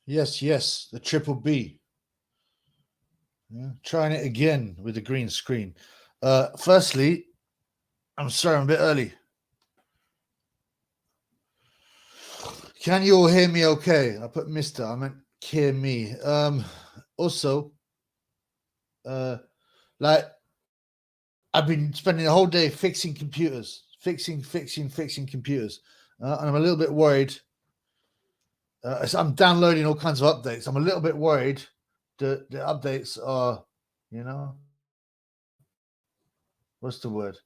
Yes, yes, the triple B. Yeah, trying it again with the green screen. Firstly, I'm sorry I'm a bit early. Can you all hear me okay? I put Mr. I meant hear me. Also, like I've been spending the whole day fixing computers, fixing computers, and I'm a little bit worried. So I'm downloading all kinds of updates. I'm a little bit worried that the updates are, you know, what's the word?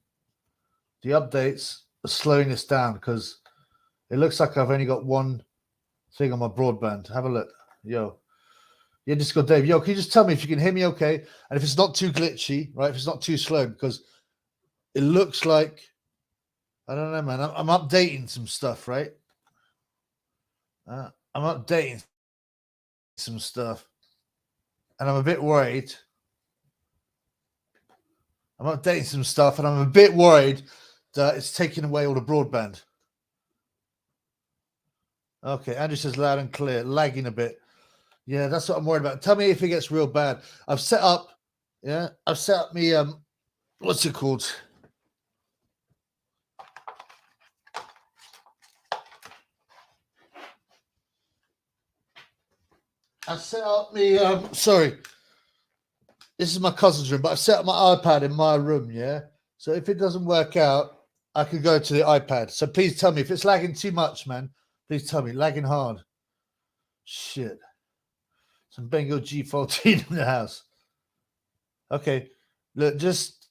The updates are slowing this down because it looks like I've only got one thing on my broadband. Have a look. Yo. Yeah, Discord Dave. Yo, can you just tell me if you can hear me okay? And if it's not too glitchy, right? If it's not too slow, because it looks like, I don't know, man. I'm updating some stuff, right? I'm updating some stuff. And I'm a bit worried. I'm updating some stuff and I'm a bit worried that it's taking away all the broadband. Okay, Andrew says loud and clear, lagging a bit. Yeah, that's what I'm worried about. Tell me if it gets real bad. I've set up me what's it called? I've set up me sorry. This is my cousin's room, but I've set up my iPad in my room, yeah? So if it doesn't work out, I could go to the iPad. So please tell me if it's lagging too much, man. Please tell me, lagging hard. Shit. Some Bengal G14 in the house. Okay. Look, just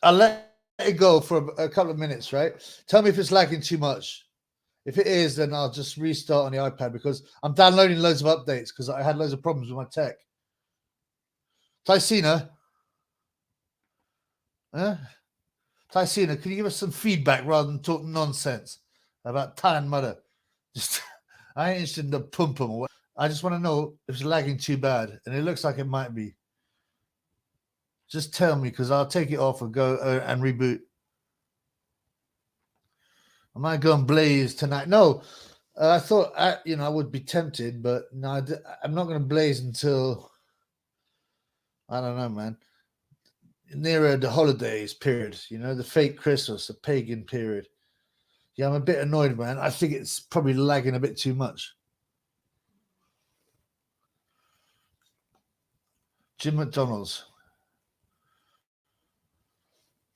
I'll let it go for a couple of minutes, right? Tell me if it's lagging too much. If it is, then I'll just restart on the iPad because I'm downloading loads of updates because I had loads of problems with my tech. Tysina, Tysina, can you give us some feedback rather than talk nonsense about Tan Mother? Just I ain't interested in the pum pum or what. I just want to know if it's lagging too bad, and it looks like it might be. Just tell me because I'll take it off and go and reboot. I might go and blaze tonight. No, I thought I would be tempted, but no, I'm not going to blaze until I don't know, man. Nearer the holidays period, the fake Christmas, the pagan period. Yeah, I'm a bit annoyed, man. I think it's probably lagging a bit too much. Jim McDonald's.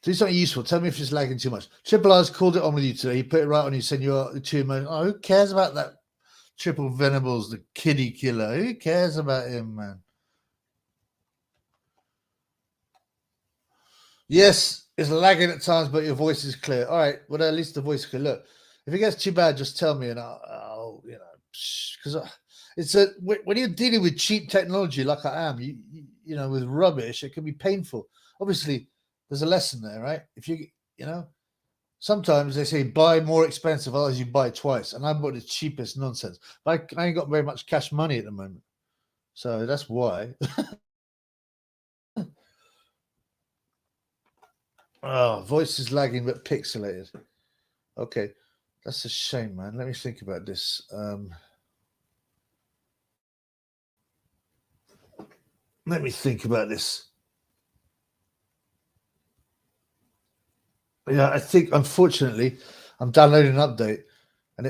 Do something useful. Tell me if it's lagging too much. Triple R's called it on with you today. He put it right on you, saying you're too much. Oh, who cares about that? Triple Venables, the kiddie killer. Who cares about him, man? Yes, it's lagging at times, but your voice is clear. All right, well, at least the voice is clear. Look, if it gets too bad, just tell me, and I'll because it's when you're dealing with cheap technology like I am, with rubbish, it can be painful. Obviously, there's a lesson there, right? If sometimes they say buy more expensive, otherwise you buy twice, and I bought the cheapest nonsense. But I ain't got very much cash money at the moment, so that's why. Oh, voice is lagging but pixelated. Okay, that's a shame, man. Let me think about this. Let me think about this. Yeah, I think unfortunately I'm downloading an update, and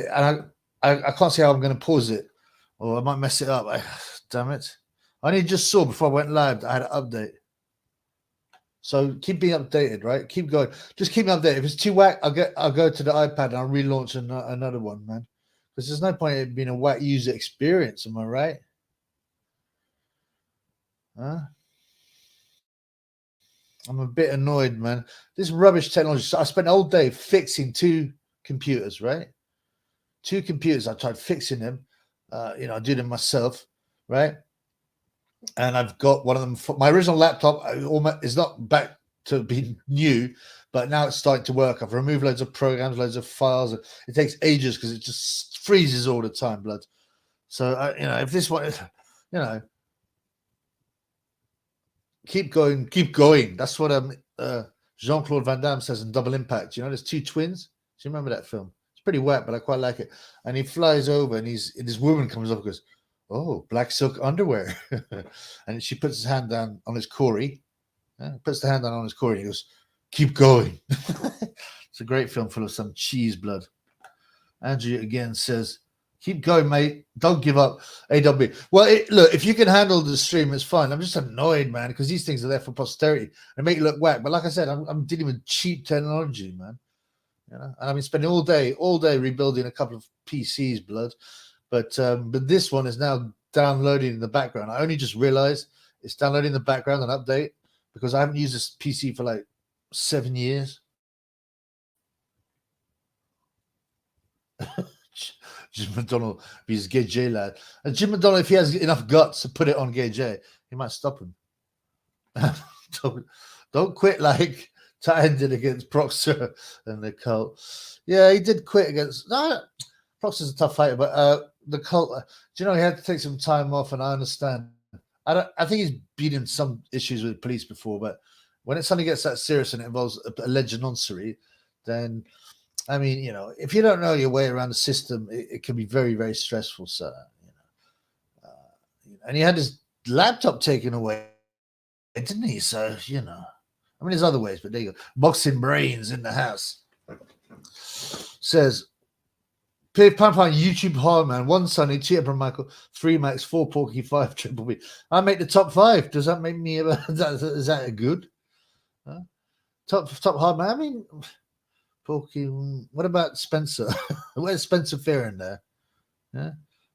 I can't see how I'm going to pause it, or I might mess it up. Damn it! I only just saw before I went live that I had an update. So keep being updated, right? Keep going. Just keep me updated. If it's too whack, I'll go to the iPad and I'll relaunch another one, man. Because there's no point in it being a whack user experience. Am I right? Huh? I'm a bit annoyed, man. This rubbish technology. So I spent all day fixing two computers, right? Two computers. I tried fixing them. I did them myself, right? And I've got one of them. My original laptop is not back to being new, but now it's starting to work. I've removed loads of programs, loads of files. It takes ages because it just freezes all the time, blood. So if this one, keep going. That's what Jean-Claude Van Damme says in Double Impact. There's two twins. Do you remember that film? It's pretty wet, but I quite like it. And he flies over, and this woman comes up and goes, Oh, black silk underwear. And she puts his hand down on his Corey. Puts the hand down on his Corey. He goes, keep going. It's a great film full of some cheese blood. Andrew again says, keep going, mate. Don't give up. AW. Well, look, if you can handle the stream, it's fine. I'm just annoyed, man, because these things are there for posterity and make it look whack. But like I said, I'm dealing with cheap technology, man. You know, and I've been spending all day rebuilding a couple of PCs, blood. But this one is now downloading in the background. I only just realized it's downloading in the background, an update, because I haven't used this PC for like 7 years. Jim McDonald, he's Gay J lad. And Jim McDonald, if he has enough guts to put it on Gay J, he might stop him. don't quit like Ty did against Proxer and the Cult. Yeah, he did quit against. No, Proxer's a tough fighter, but the Cult. Do you know he had to take some time off, and I understand. I think he's been in some issues with police before, but when it suddenly gets that serious and it involves alleged noncery, then I mean, you know, if you don't know your way around the system, it can be very, very stressful. So, and he had his laptop taken away, didn't he? So, you know, I mean, there's other ways, but there you go. Boxing brains in the house. Says, Pam YouTube hard man. 1 Sunny, 2 Abraham Michael, 3 Max, 4 Porky, 5 Triple B. I make the top 5. Does that make me? Is that good? Huh? Top hard man. I mean, Porky. What about Spencer? Where's Spencer Fearon there? Yeah,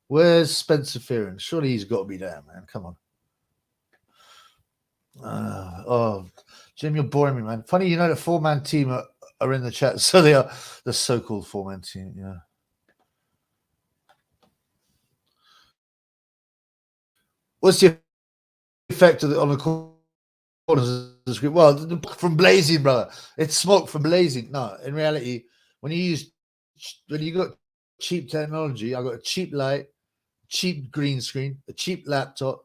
where's Spencer Fearon? Surely he's got to be there, man. Come on. Oh, Jim, you're boring me, man. Funny, you know, the 4-man team are in the chat, so they are the so-called 4-man team. Yeah. What's the effect on the corners of the screen? Well, from blazing, brother. It's smoke from blazing. No, in reality, when you got cheap technology, I got a cheap light, cheap green screen, a cheap laptop.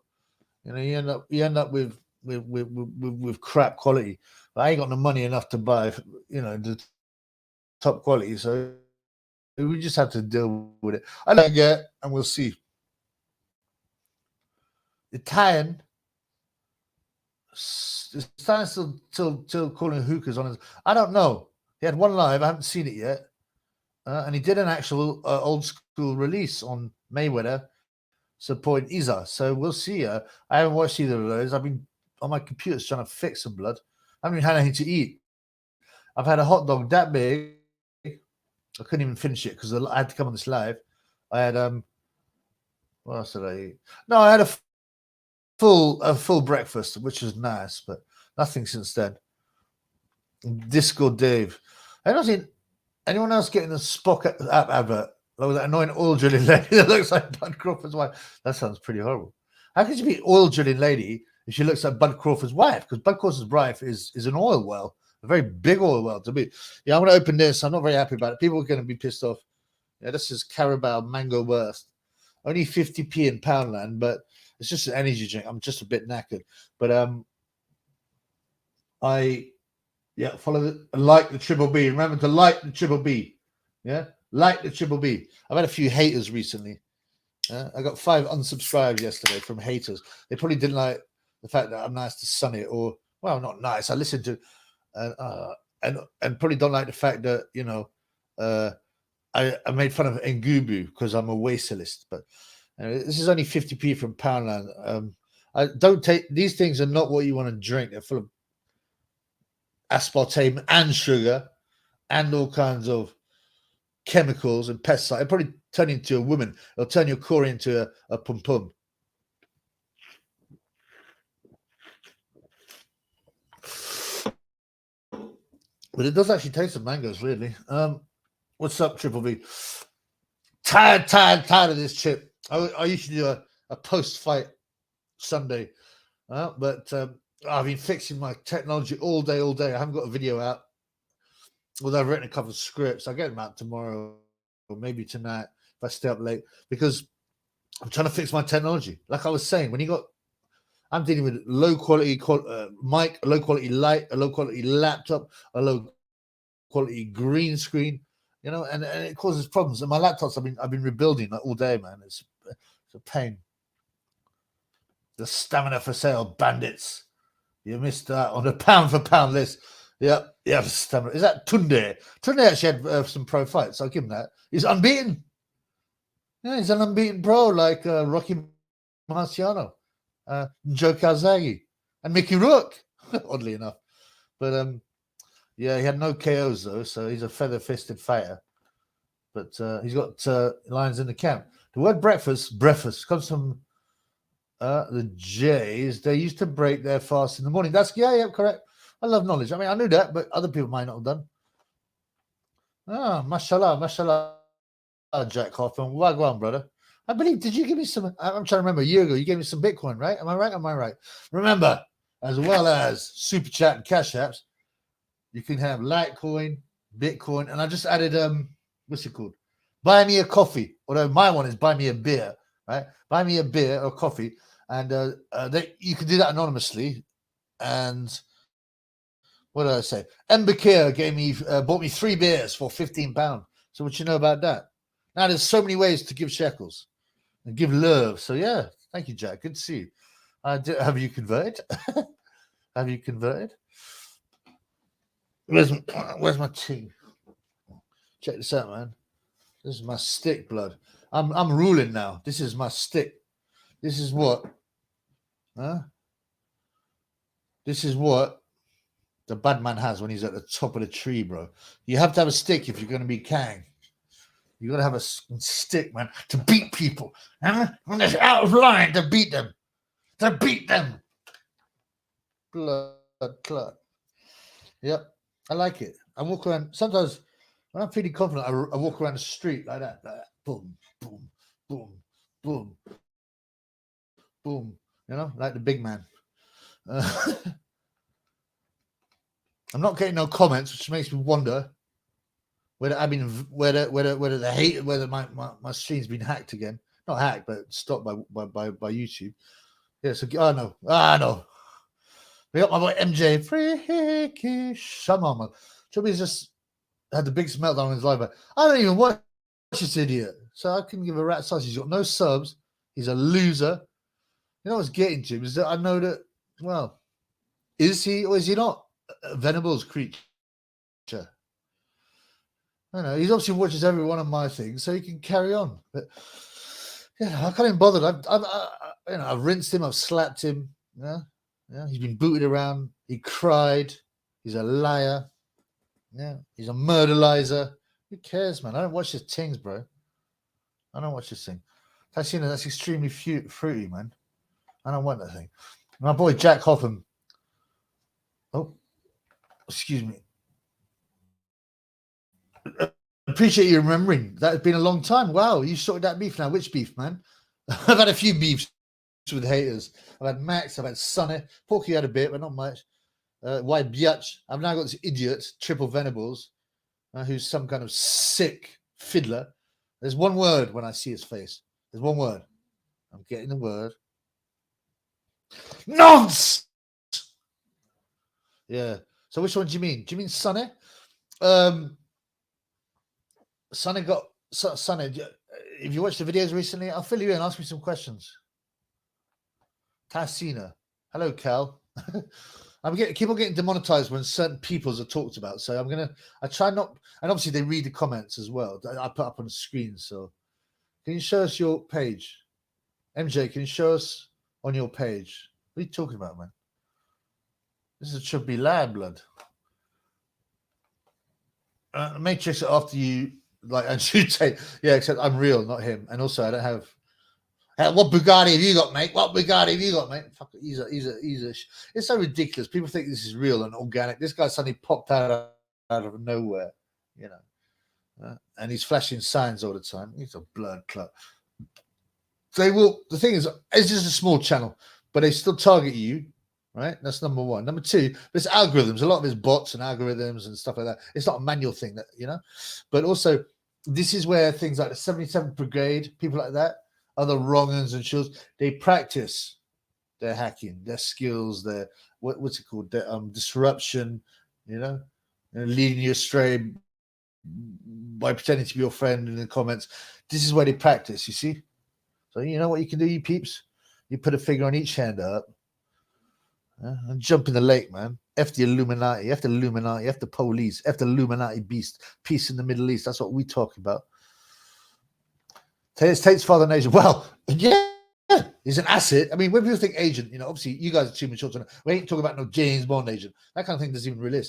You know, you end up with crap quality. But I ain't got no money enough to buy, you know, the top quality. So we just have to deal with it. I don't get, and we'll see. Italian, standing still calling hookahs on his. I don't know. He had one live. I haven't seen it yet, and he did an actual old school release on Mayweather supporting Isa. So we'll see. I haven't watched either of those. I've been on my computer trying to fix some blood. I haven't even had anything to eat. I've had a hot dog that big. I couldn't even finish it because I had to come on this live. I had what else did I eat? No, I had a full breakfast, which was nice, but nothing since then. Discord Dave. I don't see anyone else getting a Spock app advert. Like that annoying oil drilling lady that looks like Bud Crawford's wife. That sounds pretty horrible. How could you be oil drilling lady if she looks like Bud Crawford's wife? Because Bud Crawford's wife is an oil well, a very big oil well to be. Yeah, I'm going to open this. I'm not very happy about it. People are going to be pissed off. Yeah, this is Carabao Mango Worst. Only 50p in Poundland, but it's just an energy drink. I'm just a bit knackered. But like the Triple B. Remember to like the Triple B. Yeah, like the Triple B. I've had a few haters recently. I got 5 unsubscribes yesterday from haters. They probably didn't like the fact that I'm nice to Sonny, or well, not nice. I listened to and probably don't like the fact that, you know, I made fun of Ngubu because I'm a wasterlist. But this is only 50p from Poundland. I don't take these things are not what you want to drink. They're full of aspartame and sugar and all kinds of chemicals and pesticides. It'll probably turn you into a woman. It'll turn your core into a pum pum. But it does actually taste of mangoes, weirdly. What's up, Triple V? Tired of this chip. I usually do a post-fight Sunday, but I've been fixing my technology all day. I haven't got a video out. Although I've written a couple of scripts. I'll get them out tomorrow or maybe tonight if I stay up late, because I'm trying to fix my technology. Like I was saying, I'm dealing with low quality mic, a low quality light, a low quality laptop, a low quality green screen, and it causes problems. And my laptops, I've been rebuilding like all day, man. It's a pain. The stamina for sale, bandits. You missed that on the pound for pound list. Yep, stamina. Is that Tunde? Tunde actually had some pro fights. I'll give him that. He's unbeaten. Yeah, he's an unbeaten pro like Rocky Marciano, Joe Calzaghe, and Mickey Rourke, oddly enough. But yeah, he had no KOs though, so he's a feather-fisted fighter. But he's got lions in the camp. The word breakfast comes from the Jays. They used to break their fast in the morning. That's correct. I love knowledge. I mean, I knew that, but other people might not have done. Mashallah, Jack Hoffman. Wagwan, brother. I believe, did you give me some? I'm trying to remember, a year ago, you gave me some Bitcoin, right? Am I right? Remember, as well as Super Chat and Cash Apps, you can have Litecoin, Bitcoin, and I just added, what's it called? Buy me a coffee. Although my one is buy me a beer, right? Buy me a beer or coffee. And you can do that anonymously. And what did I say? Mbakir bought me 3 beers for £15. So what you know about that? Now there's so many ways to give shekels and give love. So yeah, thank you, Jack. Good to see you. Have you converted? Have you converted? Where's my tea? Check this out, man. This is my stick, blood. I'm ruling now. This is my stick. This is what? This is what the bad man has when he's at the top of the tree, bro. You have to have a stick if you're going to be Kang. You got to have a stick, man, to beat people. When they're out of line, to beat them. Blood clot. Yep, I like it. I walk around. Sometimes when I'm feeling confident, I walk around the street like that. Boom, boom, boom, boom, boom. You know, like the big man. I'm not getting no comments, which makes me wonder whether my stream's been hacked again. Not hacked, but stopped by YouTube. Yeah, so I know. We got my boy MJ. Freakish. Shaman. Chubby's just had the biggest meltdown in his life. But I don't even watch this idiot. So I couldn't give a rat's ass. He's got no subs. He's a loser. You know what's getting to him is that I know that, well, is he or is he not a Venables creature? I know he's obviously watches every one of my things, so he can carry on. But yeah, I can't even bother. I've rinsed him, I've slapped him. Yeah, he's been booted around. He cried. He's a liar. Yeah, he's a murderizer. Who cares, man? I don't watch his things, bro. I don't watch this thing. That's extremely fruity, man. I don't want that thing. My boy Jack Hoffman. Oh, excuse me. Appreciate you remembering. That has been a long time. Wow, you sorted that beef now. Which beef, man? I've had a few beefs with haters. I've had Max, I've had Sonny. Porky had a bit, but not much. Why Biatch? I've now got this idiot, Triple Venables, who's some kind of sick fiddler. There's one word when I see his face. There's one word. I'm getting the word. Nonce! Yeah. So which one do you mean? Do you mean Sonny? Sonny, if you watched the videos recently, I'll fill you in. Ask me some questions. Tassina. Hello, Cal. Keep on getting demonetized when certain peoples are talked about. So I try not, and obviously they read the comments as well. I put up on the screen. So can you show us your page? MJ, can you show us on your page? What are you talking about, man? This should be lab blood. Matrix after you. Like, and should say, yeah, except I'm real, not him. And also, I don't have. What Bugatti have you got, mate? What Bugatti have you got, mate? Fuck it, he's a. It's so ridiculous. People think this is real and organic. This guy suddenly popped out of nowhere, you know, and he's flashing signs all the time. He's a blood clot. They will. The thing is, it's just a small channel, but they still target you, right? That's number one. Number two, there's algorithms. A lot of it's bots and algorithms and stuff like that. It's not a manual thing, that you know, but also. This is where things like the 77th Brigade, people like that, other wrong-uns and shields, they practice their hacking, their skills, their what's it called, their disruption, you know, leading you astray by pretending to be your friend in the comments. This is where they practice, you see. So you know what you can do, you peeps? You put a finger on each hand up and jump in the lake, man. F the Illuminati, F the Illuminati, F the police, F the Illuminati beast. Peace in the Middle East. That's what we talk about. Tate's father nation. Well, yeah, he's an asset. I mean, when people think agent, obviously you guys are too mature to know. We ain't talking about no James Bond agent. That kind of thing doesn't even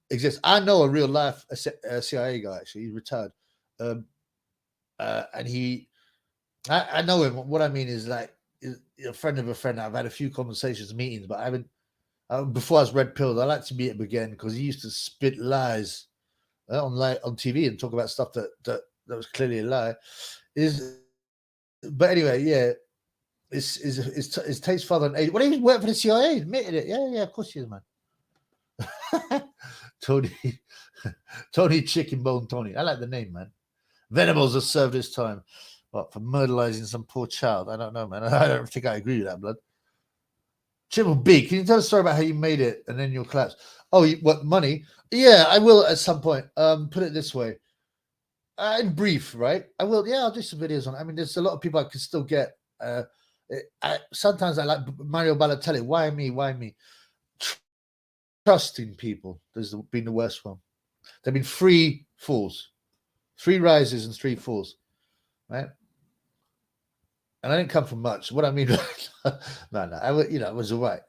exist. I know a real life CIA guy, actually. He's retired. And I know him. What I mean is, like, a friend of a friend. I've had a few conversations, meetings, but I haven't. Before I was red pilled, I like to meet him again because he used to spit lies on TV and talk about stuff that was clearly a lie. But anyway, yeah, is Tate's father an agent? Well, he was working for the CIA. Admitted it. Yeah, of course he is, man. Tony Chicken Bone Tony. I like the name, man. Venables has served his time. What, for murderizing some poor child? I don't know, man. I don't think I agree with that, blood. Triple B, can you tell a story about how you made it and then you'll collapse? Oh, what, money? Yeah, I will at some point. Put it this way. In brief, right? I will. Yeah, I'll do some videos on it. I mean, there's a lot of people I can still get. Sometimes I like Mario Balotelli. Why me? Trusting people. There's been the worst one. There have been 3 falls, 3 rises and 3 falls, right? And I didn't come from much. What I mean, no, I was all right,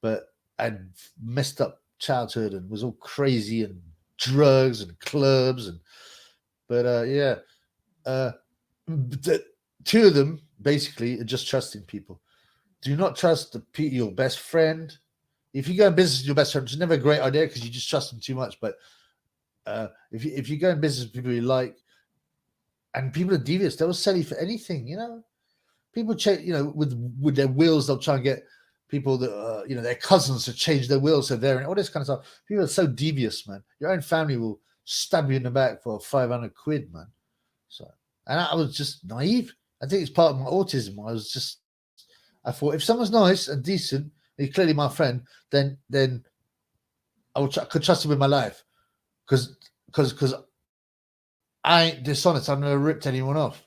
but I'd messed up childhood and was all crazy and drugs and clubs but 2 of them basically are just trusting people. Do not trust your best friend. If you go in business with your best friend, it's never a great idea because you just trust them too much. But if you go in business with people you like, and people are devious, they'll sell you for anything, People change, with their wills, they'll try and get people that, their cousins to change their wills so they're in all this kind of stuff. People are so devious, man. Your own family will stab you in the back for 500 quid, man. So, and I was just naive. I think it's part of my autism. I thought if someone's nice and decent, he's clearly my friend, then I could trust him with my life, because I ain't dishonest. I've never ripped anyone off,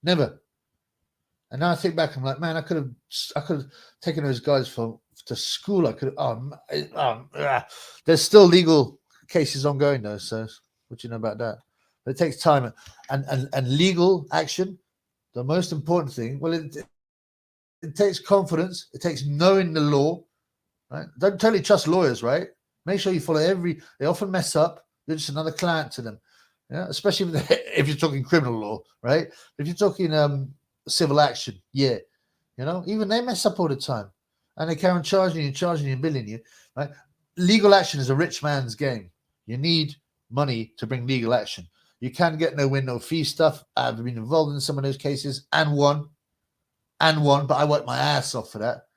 never. And now I think back, I'm like, man, I could have taken those guys to school. I could have. There's still legal cases ongoing though. So what do you know about that? But it takes time and legal action. The most important thing. Well, it takes confidence. It takes knowing the law. Right? Don't totally trust lawyers. Right? Make sure you follow They often mess up. You're just another client to them. Yeah, especially if you're talking criminal law. Right? If you're talking civil action, even they mess up all the time, and they carry on charging you, billing you, right? Legal action is a rich man's game. You need money to bring legal action. You can get no win, no fee stuff. I've been involved in some of those cases and won, but I worked my ass off for that,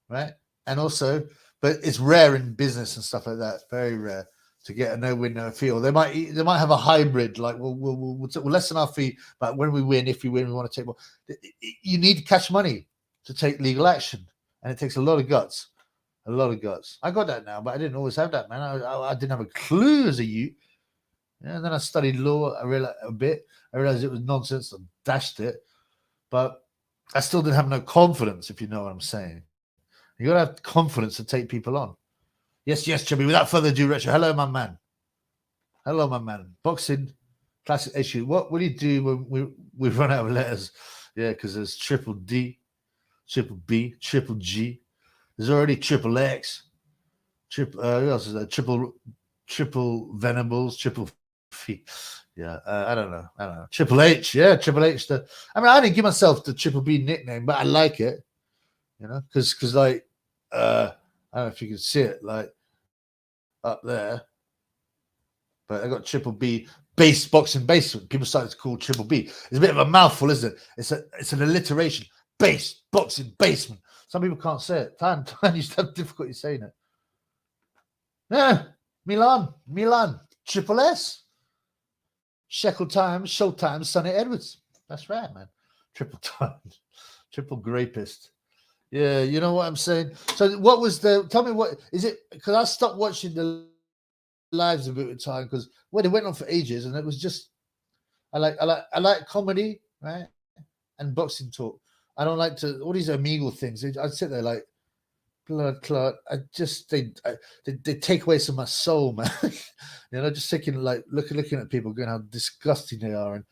right? And also, but it's rare in business and stuff like that. Very rare to get a no win, no fee. Or they might have a hybrid, like we'll lessen our fee, but when we win, if we win, we want to take more. You need cash money to take legal action, and it takes a lot of guts. I got that now, but I didn't always have that, man. I didn't have a clue as a youth. Yeah, and then I studied law. I realized a bit. I realized it was nonsense. I dashed it, but I still didn't have no confidence. If you know what I'm saying, you got to have confidence to take people on. Yes, Chubby. Without further ado, Retro. Hello, my man. Boxing, classic issue. What will you do when we run out of letters? Yeah, because there's triple D, triple B, triple G. There's already triple X. Who else is there? Triple Venables, triple V. Yeah, I don't know. Triple H. Yeah, Triple H. I didn't give myself the triple B nickname, but I like it. Because like, I don't know if you can see it, like up there, but I got triple B, base boxing basement. People started to call triple B. It's a bit of a mouthful, isn't it? It's an alliteration. Base boxing basement. Some people can't say it. Tan used to have difficulty saying it. Yeah, Milan, Triple S, Shekel Times, Showtime, Sonny Edwards. That's right, man. Triple Times, triple grapist. Yeah, you know what I'm saying. So, what was tell me what is it? Because I stopped watching the lives a bit of time because it went on for ages, and it was just I like comedy, right, and boxing talk. I don't like to all these Omegle things. I sit there like blood clot. They take away some of my soul, man. Just thinking like looking at people, going how disgusting they are, and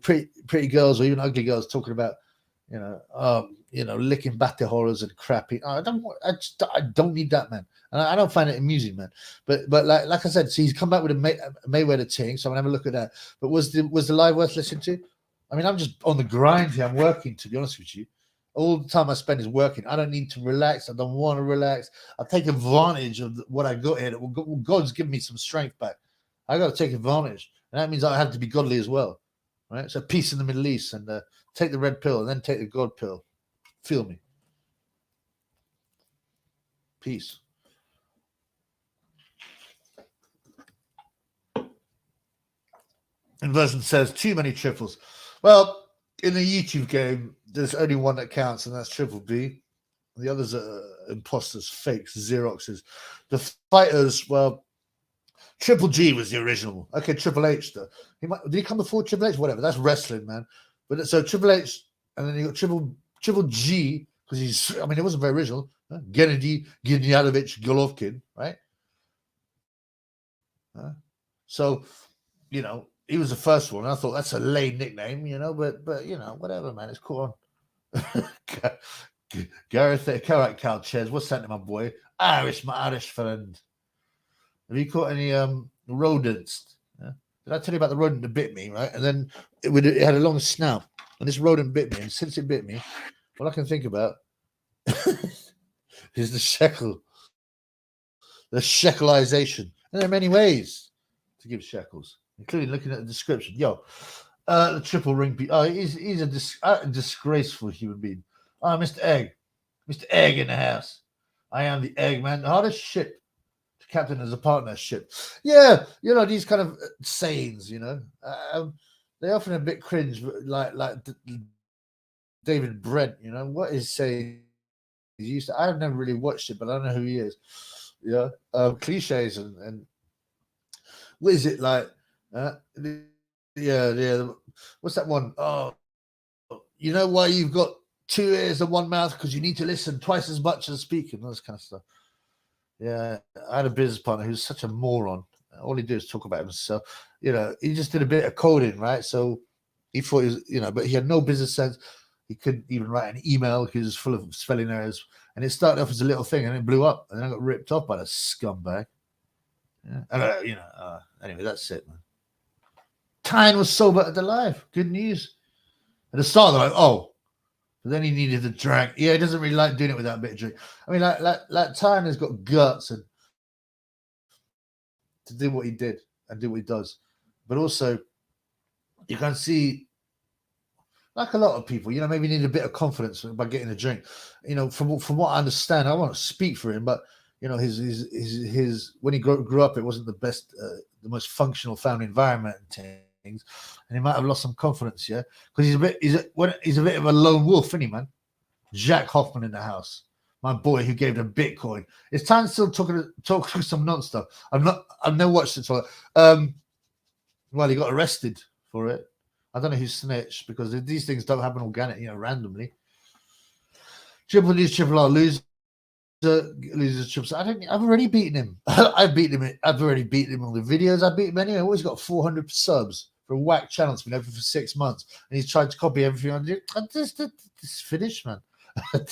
pretty girls or even ugly girls talking about licking batty horrors and crappy. I don't need that, man. And I don't find it amusing, man. But like I said, so he's come back with a Mayweather thing, so I'm gonna have a look at that. But was the live worth listening to? I mean, I'm just on the grind here. I'm working, to be honest with you. All the time I spend is working. I don't need to relax. I don't want to relax. I take advantage of what I got here. God's given me some strength back. I got to take advantage, and that means I have to be godly as well, right? So peace in the Middle East, and take the red pill, and then take the God pill. Feel me? Peace. Inversion says too many triples. Well, in the YouTube game, there's only one that counts, and that's Triple B. The others are imposters, fakes, Xeroxes. The fighters, well, Triple G was the original. Okay, Triple H, though. Did he come before Triple H? Whatever. That's wrestling, man. But so Triple H, and then you got Triple G, because it wasn't very original. Gennady Gennadovich Golovkin, right? So, he was the first one. I thought that's a lame nickname, but whatever, man. It's cool on. Gareth Carrot Calchez, what's that to my boy? My Irish friend. Have you caught any rodents? Yeah? Did I tell you about the rodent that bit me, right? And then it had a long snout, and this rodent bit me, and since it bit me, all I can think about is the shekelization. And there are many ways to give shekels, including looking at the description. The triple ring. He's a disgraceful human being. Mr. Egg in the house. I am the Egg, man. The hardest ship to captain is a partnership. Yeah, these kind of sayings. They're often a bit cringe, like David Brent. What is saying? I've never really watched it, but I don't know who he is. Yeah, cliches and what is it like? What's that one? Oh, you know why you've got 2 ears and 1 mouth? Because you need to listen twice as much as speaking. Those kind of stuff. Yeah, I had a business partner who's such a moron. All he did is talk about himself. He just did a bit of coding, right? So he thought he was, but he had no business sense. He couldn't even write an email because it was full of spelling errors. And it started off as a little thing, and it blew up. And then I got ripped off by the scumbag. Yeah. And, anyway, that's it, man. Tyne was sober at the live. Good news. At the start, they're like, oh. But then he needed the drink. Yeah, he doesn't really like doing it without a bit of drink. I mean, like Tyne has got guts and to do what he did and do what he does. But also, you can see, like a lot of people, maybe need a bit of confidence by getting a drink. From what I understand, I won't speak for him, but his when he grew up, it wasn't the best, the most functional family environment and things, and he might have lost some confidence, yeah, because he's a bit of a lone wolf, isn't he, man? Jack Hoffman in the house, my boy who gave them Bitcoin. It's time still talking some non-stuff. I've never watched it. So, well, he got arrested for it. I don't know who snitched because these things don't happen organically, randomly. Triple D's Triple R loses triple. I've already beaten him. I've beaten him. I've already beaten him on the videos. I beat him anyway. I've always got 400 subs for a whack channel. It's been open for 6 months, and he's tried to copy everything I do. This finished, man.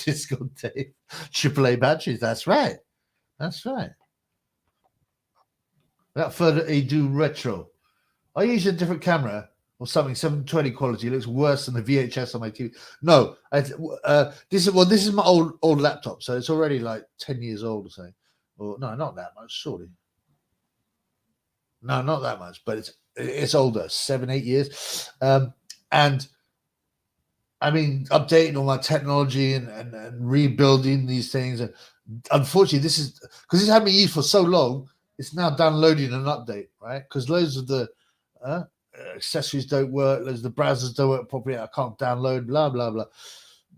Disco tape, AAA batteries. That's right. Without further ado, retro. I use a different camera or something, 720 quality. It looks worse than the VHS on my TV. No, this is my old laptop, so it's already like 10 years old or something. Or no, not that much, surely. No, not that much, but it's older, 7-8 years. And I mean, updating all my technology and rebuilding these things. And unfortunately, this is because it's had me used for so long. It's now downloading an update, right? Because loads of the accessories don't work, loads of the browsers don't work properly. I can't download, blah blah blah.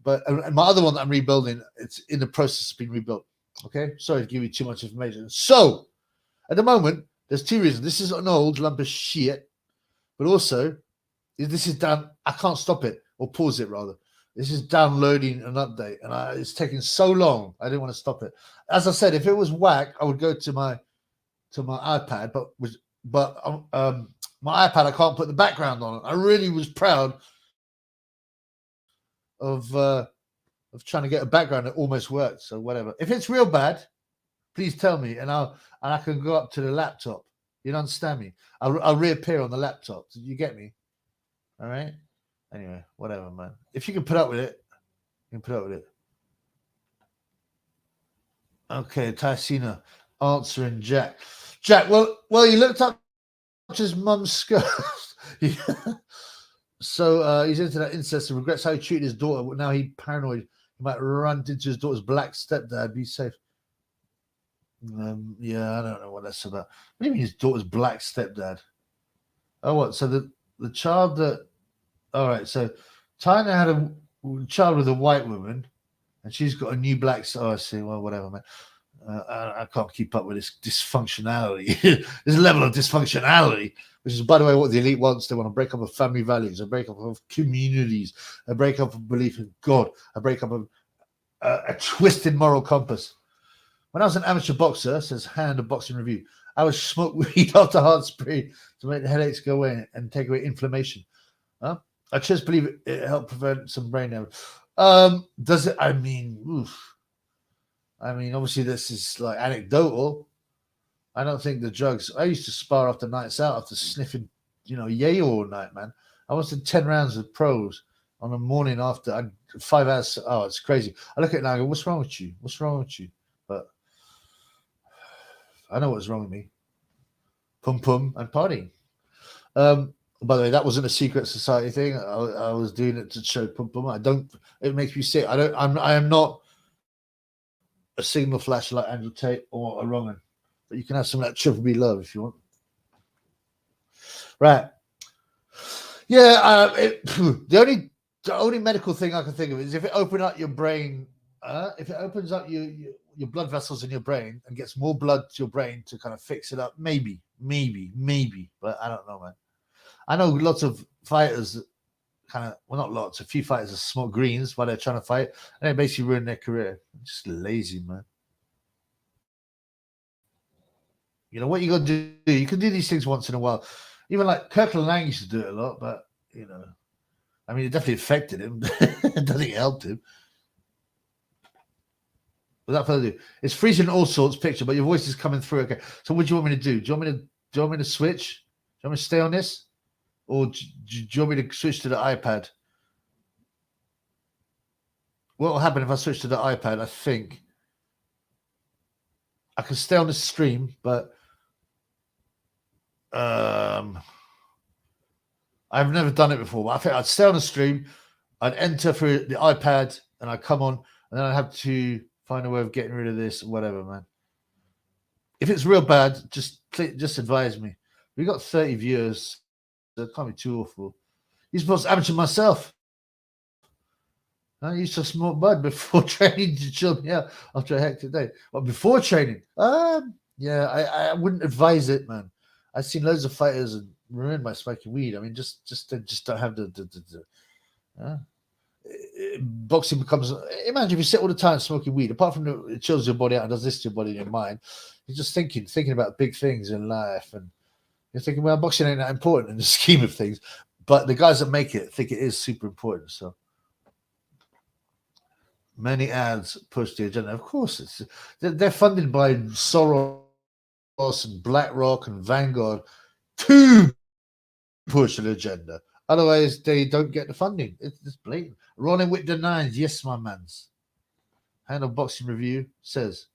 But and my other one that I'm rebuilding, it's in the process of being rebuilt. Okay, sorry to give you too much information. So at the moment, there's 2 reasons. This is an old lump of shit, but also this is done. I can't stop it or pause it rather. This is downloading an update, and it's taking so long. I didn't want to stop it. As I said, if it was whack, I would go to my iPad, but my iPad, I can't put the background on it. I really was proud of trying to get a background that almost worked. So whatever. If it's real bad, please tell me, and I can go up to the laptop. You understand me? I'll reappear on the laptop. Did you get me? All right. Anyway, whatever, man. If you can put up with it, you can put up with it. Okay, Tysina answering Jack. Jack, well, he looked up his mum's skirt. So he's into that incest and regrets how he treated his daughter. But now he's paranoid. He might run into his daughter's black stepdad. Be safe. Yeah, I don't know what that's about. Maybe his daughter's black stepdad. Oh, what? So the child that. All right. So Tina had a child with a white woman, and she's got a new black. Oh, I see. Well, whatever, man. I can't keep up with this dysfunctionality, this level of dysfunctionality, which is, by the way, what the elite wants. They want to break up of family values, a break up of communities, a break up of belief in God, a break up of a twisted moral compass. When I was an amateur boxer, says Hand of Boxing Review, I would smoke weed after heart spray to make the headaches go away and take away inflammation. I just believe it helped prevent some brain damage. Does it? I mean, oof. I mean, obviously, this is like anecdotal. I don't think the drugs. I used to spar after nights out after sniffing, yay all night, man. I once did 10 rounds of pros on the morning after 5 hours. Oh, it's crazy. I look at it now and go, what's wrong with you? What's wrong with you? But I know what's wrong with me. Pum pum and partying. By the way, that wasn't a secret society thing. I was doing it to show pum pum. It makes me sick. I am not a signal flash like Andrew Tate or a wrong one. But you can have some of that triple B love if you want. Right. Yeah, the only medical thing I can think of is if it opens up your brain, if it opens up your blood vessels in your brain and gets more blood to your brain to kind of fix it up, maybe. But I don't know, man. I know lots of fighters not lots, a few fighters that smoke greens while they're trying to fight, and they basically ruin their career. Just lazy, man. What you got to do, you can do these things once in a while. Even like Kirkland Lang used to do it a lot, but, I mean, it definitely affected him. It doesn't help him. Without further ado, it's freezing all sorts picture, but your voice is coming through. Okay, so what do you want me to do? Do you want me to switch? Do you want me to stay on this? Or do you want me to switch to the iPad? What will happen if I switch to the iPad? I think I can stay on the stream, but I've never done it before. But I think I'd stay on the stream, I'd enter through the iPad, and I'd come on, and then I'd have to find a way of getting rid of this, whatever, man. If it's real bad, just advise me. We got 30 viewers. So it can't be too awful. You're supposed to amateur myself. I used to smoke bud before training to chill me out after a hectic day. But before training, yeah, I wouldn't advise it, man. I've seen loads of fighters ruined by smoking weed. I mean, just don't have boxing becomes. Imagine if you sit all the time smoking weed. Apart from it chills your body out and does this to your body and your mind, you're just thinking about big things in life and. You're thinking, well, boxing ain't that important in the scheme of things, but the guys that make it think it is super important. So many ads push the agenda. Of course, they're funded by Soros and BlackRock and Vanguard to push an agenda. Otherwise, they don't get the funding. It's just blatant. Running with the nines, yes, my mans. Hand of Boxing Review says,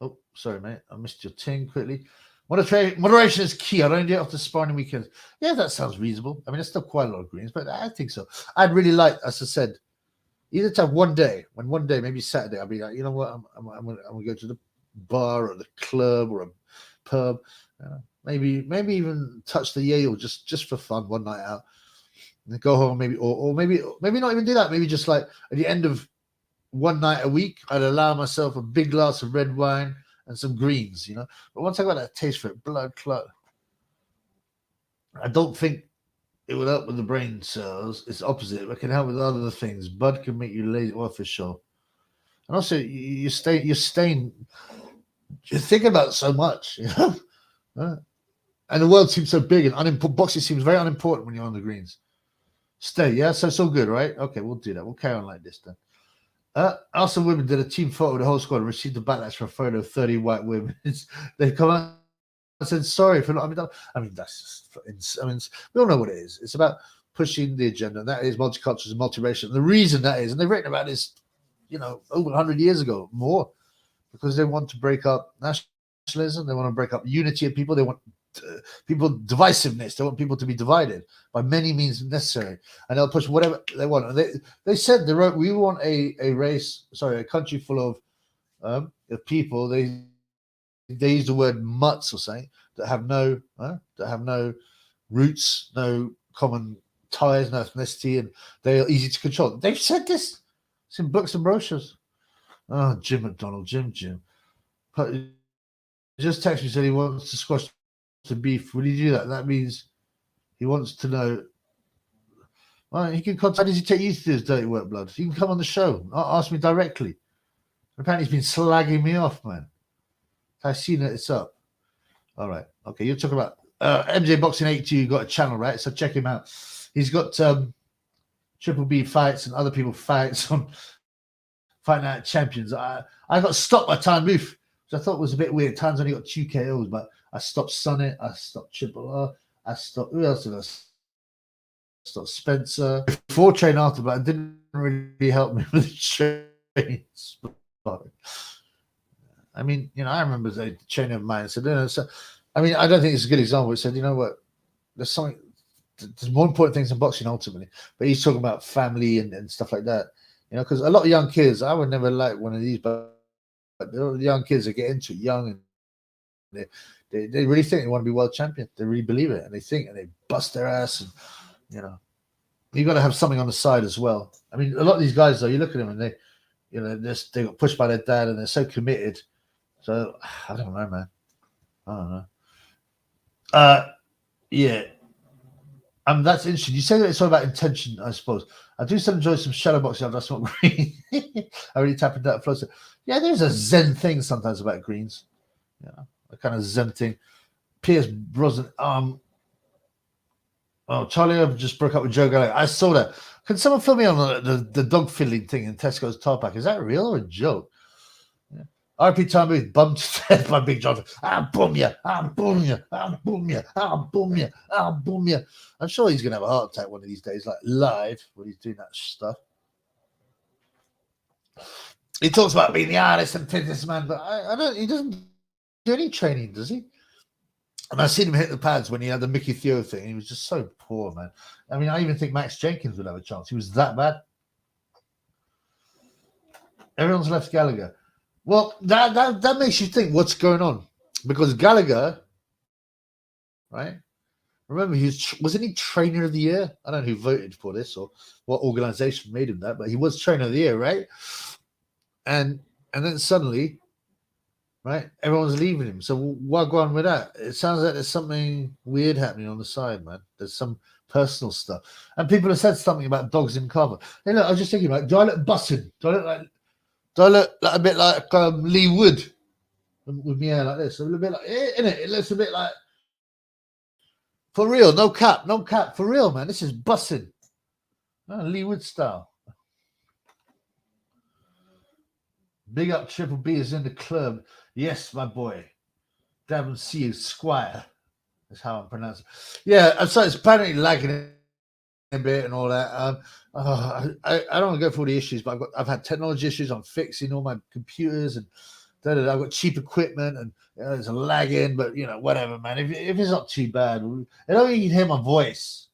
oh, sorry, mate, I missed your ting quickly. Moderation is key. I'd only do it after sparring weekends. Yeah, that sounds reasonable. I mean, there's still quite a lot of greens, but I think so. I'd really like, as I said, either to have one day, maybe Saturday, I'd be like, you know what, I'm gonna go to the bar or the club or a pub, maybe even touch the Yale just for fun one night out, and then go home maybe, or maybe not even do that. Maybe just like at the end of one night a week, I'd allow myself a big glass of red wine and some greens, But once I got that taste for it, blood clot. I don't think it will help with the brain cells. It's opposite. It can help with other things. Bud can make you lazy. Well, for sure. And also, you're thinking about it so much. And the world seems so big, and boxing seems very unimportant when you're on the greens. Stay, yeah? So it's all good, right? Okay, we'll do that. We'll carry on like this then. Arsenal women did a team photo with the whole squad and received a backlash for a photo of 30 white women. They come out and said sorry for not. That's just. We all know what it is. It's about pushing the agenda, and that is multicultural and multiracial. And the reason that is, and they've written about this, over 100 years ago, more, because they want to break up nationalism. They want to break up unity of people. They want people divisiveness. They want people to be divided by many means necessary, and they'll push whatever they want. And they said they wrote, we want a country full of people. They use the word mutts or something that have no roots, no common ties, no ethnicity, and they are easy to control. They've said this. It's in books and brochures. Oh, Jim McDonald, Jim. But he just texted me, said he wants to squash the beef. Will he do that? That means he wants to know. Well, he can contact. How does he take you to do his dirty work, blood? He can come on the show. Ask me directly. Apparently, he's been slagging me off, man. I've seen that it's up. All right. Okay, you're talking about MJ Boxing 82. You got a channel, right? So check him out. He's got Triple B fights and other people fights on Fighting Out Champions. I got stopped by Time Booth, which I thought was a bit weird. Time's only got 2 KOs, but I stopped Sonnet. I stopped Triple R. I stopped. Who else did I stop? Spencer. Before train after, but it didn't really help me with the training. I mean, I remember the trainer of mine said, I don't think it's a good example. He said, you know what? There's more important things in boxing ultimately. But he's talking about family and stuff like that. Because a lot of young kids, I would never like one of these, but the young kids that get into it young, and they really think they want to be world champion. They really believe it, and they think, and they bust their ass, and you got to have something on the side as well. I mean, a lot of these guys though, you look at them and they got pushed by their dad, and they're so committed. So I don't know, man. I don't know. Yeah. That's interesting. You say that it's all about intention, I suppose. I do still enjoy some shadow boxing after I smoke green. I really tap into that flow. So, yeah, there's a zen thing sometimes about greens. A kind of zen thing. Pierce Brosnan. Charlie Irvin just broke up with Joe Gallagher. I saw that. Can someone fill me on the dog fiddling thing in Tesco's Tarpac? Is that real or a joke? Yeah. RP Time Booth bumped to death by Big John. Boom ya, boom ya, boom ya, boom ya, boom ya. I'm sure he's gonna have a heart attack one of these days, like live when he's doing that stuff. He talks about being the artist and fitness man, but I don't. He doesn't do any training, does he? And I've seen him hit the pads when he had the Mickey Theo thing. He was just so poor, man. I mean, I even think Max Jenkins would have a chance. He was that bad. Everyone's left Gallagher. Well, that makes you think what's going on, because Gallagher, right? Remember, wasn't he trainer of the year? I don't know who voted for this or what organization made him that, but he was trainer of the year, right? And then suddenly, right, everyone's leaving him. So what go on with that? It sounds like there's something weird happening on the side, man. There's some personal stuff, and people have said something about dogs in cover. Hey, look, I was just thinking, like, do I look busted? Do I look like a bit like Lee Wood with my hair like this? A little bit like, innit? It looks a bit like, for real, no cap, for real, man. This is busting. Lee Wood style. Big up Triple B is in the club. Yes, my boy. Davin C. Squire. That's how I'm pronouncing it. Yeah, so it's apparently lagging a bit and all that. I don't want to go through all the issues, but I've had technology issues. I'm fixing all my computers and I've got cheap equipment and there's a lagging, but whatever, man. If it's not too bad, I don't even hear my voice.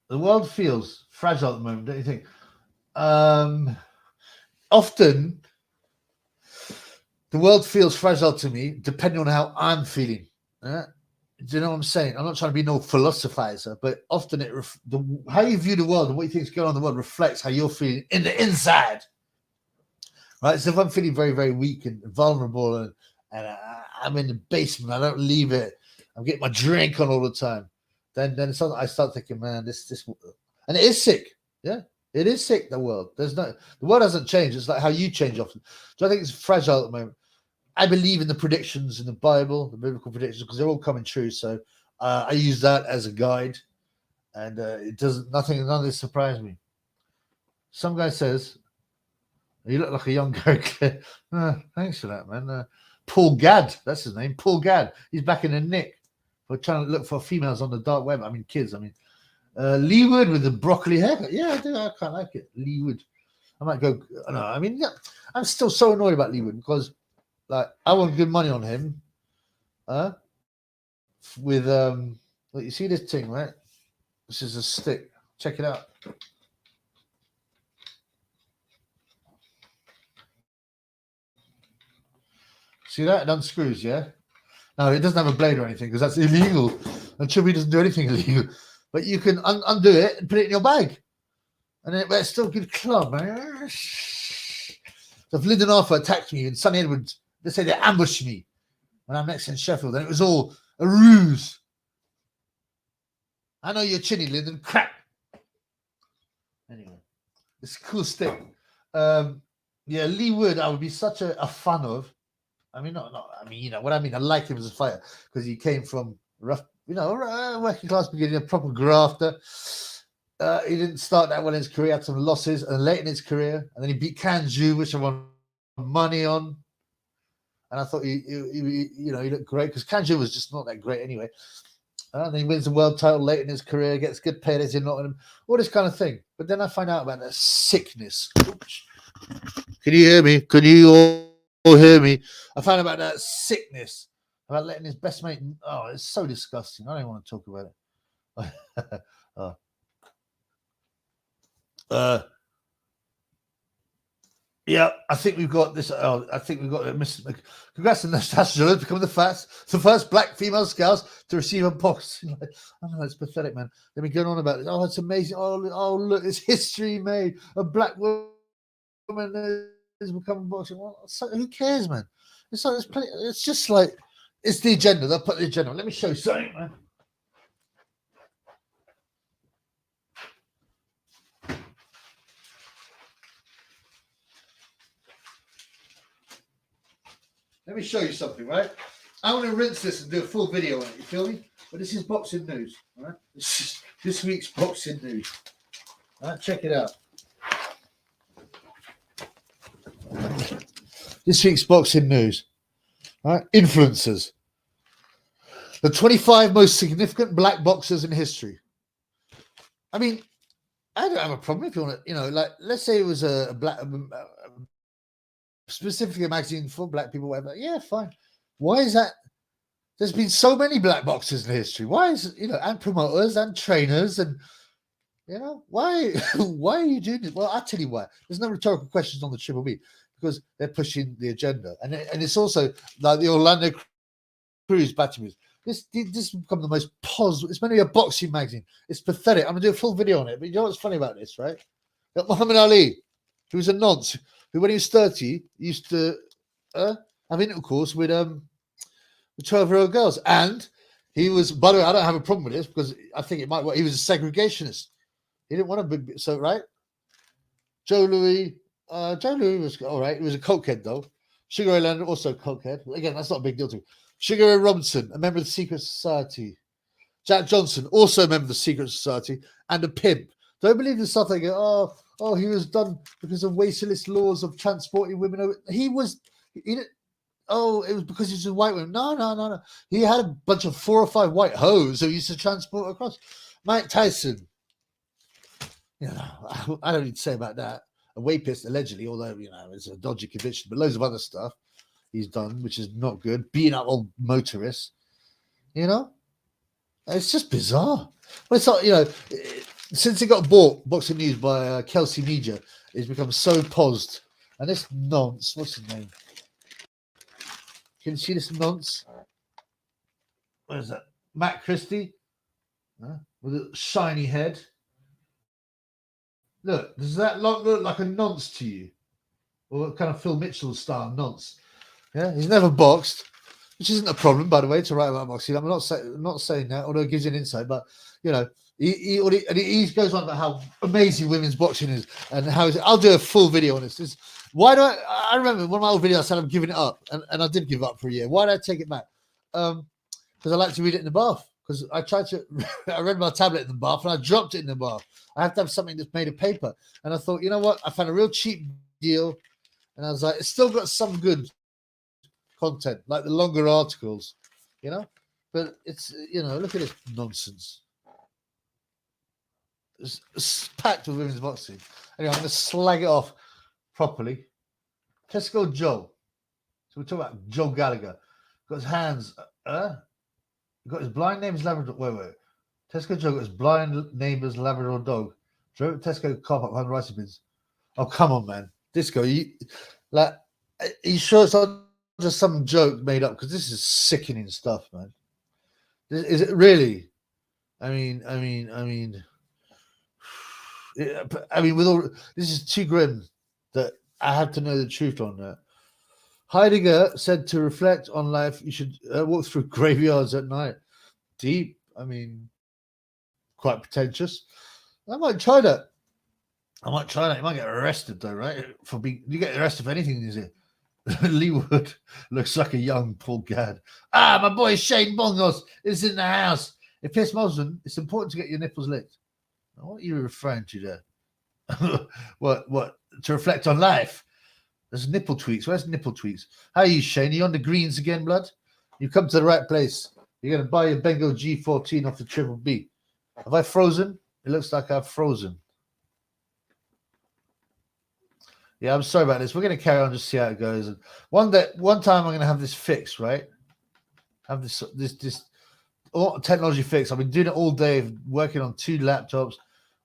The world feels fragile at the moment, don't you think? Often, the world feels fragile to me, depending on how I'm feeling. Do you know what I'm saying? I'm not trying to be no philosophizer, but often how you view the world and what you think is going on in the world reflects how you're feeling in the inside. Right? So if I'm feeling very, very weak and vulnerable and I'm in the basement. I don't leave it. I'm getting my drink on all the time. Then I start thinking, man, this, and it is sick. Yeah, it is sick. The world. The world hasn't changed. It's like how you change often. So I think it's fragile at the moment. I believe in the predictions in the Bible, the biblical predictions, because they're all coming true. So I use that as a guide, and it doesn't. None of this surprised me. Some guy says, "You look like a young guy." Thanks for that, man. Paul Gadd, that's his name. Paul Gadd. He's back in the nick for trying to look for females on the dark web. I mean, kids. I mean, Lee Wood with the broccoli haircut. Yeah, I do. I quite like it. Lee Wood. I might go. No, I mean, yeah, I'm still so annoyed about Lee Wood because, like, I want good money on him. With look, you see this thing, right? This is a stick. Check it out. See that? It unscrews, yeah? No, it doesn't have a blade or anything because that's illegal. And Chubby doesn't do anything illegal. But you can undo it and put it in your bag. And then it's still a good club, man. So if Lyndon Arthur attacked me and Sonny Edwards, they say they ambushed me when I'm next in Sheffield, and it was all a ruse. I know you're chinny, Lyndon. Crap. Anyway, it's a cool stick. Yeah, Lee Wood, I would be such a fan of. I mean, I mean, you know what I mean. I like him as a fighter because he came from rough, working class beginning, a proper grafter. He didn't start that well in his career. Had some losses, and late in his career, and then he beat Kanju, which I won money on. And I thought he looked great because Kanju was just not that great anyway. And then he wins the world title late in his career, gets good pay as in Nottingham, all this kind of thing. But then I find out about that sickness. Oops. Can you hear me? Can you all hear me? I found out about that sickness about letting his best mate. Oh, it's so disgusting. I don't want to talk about it. Yeah, I think we've got this. I think we've got Mr. Congrats to Natasha becoming the first black female scouts to receive a box. I know it's pathetic, man. They've been going on about this. Oh, it's amazing. Oh, look, it's history made. A black woman has become boxing. Well, so, who cares, man? It's like it's just like it's the agenda. They'll put the agenda. Let me show you something, man. Let me show you something, right? I want to rinse this and do a full video on it. You feel me? But this is boxing news, all right? This is this week's boxing news. All right, check it out. This week's boxing news. All right, influencers. The 25 most significant black boxers in history. I mean, I don't have a problem if you want to, like, let's say it was a black, specifically a magazine for black people, whatever. Yeah, fine. Why is that? There's been so many black boxers in history. Why is, and promoters and trainers and, why are you doing it? Well, I'll tell you why. There's no rhetorical questions on the Triple B because they're pushing the agenda. And it's also like the Orlando Cruise batting moves. This has become the most positive. It's meant to be a boxing magazine. It's pathetic. I'm going to do a full video on it. But you know what's funny about this, right? That Muhammad Ali, who was a nonce, who when he was 30, used to have intercourse with 12-year-old girls. And he was, by the way, I don't have a problem with this because I think it might work. He was a segregationist. He didn't want to be, so, right? Joe Louis was all right. He was a cokehead, though. Sugar Ray Leonard, also cokehead. Again, that's not a big deal to me. Sugar Ray Robinson, a member of the Secret Society. Jack Johnson, also a member of the Secret Society, and a pimp. Don't believe the stuff they go, oh, he was done because of wastefulest laws of transporting women over. It was because he's a white woman. No. He had a bunch of 4 or 5 white hoes who used to transport across. Mike Tyson. I don't need to say about that. A rapist, allegedly, although, it's a dodgy conviction, but loads of other stuff he's done, which is not good. Beating up old motorists, It's just bizarre. Well, it's not, since it got bought, Boxing News by Kelsey Media, it's become so posed. And this nonce, what's his name? Can you see this nonce? What is that? Matt Christie? With a shiny head. Look, does that look like a nonce to you? Or kind of Phil Mitchell style nonce? Yeah, he's never boxed. which isn't a problem, by the way, to write about boxing. I'm not saying that, although it gives you an insight. But you know, he goes on about how amazing women's boxing is and how I'll do a full video on this. Why do I remember one of my old videos I said I'm giving it up, and I did give it up for a year. Why did I take it back? Because I like to read it in the bath. Because I tried to, I read my tablet in the bath and I dropped it in the bath. I have to have something that's made of paper. And I thought, you know what? I found a real cheap deal. And I was like, it's still got some good content, like the longer articles, you know? But it's, you know, look at this nonsense. It's packed with women's boxing. Anyway, I'm going to slag it off properly. Tesco Joe. So we're talking about Joe Gallagher. Got his hands, got his blind neighbor's Labrador. Wait. Tesco Joe got his blind neighbor's Labrador dog. Drove Tesco car park behind the rice bins. Oh, come on, man. Disco, you sure it's not just some joke made up? Because this is sickening stuff, man. Is it really? I mean, with all this is too grim that I have to know the truth on that. Heidegger said to reflect on life, you should walk through graveyards at night. Deep, quite pretentious. I might try that. You might get arrested though, right? You get arrested for anything, is it? Lee Wood looks like a young Paul Gadd. My boy Shane Bongos is in the house. If Pierce Mosman, it's important to get your nipples licked. What are you referring to there? What? To reflect on life. There's nipple tweaks. Where's nipple tweaks? How are you, Shane? Are you on the greens again, blood? You've come to the right place. You're going to buy your Bengo G14 off the Triple B. Have I frozen? It looks like I've frozen. Yeah, I'm sorry about this. We're going to carry on, just see how it goes. And one time I'm going to have this fixed, right? Have this technology fixed. I've been doing it all day, working on 2 laptops,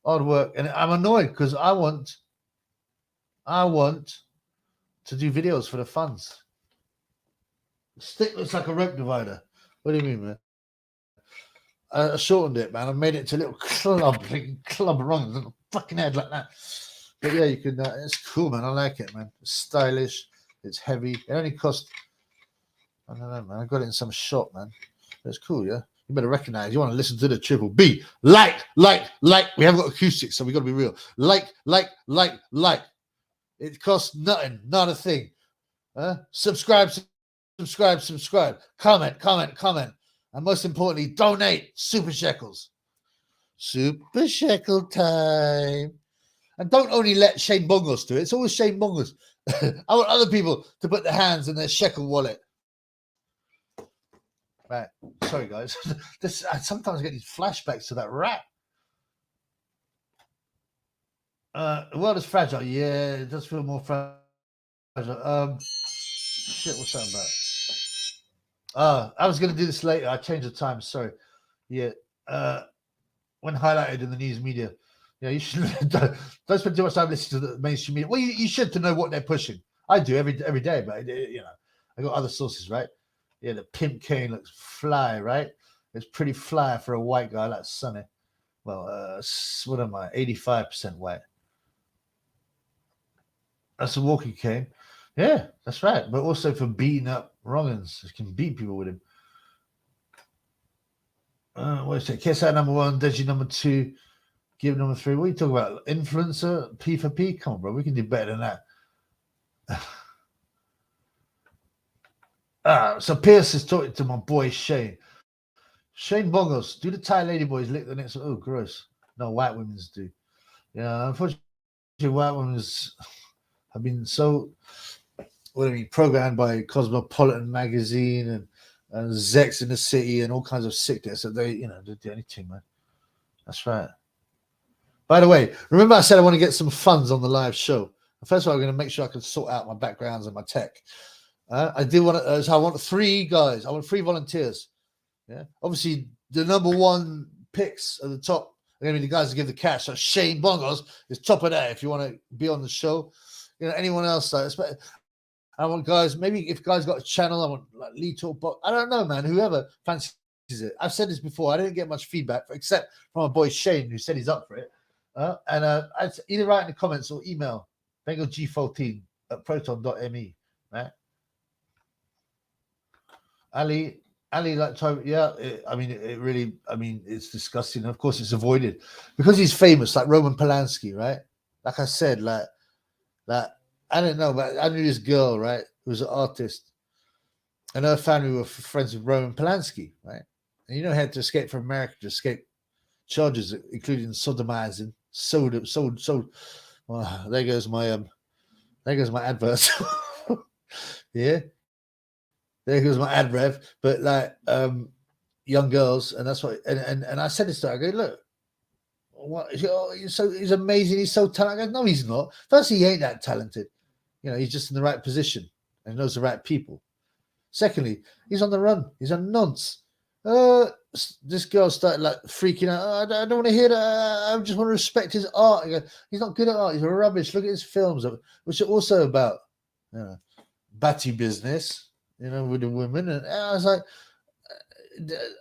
hard work, and I'm annoyed because I want to do videos for the funds. The stick looks like a rope divider. What do you mean, man? I shortened it, man. I made it to a little club wrong, little fucking head like that. But yeah, you can. It's cool, man. I like it, man. It's stylish. It's heavy. It only cost. I don't know, man. I got it in some shop, man. It's cool, yeah. You better recognize. You want to listen to the Triple B. Like. We haven't got acoustics, so we got to be real. Like. It costs nothing, not a thing. Subscribe. Comment. And most importantly, donate. Super Shekels. Super Shekel time. And don't only let Shane Bongos do it. It's always Shane Bongos. I want other people to put their hands in their shekel wallet. Right. Sorry, guys. I sometimes get these flashbacks to that rap. The world is fragile. Yeah, it does feel more fragile. Shit, what's that about? I was going to do this later. I changed the time. Sorry. Yeah. When highlighted in the news media. Yeah, you should don't spend too much time listening to the mainstream media. Well, you should to know what they're pushing. I do every day, but I got other sources, right? Yeah, the pimp cane looks fly, right? It's pretty fly for a white guy like Sonny. Well, what am I? 85% white. That's a walking cane. Yeah, that's right. But also for beating up wrong'uns. You can beat people with him. What is it? KSI number 1, Deji number 2. Give number 3. What are you talking about? Influencer? P for P? Come on, bro. We can do better than that. So Pierce is talking to my boy Shane. Shane Bongos. Do the Thai lady boys lick the next? Oh, gross. No, white women's do. Yeah, unfortunately, white women's have been so, programmed by Cosmopolitan magazine and Zex in the City and all kinds of sickness that they do anything, man. That's right. By the way, remember I said I want to get some funds on the live show. First of all, I'm going to make sure I can sort out my backgrounds and my tech. I do want to. So I want 3 guys. I want 3 volunteers. Yeah. Obviously, the number 1 picks at the top are going to be the guys that give the cash. So Shane Bongos is top of that. If you want to be on the show, anyone else. I want guys. Maybe if guys got a channel, I want like Lee Talk. But I don't know, man. Whoever fancies it. I've said this before. I didn't get much feedback except from my boy Shane, who said he's up for it. I'd either write in the comments or email Bengal G14 at proton.me, right? Ali, like, yeah. It really, it's disgusting. Of course, it's avoided because he's famous, like Roman Polanski, right? Like I said, like I don't know, but I knew this girl, right, who was an artist, and her family were friends with Roman Polanski, right? And he had to escape from America to escape charges, including sodomizing, sold. Well, there goes my advert. Yeah, there goes my ad rev. But like young girls, and that's what. And I said this to her. I go, look, what? He's amazing. He's so talented. I go, no, he's not. Firstly, he ain't that talented. He's just in the right position and knows the right people. Secondly, he's on the run. He's a nonce. This girl started like freaking out. I don't want to hear that. I just want to respect his art. He's not good at art. He's rubbish. Look at his films, which are also about batty business, with the women. And I was like,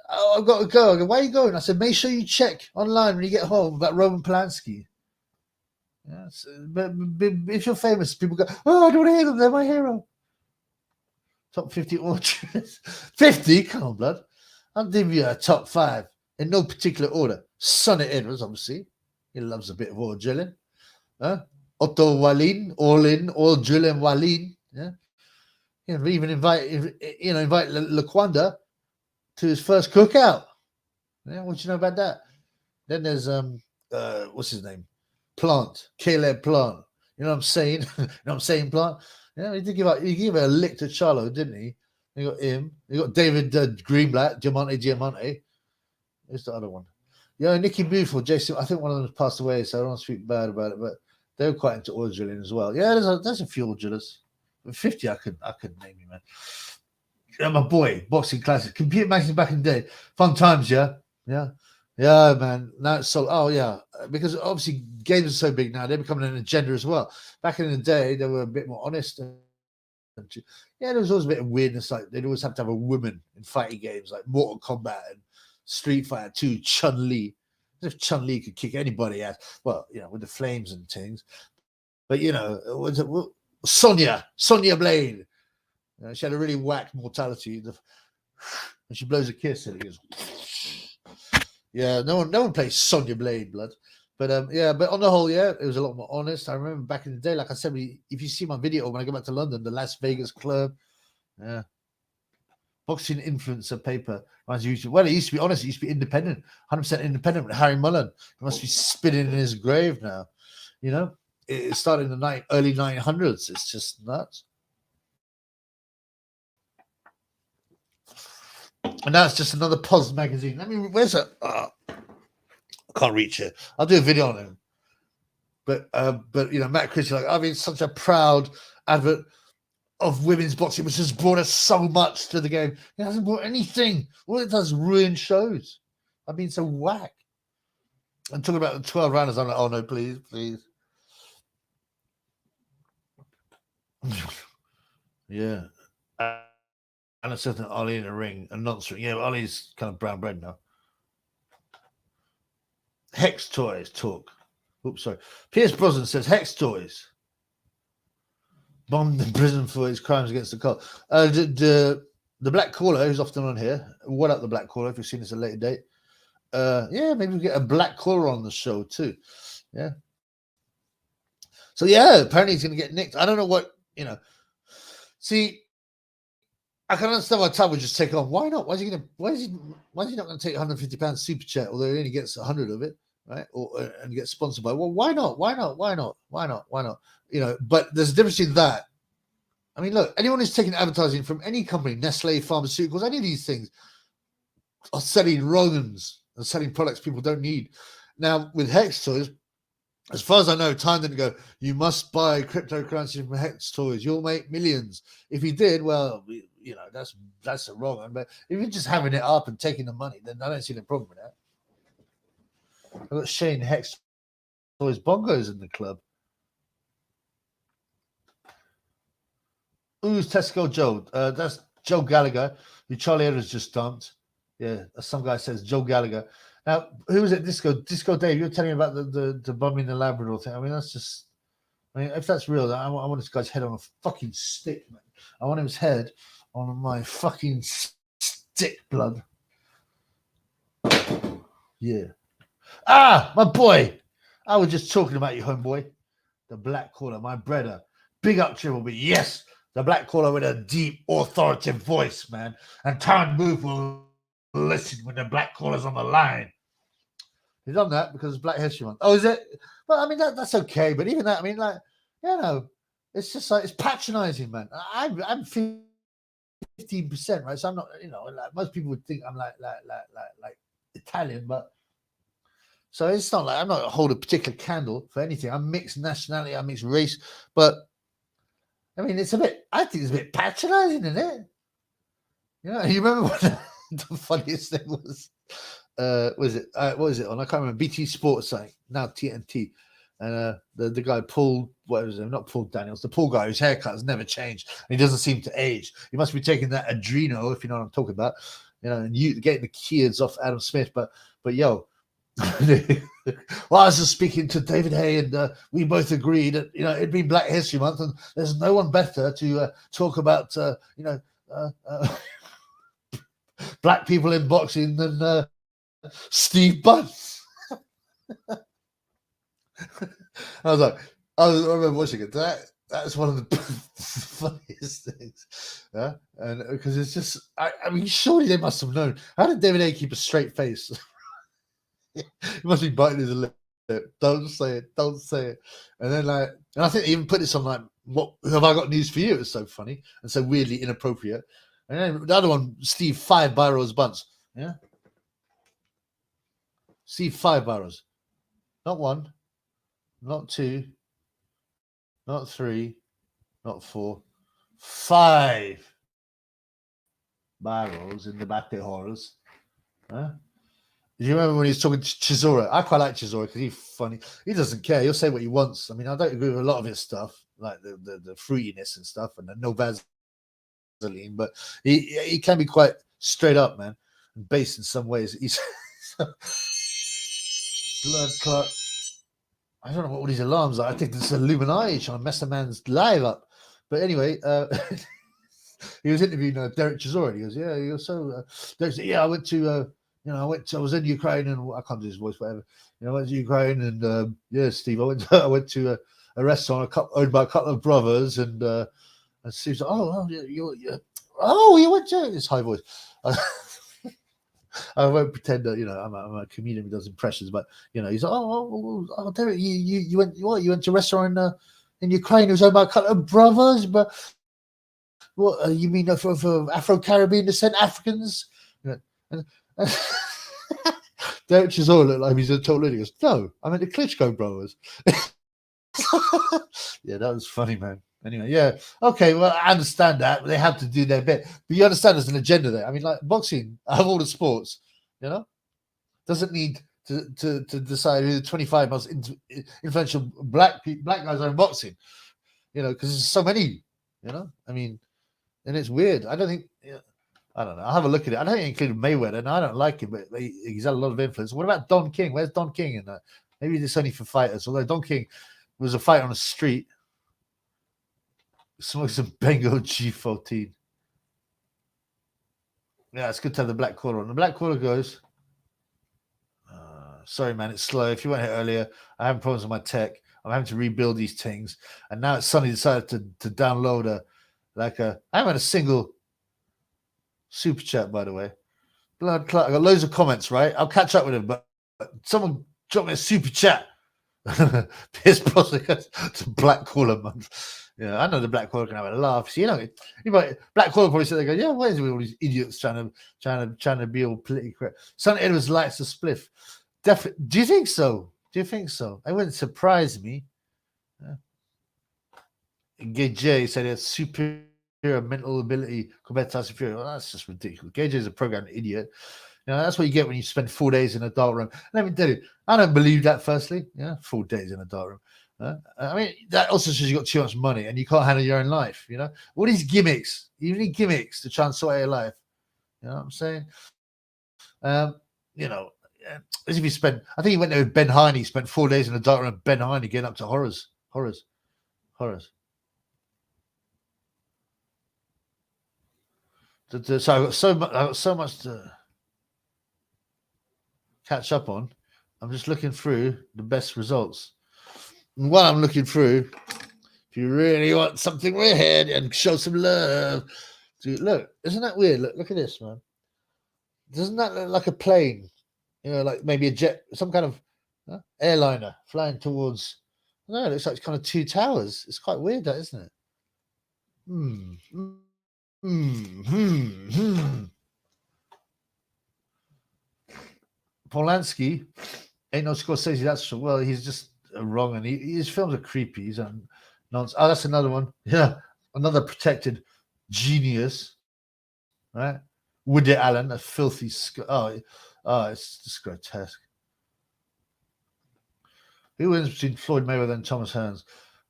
I've got to go. I go, where are you going? I said, make sure you check online when you get home about Roman Polanski. Yes, but if you're famous, people go, oh, I don't want to hear them. They're my hero. Top 50 orchards. 50? Come on, blood. I'll give you a top 5 in no particular order. Son Edwards, obviously. He loves a bit of oil drilling. Otto Wallin, all drilling Wallin. Yeah. Even invite Laquanda to his first cookout. Yeah, what do you know about that? Then there's what's his name? Caleb Plant. You know what I'm saying? Plant? Yeah, he gave a lick to Charlo, didn't he? You got him. You got David Greenblatt, Diamante. Who's the other one? Yeah, Nicky Buford, Jason. I think one of them has passed away, so I don't want to speak bad about it. But they were quite into oil drilling as well. Yeah, there's a few oil drillers. But 50, I could name you, man. Yeah, my boy, boxing classic, computer magazine back in the day, fun times. Yeah, man. Now it's so. Oh yeah, because obviously games are so big now, they're becoming an agenda as well. Back in the day, they were a bit more honest. Yeah, there was always a bit of weirdness. Like they'd always have to have a woman in fighting games, like Mortal Kombat and Street Fighter 2, Chun-Li. As if Chun-Li could kick anybody out. Well, with the flames and things. But Sonya Blade. She had a really whack mortality. And she blows a kiss and it goes. Yeah, no one plays Sonya Blade, blood. But but on the whole, yeah, it was a lot more honest. I remember back in the day, like I said, if you see my video when I go back to London, the Las Vegas Club, yeah, boxing influencer paper. Well, it used to be honest. It used to be independent, 100% independent with Harry Mullen. He must be spinning in his grave now. It started in the early 900s. It's just nuts. And now it's just another Pos magazine. Where's that? I can't reach it. I'll do a video on him. But Matt Christie, I've been such a proud advert of women's boxing, which has brought us so much to the game. It hasn't brought anything. All it does is ruin shows. I've been so whack. And talking about the 12 rounders, I'm like, oh no, please. Yeah. And a certain Ollie in the ring, a nonce ring. Yeah, but Ollie's kind of brown bread now. Hex toys talk. Oops, sorry. Pierce Brosnan says Hex toys. Bombed in prison for his crimes against the cult. The Black Caller, who's often on here. What up, the Black Caller, if you've seen this at a later date. Yeah, maybe we get a Black Caller on the show too. Yeah. So yeah, apparently he's going to get nicked. I don't know what, See, I can understand why Todd would just take on. Why not? Why is he not going to take £150 super chat, although he only gets 100 of it, right? And get sponsored by. Well, why not? But there's a difference in that. Look, anyone who's taking advertising from any company, Nestle, pharmaceuticals, any of these things, are selling wrongs and selling products people don't need. Now with Hex toys, as far as I know, Time didn't go, you must buy cryptocurrency from Hex toys. You'll make millions. If he did, well, that's a wrong one. But if you're just having it up and taking the money, then I don't see the problem with that. I've got Shane Hex toys bongos in the club. Who's Tesco Joe? That's Joe Gallagher, who Charlie Edwards just dumped. Yeah, some guy says Joe Gallagher. Now, who was it? Disco Dave. You're telling me about the bumming the Labrador thing. That's just. If that's real, I want this guy's head on a fucking stick, man. I want his head on my fucking dick blood. Yeah. Ah, my boy. I was just talking about you, homeboy. The black caller, my brother. Big up Triple B. Yes, the black caller with a deep, authoritative voice, man. And Town Move will listen when the black caller's on the line. He's done that because it's Black History Month. Oh, is it? Well, I mean, that's okay. But even that, I mean, like, you know, it's just like, it's patronizing, man. I'm 15%, right? So I'm not, you know, like most people would think I'm like Italian, but so it's not like I'm not hold a particular candle for anything. I'm mixed nationality, I'm mixed race, but I mean, it's a bit. I think it's a bit patronizing, isn't it? You know, you remember what the funniest thing was? Was it? What was it on? I can't remember. BT Sports site now TNT, and the guy Paul, what was it? Not Paul Daniels, the Paul guy whose haircut has never changed. And he doesn't seem to age. He must be taking that Adreno, if you know what I'm talking about. You know, and you getting the kids off Adam Smith, but yo. Well, I was just speaking to David Hay, and we both agreed that it'd been Black History Month, and there's no one better to talk about black people in boxing than Steve Bunce. I remember watching it. That's one of the funniest things, yeah. And because it's just, I mean, surely they must have known. How did David Hay keep a straight face? He must be biting his lip. Don't say it. Don't say it. And then and I think they even put this on what have I got news for you? It was so funny and so weirdly inappropriate. And then the other one, Steve 5 Barrows Bunce. Yeah. Steve 5 Barrows. Not 1, not 2, not 3, not 4, 5 barrels in the back of horrors. Huh? Do you remember when he was talking to Chisora? I quite like Chisora because he's funny. He doesn't care. He'll say what he wants. I mean, I don't agree with a lot of his stuff, like the fruitiness and stuff, and the no Vaseline, but he can be quite straight up, man, and based in some ways. He's blood clot. I don't know what all these alarms are. I think this is Illuminati trying to mess a man's live up. But anyway, he was interviewing Derek Chisora. He goes, "Yeah, he goes, so yeah, I went to." I was in Ukraine, and I can't do his voice, whatever. I went to Ukraine, and yeah, Steve, I went to a restaurant owned by a couple of brothers, and Steve's like, you went to this high voice. I won't pretend that I'm a comedian who does impressions, but he's like, oh, Derek, you went what? You went to a restaurant in Ukraine. It was owned by a couple of brothers, but what you mean for Afro-Caribbean descent Africans? And Derek Chisora looked like he's a total idiot. He goes, no, I meant the Klitschko brothers. Yeah, that was funny, man. Anyway, yeah. Okay, well, I understand that. They have to do their bit. But you understand there's an agenda there. I mean, like boxing, out of all the sports, doesn't need to decide who the 25 most influential black guys are in boxing, because there's so many, I mean, and it's weird. I don't think... I don't know. I'll have a look at it. I don't include Mayweather, and I don't like him, but he's had a lot of influence. What about Don King? Where's Don King in that? Maybe it's only for fighters. Although Don King was a fight on the street, smoked some Bengal G14. Yeah, it's good to have the black collar on. The black collar goes, sorry, man, it's slow. If you weren't here earlier, I have problems with my tech. I'm having to rebuild these things. And now it's suddenly decided to download I haven't had a single super chat, by the way. Blood clot. I got loads of comments, right? I'll catch up with him, but someone dropped me a super chat. Pierce Brosnan to Black Caller month. Yeah, I know the Black Caller can have a laugh. So, Black Caller probably said, they go, yeah, what is it with all these idiots trying to be all politically correct? Son Edwards likes a spliff. Definitely. Do you think so? It wouldn't surprise me. Gay J said he has superior mental ability compared to Tyson Fury. Well, that's just ridiculous. Gay J is a programmed idiot. That's what you get when you spend 4 days in a dark room. Let me tell you, I don't believe that, firstly. 4 days in a dark room. I mean, that also says you've got too much money and you can't handle your own life, All these gimmicks. You need gimmicks to try and sort out your life. You know what I'm saying? As if you spent, I think he went there with Ben Heine, spent 4 days in a dark room with Ben Heine getting up to horrors. So I've got so much to catch up on. I'm just looking through the best results. And while I'm looking through, if you really want something weird and show some love, dude, look, isn't that weird? Look at this, man. Doesn't that look like a plane? You know, like maybe a jet, some kind of airliner flying towards. No, it looks like it's kind of two towers. It's quite weird, that, isn't it? Polanski ain't no Scorsese, that's true. Well, he's just wrong, and his films are creepy. He's on nonsense. Oh, that's another one. Yeah, another protected genius, right? Woody Allen, a filthy. It's just grotesque. Who wins between Floyd Mayweather and Thomas Hearns?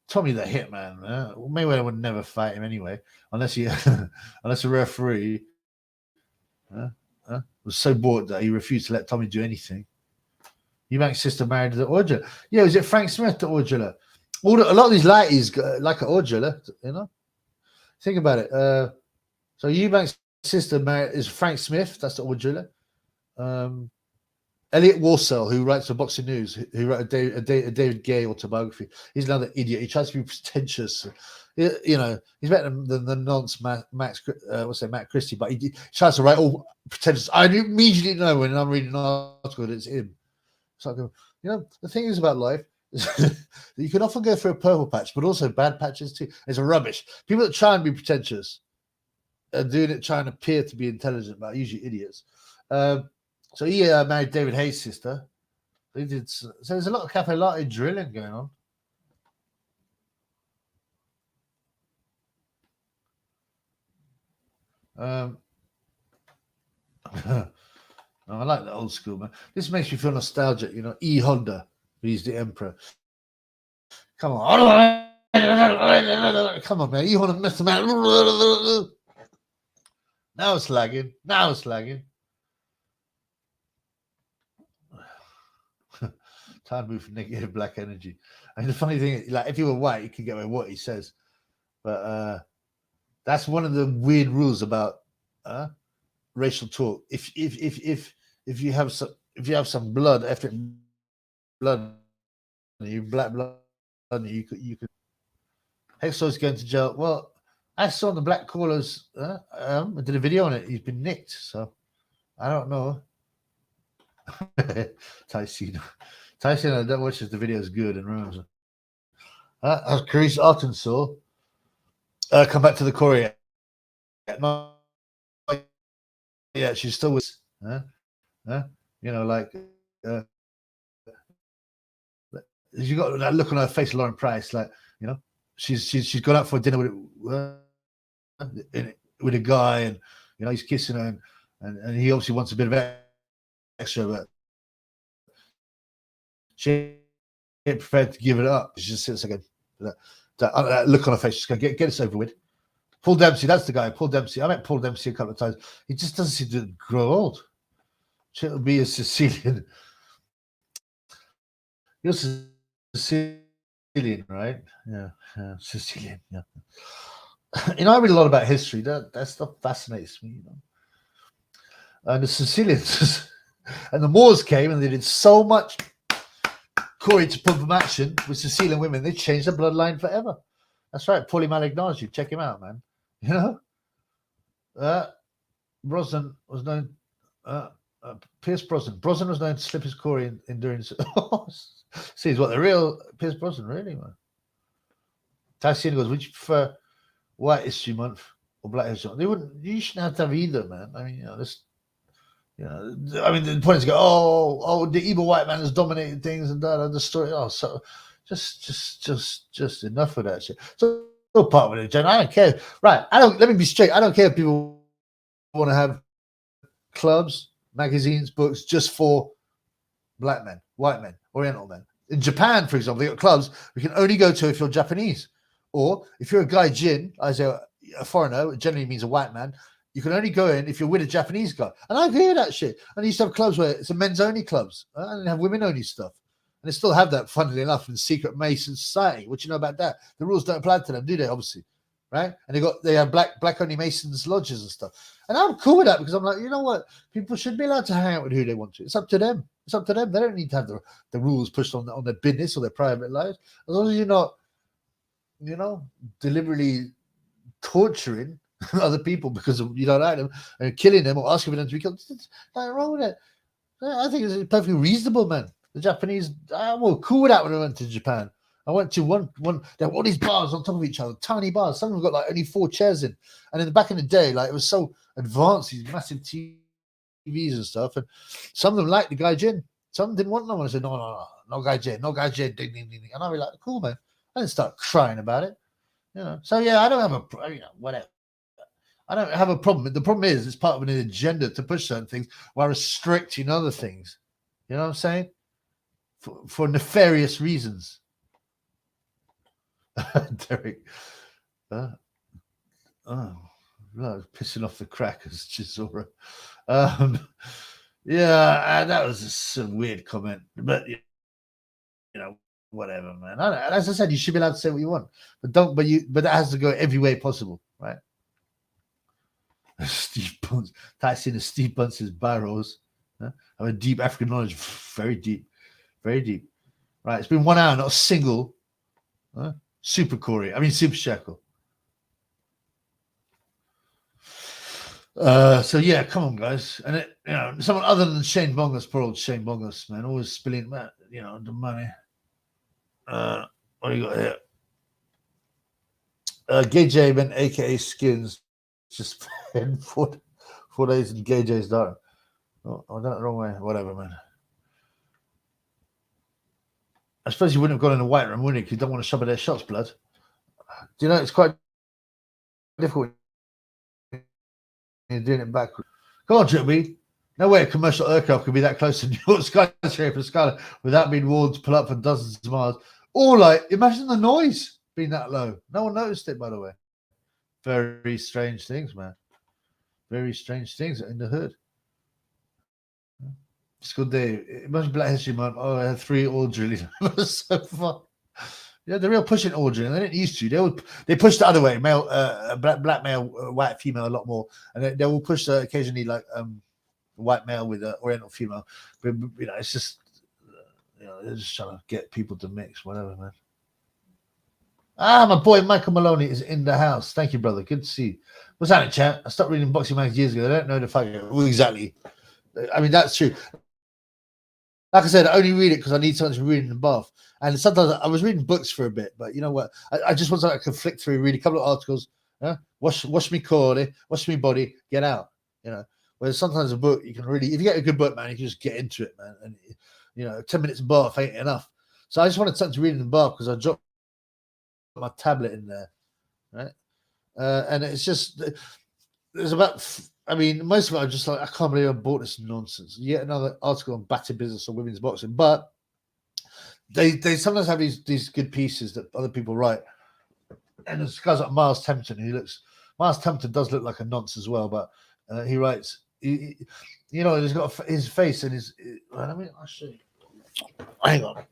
Tommy the Hitman. Mayweather would never fight him anyway, unless a referee was so bored that he refused to let Tommy do anything. Eubank's sister married the Orgula. Yeah, was it Frank Smith, the Orgula? A lot of these ladies like an Orgula, you know? Think about it. So Eubank's sister married is Frank Smith, that's the Orgula. Elliot Warsell, who writes for Boxing News, who wrote a David Gay autobiography. He's another idiot. He tries to be pretentious. You know, he's better than the nonce Matt Christie, but he tries to write all pretentious. I immediately know when I'm reading an article that it's him. It's like, you know, the thing is about life is that you can often go through a purple patch, but also bad patches too. It's a rubbish. People that try and be pretentious are doing it trying to appear to be intelligent, but usually idiots. So he married David Hayes' sister. They did. So there's a lot of cafe latte drilling going on. I like the old school, man. This makes me feel nostalgic, you know. E. Honda, he's the emperor. Come on. Come on, man. E. Honda messed him out. Now it's lagging. Time to move from negative black energy. I mean, the funny thing is, like, if you were white, you could get away with what he says. But that's one of the weird rules about racial talk. If you have some blood, ethnic blood, you black blood, you could. Hexo's going to jail. Well, I saw the black callers. I did a video on it. He's been nicked, so I don't know. Tyson, I don't watch the video is good and remembers. Carice Arkansas. Come back to the Korea. No, yeah, she's still with. You know, like you got that look on her face, Lauren Price. Like, you know, she's gone out for dinner with a guy, and you know he's kissing her, and he obviously wants a bit of extra, but she ain't prepared to give it up. She just sits again. That look on her face. She's going to get this over with. Paul Dempsey, that's the guy. Paul Dempsey. I met Paul Dempsey a couple of times. He just doesn't seem to grow old. She'll be a Sicilian. You're Sicilian, right? Yeah, Sicilian. Yeah. You know, I read a lot about history. That stuff fascinates me. You know, and the Sicilians and the Moors came and they did so much Corey to pump from action with Sicilian women. They changed the bloodline forever. That's right. Paulie Malignaggi. Check him out, man. You know, Brosnan was known. Pierce Brosnan. Brosnan was known to slip his Corey in during. See, what the real Pierce Brosnan, really, man. Tassian goes, would you prefer White History Month or Black History Month? They wouldn't. You shouldn't have to have either, man. I mean, you know, this. You know, I mean, the point is, go, oh, the evil white man has dominated things and the story. Oh, so just enough of that shit. So no part with it, Jen. I don't care. Right? Let me be straight. I don't care if people want to have clubs, magazines, books just for black men, white men, Oriental men. In Japan, for example, they got clubs we can only go to if you're Japanese, or if you're a gaijin, I say a foreigner, it generally means a white man. You can only go in if you're with a Japanese guy. And I hear that shit. And I used to have clubs where it's a men's only clubs and they have women only stuff. And they still have that, funnily enough, in secret Mason society. What you know about that? The rules don't apply to them, do they? Obviously. right? And they have black only Masons lodges and stuff. And I'm cool with that because I'm like, you know what? People should be allowed to hang out with who they want to. It's up to them. It's up to them. They don't need to have the rules pushed on their business or their private lives. As long as you're not, deliberately torturing other people because you don't like them and killing them or asking for them to be killed. There's nothing wrong with it. I think it's perfectly reasonable, man. The Japanese, well, cool with that when I went to Japan. I went to one. There were all these bars on top of each other, tiny bars. Some of them got like only 4 chairs in. And in the back in the day, like it was so advanced, these massive TVs and stuff. And some of them liked the gaijin. Some didn't want them. I said, no gaijin, no gaijin, ding, ding, ding. And I'd be like, cool, man. I didn't start crying about it. So yeah, I don't have whatever. I don't have a problem. The problem is it's part of an agenda to push certain things while restricting other things. You know what I'm saying? For nefarious reasons. Derek. Pissing off the crackers, Chisora. Yeah, that was just a weird comment. But whatever, man. As I said, you should be allowed to say what you want, but that has to go every way possible, right? Steve Bunce, typing in Steve Bunce's barrows. I have a deep African knowledge, very deep, very deep. Right, it's been 1 hour, not a single super shackle. So yeah, come on, guys, and someone other than Shane Bongos, poor old Shane Bongos, man, always spilling, the money. What do you got here? Gay J Ben, aka Skins, just 4 days in Gay J's dark. Oh, I done it the wrong way. Whatever, man. I suppose you wouldn't have gone in the white room, wouldn't you? Because you don't want to shove their shots, blood. Do you know it's quite difficult when you're doing it backwards? Come on, Jimmy. No way a commercial aircraft could be that close to New York skyscraper skyline without being warned to pull up for dozens of miles. Or imagine the noise being that low. No one noticed it, by the way. Very strange things, man. Very strange things in the hood. It's good day. Imagine Black History Month. Oh, I had 3 oil drilling. So fun. Yeah, they're real pushing oil drilling. They didn't used to. They push the other way. Male, black male, white female, a lot more, and they will push occasionally white male with an oriental female. But it's just they're just trying to get people to mix, whatever, man. My boy Michael Maloney is in the house. Thank you, brother. Good to see you. What's that, chat? I stopped reading boxing magazines years ago. I don't know the fuck. Well, exactly. I mean, that's true. Like I said, I only read it because I need something to read in the bath. And sometimes I was reading books for a bit, but you know what? I just want something I can flick through, read a couple of articles, wash me core, wash me body, get out. Whereas sometimes a book, you can really, if you get a good book, man, you can just get into it, man. And 10 minutes bath ain't enough. So I just wanted something to read in the bath because I dropped my tablet in there, right? And it's just there's about, most of it I'm just like, I can't believe I bought this nonsense. Yet another article on batting business or women's boxing, but they sometimes have these good pieces that other people write. And there's guys like Miles Templeton Miles Templeton does look like a nonce as well, but he writes, he's got his face and his. I'll show you. Hang on.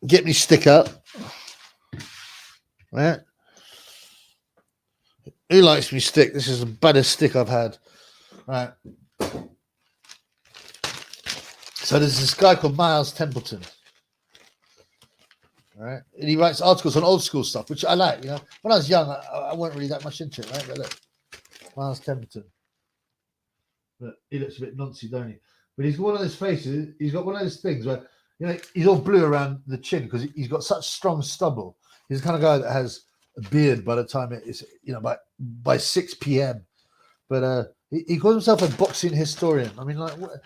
Get me stick up. Right. Who likes me stick? This is the baddest stick I've had. Right. So there's this guy called Miles Templeton. All right. And he writes articles on old school stuff, which I like. When I was young, I wasn't really that much into it, right? But look, Miles Templeton. But he looks a bit noncy, don't he? But he's got one of those faces. He's got one of those things where he's all blue around the chin because he's got such strong stubble. He's the kind of guy that has a beard by the time it's by 6 p.m. But he calls himself a boxing historian. I mean, like what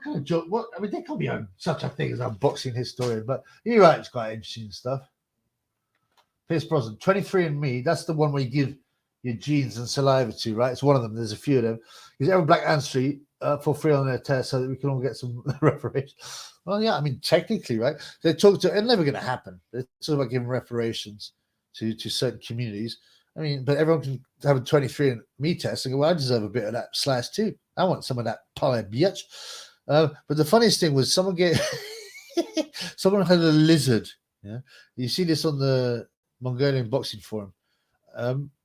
kind of joke? What there can't be such a thing as a boxing historian, but he writes quite interesting stuff. Pierce Brosnan, 23andMe. That's the one where you give your genes and saliva to, right? It's one of them. There's a few of them. He's every Black Ann Street for free on their test so that we can all get some reparations. Well, yeah, technically, right? They talk to, it's never going to happen. They're talking about giving reparations to certain communities. But everyone can have a 23andMe test and go, well, I deserve a bit of that slash too. I want some of that pie, bitch. But the funniest thing was someone had a lizard. Yeah, you see this on the Mongolian boxing forum.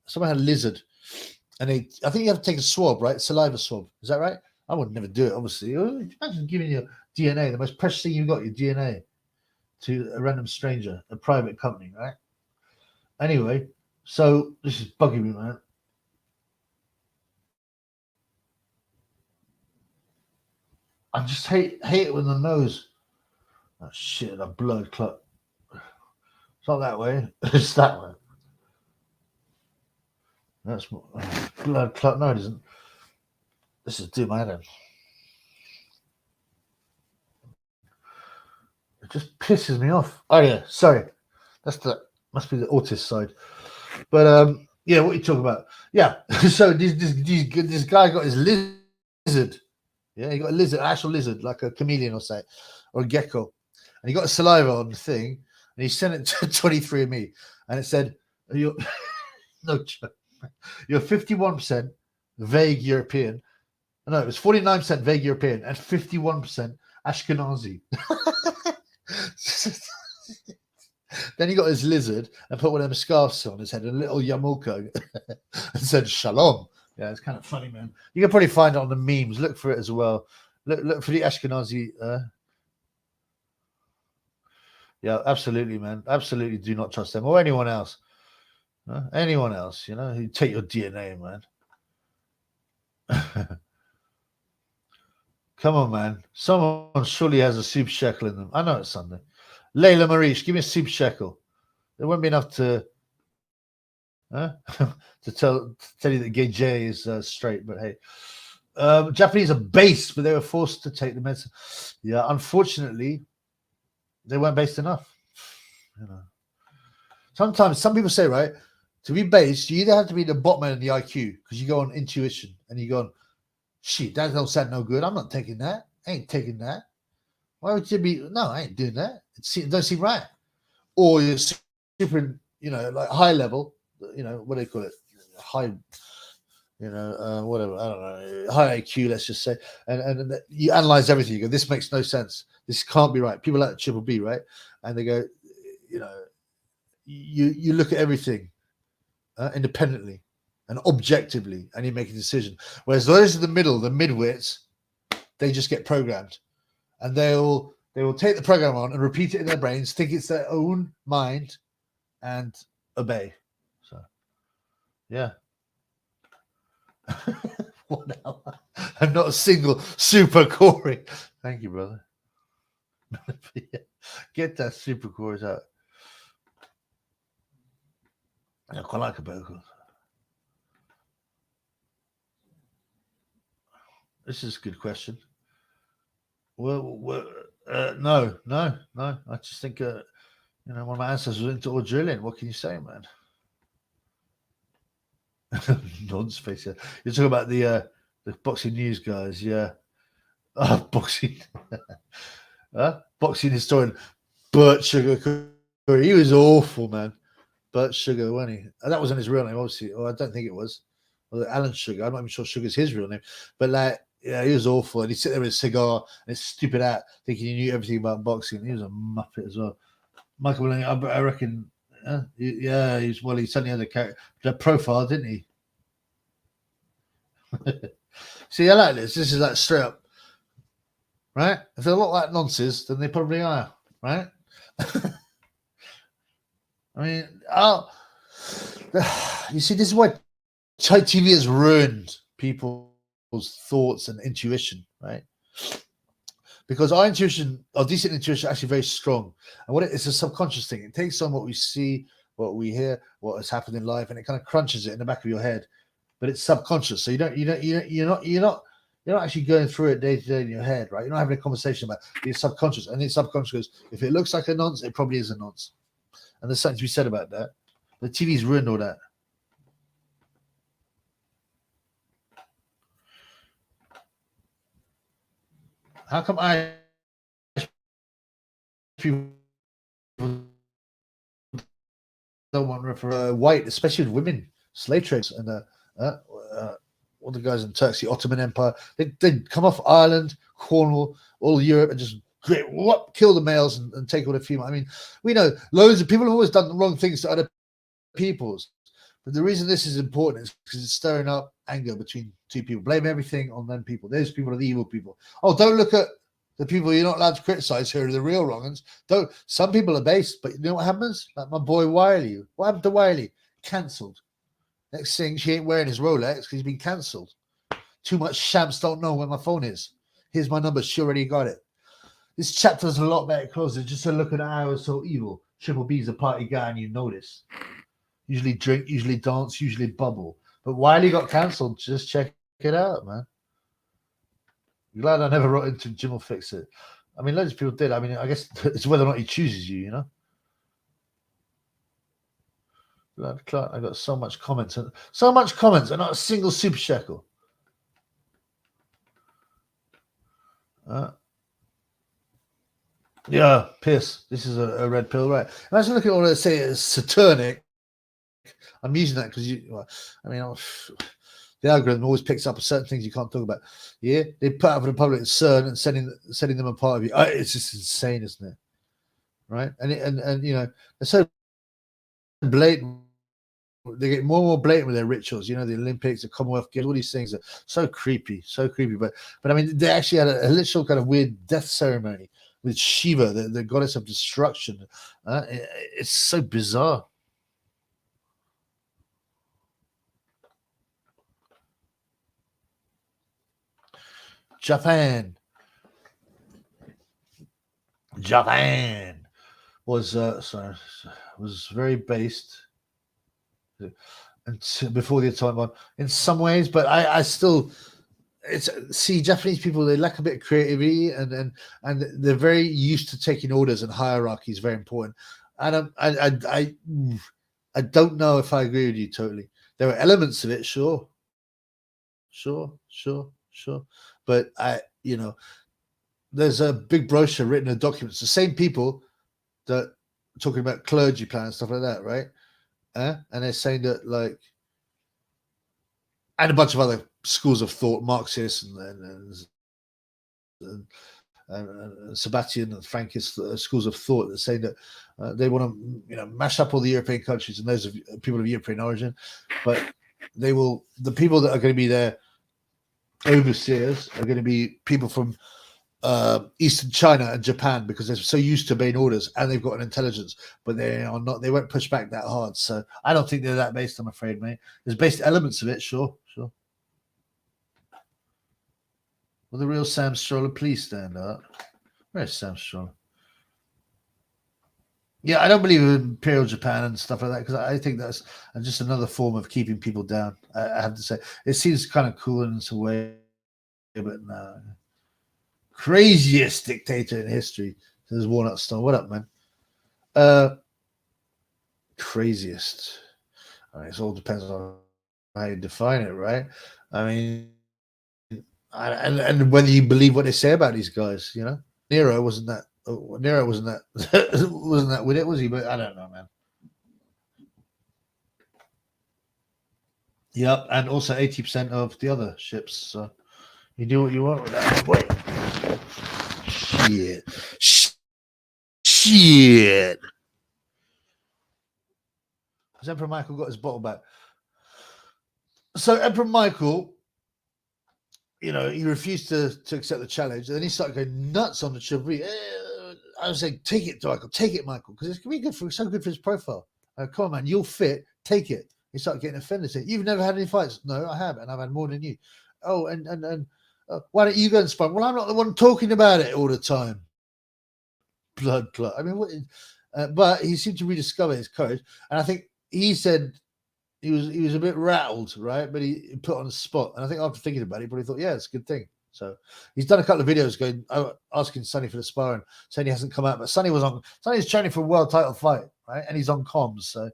someone had a lizard, and I think you have to take a swab, right? Saliva swab. Is that right? I would never do it, obviously. Imagine giving your DNA, the most precious thing you've got, your DNA, to a random stranger, a private company, right? Anyway, so this is bugging me, man. I just hate it with the nose. Oh shit, a blood clot. It's not that way. It's that way. That's blood clot. No, it isn't. This is do my head in. It just pisses me off. Oh yeah, sorry. Must be the autist side. But yeah, what are you talking about? Yeah. So this guy got his lizard. Yeah, he got a lizard, an actual lizard, like a chameleon or say, or a gecko. And he got a saliva on the thing, and he sent it to 23andMe, and it said, "You're no joke. You're 51% vague European." No, it was 49% vague European and 51% Ashkenazi. Then he got his lizard and put one of them scarves on his head, a little yarmulke, and said "Shalom." Yeah, it's kind of funny, man. You can probably find it on the memes. Look for it as well. Look for the Ashkenazi. Yeah, absolutely, man. Absolutely, do not trust them or anyone else. Anyone else, who take your DNA, man. Come on, man. Someone surely has a soup shekel in them. I know it's Sunday. Layla Marish, give me a soup shekel. There won't be enough to tell you that Gay J is straight, but hey. Japanese are based, but they were forced to take the medicine. Yeah, unfortunately, they weren't based enough. Sometimes some people say, right, to be based, you either have to be the bottom end of the IQ because you go on intuition and you go on, shit, that don't sound no good. I'm not taking that. I ain't taking that. Why would you be? No, I ain't doing that. It don't seem right. Or you're super, like high level, what do they call it? High, whatever. I don't know. High IQ, let's just say. And you analyze everything. You go, this makes no sense. This can't be right. People like Triple B, right? And they go, you look at everything independently and objectively, and you make a decision. Whereas those in the middle, the midwits, they just get programmed, and they will take the program on and repeat it in their brains, think it's their own mind, and obey. So, yeah. I'm not a single super Corey. Thank you, brother. Get that super chorus out. I quite like a vocal. This is a good question. Well, no. I just think, one of my ancestors was into all drilling. What can you say, man? Non's face. Yeah. You're talking about the boxing news guys, yeah. Boxing, boxing historian Burt Sugar. He was awful, man. Burt Sugar, wasn't he? That wasn't his real name, obviously. Or I don't think it was. Well, Alan Sugar. I'm not even sure Sugar's his real name, but yeah, he was awful. And he'd sit there with a cigar and his stupid hat, thinking he knew everything about boxing. He was a muppet as well. Michael Willing, I reckon. Yeah, he suddenly had a profile, didn't he? See, I like this. This is like straight up, right? If they look like nonsense, then they probably are, right? I mean, you see, this is why TV has ruined people's thoughts and intuition, right? Because our decent intuition, is actually very strong, and it's a subconscious thing. It takes on what we see, what we hear, what has happened in life, and it kind of crunches it in the back of your head. But it's subconscious, so you're not actually going through it day to day in your head, right? You're not having a conversation about it. It's subconscious, and it's subconscious goes, if it looks like a nonce, it probably is a nonce. And there's something to be said about that. The TV's ruined all that. How come people don't want to refer white, especially with women, slave traders, and all the guys in Turkey, the Ottoman Empire, they'd come off Ireland, Cornwall, all Europe, and just kill the males and take all the female. I mean, we know loads of people have always done the wrong things to other peoples, But the reason this is important is because it's stirring up anger between two people. Blame everything on them people. Those people are the evil people. Oh, don't look at the people you're not allowed to criticize who are the real wrong ones. Don't. Some people are based, but you know what happens? Like my boy Wiley. What happened to Wiley? Cancelled. Next thing, she ain't wearing his Rolex because he's been cancelled. Too much shamps don't know where my phone is. Here's my number. She already got it. This chapter's a lot better closer. Just to look at how it's so evil. Triple B's a party guy, and you notice. Usually drink, usually dance, usually bubble. But Wiley got cancelled. Just check it out, man. Glad I never wrote into Jim will fix it. I mean, loads of people did. I mean, I guess it's whether or not he chooses you, you know. Clark, I got so much comments and not a single super shekel. Yeah, piss. This is a red pill, right? Imagine looking at all that say it's satanic. I'm using that because the algorithm always picks up certain things you can't talk about. Yeah, they put out for the public CERN and sending them a part of you. It's just insane, isn't it? Right? And you know, they're so blatant. They get more and more blatant with their rituals. You know, the Olympics, the Commonwealth Games, all these things are so creepy. But I mean, they actually had a literal kind of weird death ceremony with Shiva, the goddess of destruction. It's so bizarre. Japan was very based and before the atomic bomb in some ways, but I still see Japanese people, they lack a bit of creativity and they're very used to taking orders, and hierarchy is very important. And I don't know if I agree with you totally. There are elements of it, sure. But there's a big brochure written in documents. The same people that talking about clergy plan and stuff like that, right? And they're saying that, like, and a bunch of other schools of thought, Marxist and Sabbatian and Frankist schools of thought that say that they want to, mash up all the European countries and those of people of European origin, but the people that are going to be their overseers are going to be people from Eastern China and Japan, because they're so used to obeying orders and they've got an intelligence, but they won't push back that hard. So I don't think they're that based, I'm afraid, mate. There's based elements of it, sure. Will the real Sam Stroller please stand up? Where's Sam Stroller? Yeah, I don't believe in Imperial Japan and stuff like that, because I think that's just another form of keeping people down. I have to say, it seems kind of cool in its way, but no. Craziest dictator in history, says Walnut Stone. What up, man? Craziest. I mean, it all depends on how you define it, right? I mean, and whether you believe what they say about these guys, you know. Nero wasn't that wasn't that with it, was he? But I don't know, man. Yep, and also 80% of the other ships. So you do what you want with that. Wait. Shit. Has Emperor Michael got his bottle back? So Emperor Michael, he refused to accept the challenge, and then he started going nuts on the Triple B. I was saying, take it, Michael, because it's gonna be so good for his profile. Come on, man, you'll fit. Take it. He started getting offended. Saying, "You've never had any fights." No, I have, and I've had more than you. Oh, and why don't you go and sparring? Well, I'm not the one talking about it all the time. Blood clot. I mean, what? But he seemed to rediscover his courage, and I think he said he was a bit rattled, right? But he put on the spot, and I think after thinking about it, he probably thought, yeah, it's a good thing. So he's done a couple of videos going asking Sonny for the sparring, saying he hasn't come out, but Sonny's training for a world title fight, right? And he's on comms, so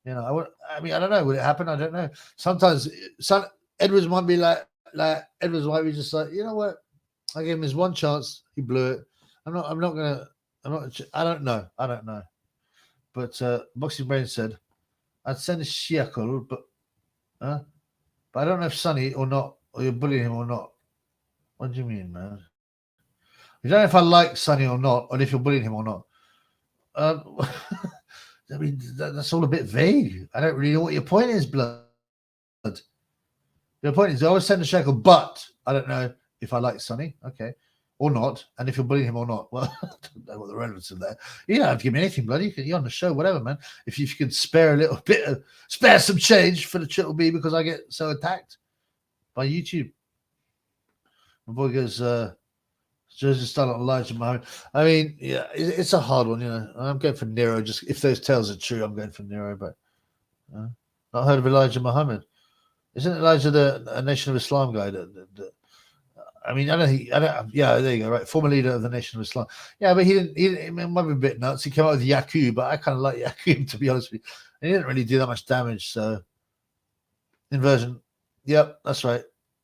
I don't know. Would it happen? I don't know. Sometimes Edwards might be like Edwards might be just like, you know what? I gave him his one chance, he blew it. I don't know. But Boxing Brain said, I'd send a shekel, but I don't know if Sonny or not, or you're bullying him or not. What do you mean, man? You don't know if I like Sonny or not, or if you're bullying him or not. I mean, that's all a bit vague. I don't really know what your point is, blood. Your point is, I always send a shekel, but I don't know if I like Sonny, okay, or not, and if you're bullying him or not. Well, I don't know what the relevance of that. You don't have to give me anything, bloody. You're on the show, whatever, man. If you can spare a little bit, spare some change for the Triple B because I get so attacked by YouTube. My boy goes, Joseph Stalin, Elijah Muhammad. I mean, yeah, it's a hard one, you know. I'm going for Nero. Just if those tales are true, I'm going for Nero. But not heard of Elijah Muhammad. Isn't Elijah a Nation of Islam guy? I mean, I don't think. I don't. Yeah, there you go. Right, former leader of the Nation of Islam. Yeah, but he didn't. It might be a bit nuts. He came out with Yaqub, but I kind of like Yaqub, to be honest with you. And he didn't really do that much damage. So inversion. Yep, that's right.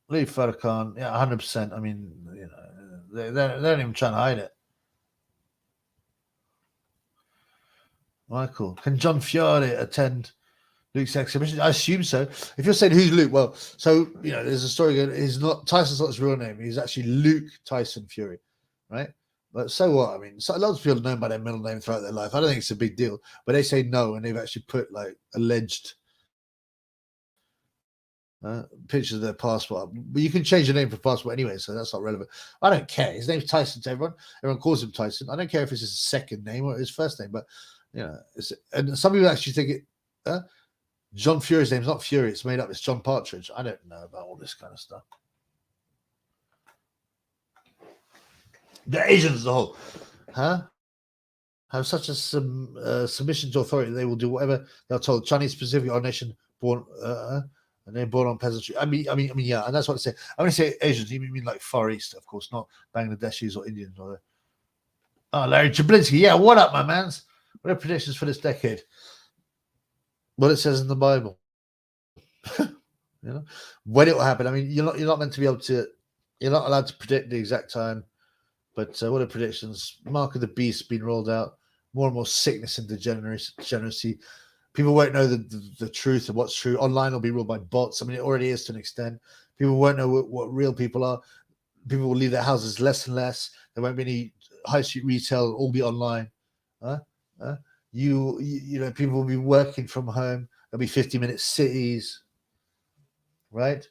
Louis Farrakhan. Yeah, 100%. I mean, you know, they're not even trying to hide it. Michael, can John Fiore attend Luke's exhibition? I assume so. If you're saying who's Luke, well, so you know, there's a story going. He's not Tyson's not his real name. He's actually Luke Tyson Fury, right? But so what? I mean, so lots of people know by their middle name throughout their life. I don't think it's a big deal, but they say no, and they've actually put like alleged pictures of their passport. But you can change your name for passport anyway, so that's not relevant. I don't care. His name's Tyson to everyone. Everyone calls him Tyson. I don't care if it's his second name or his first name, but you know, and some people actually think it. John Fury's name's not Fury, it's made up, it's John Partridge. I don't know about all this kind of stuff. The Asians as a whole, have such a submission to authority, they will do whatever they're told. Chinese specifically are a nation born and they're born on peasantry. I mean, yeah, and that's what I say. I want to say Asians, you mean like Far East, of course, not Bangladeshis or Indians. Larry Chablinsky, yeah, what up, my mans? What are predictions for this decade? What it says in the Bible, you know, when it will happen. I mean, you're not meant to be able to. You're not allowed to predict the exact time. But what are predictions? Mark of the Beast being rolled out. More and more sickness and degeneracy. People won't know the truth of what's true. Online will be ruled by bots. I mean, it already is to an extent. People won't know what real people are. People will leave their houses less and less. There won't be any high street retail. It'll all be online. You know, people will be working from home. There'll be 50-minute cities, right?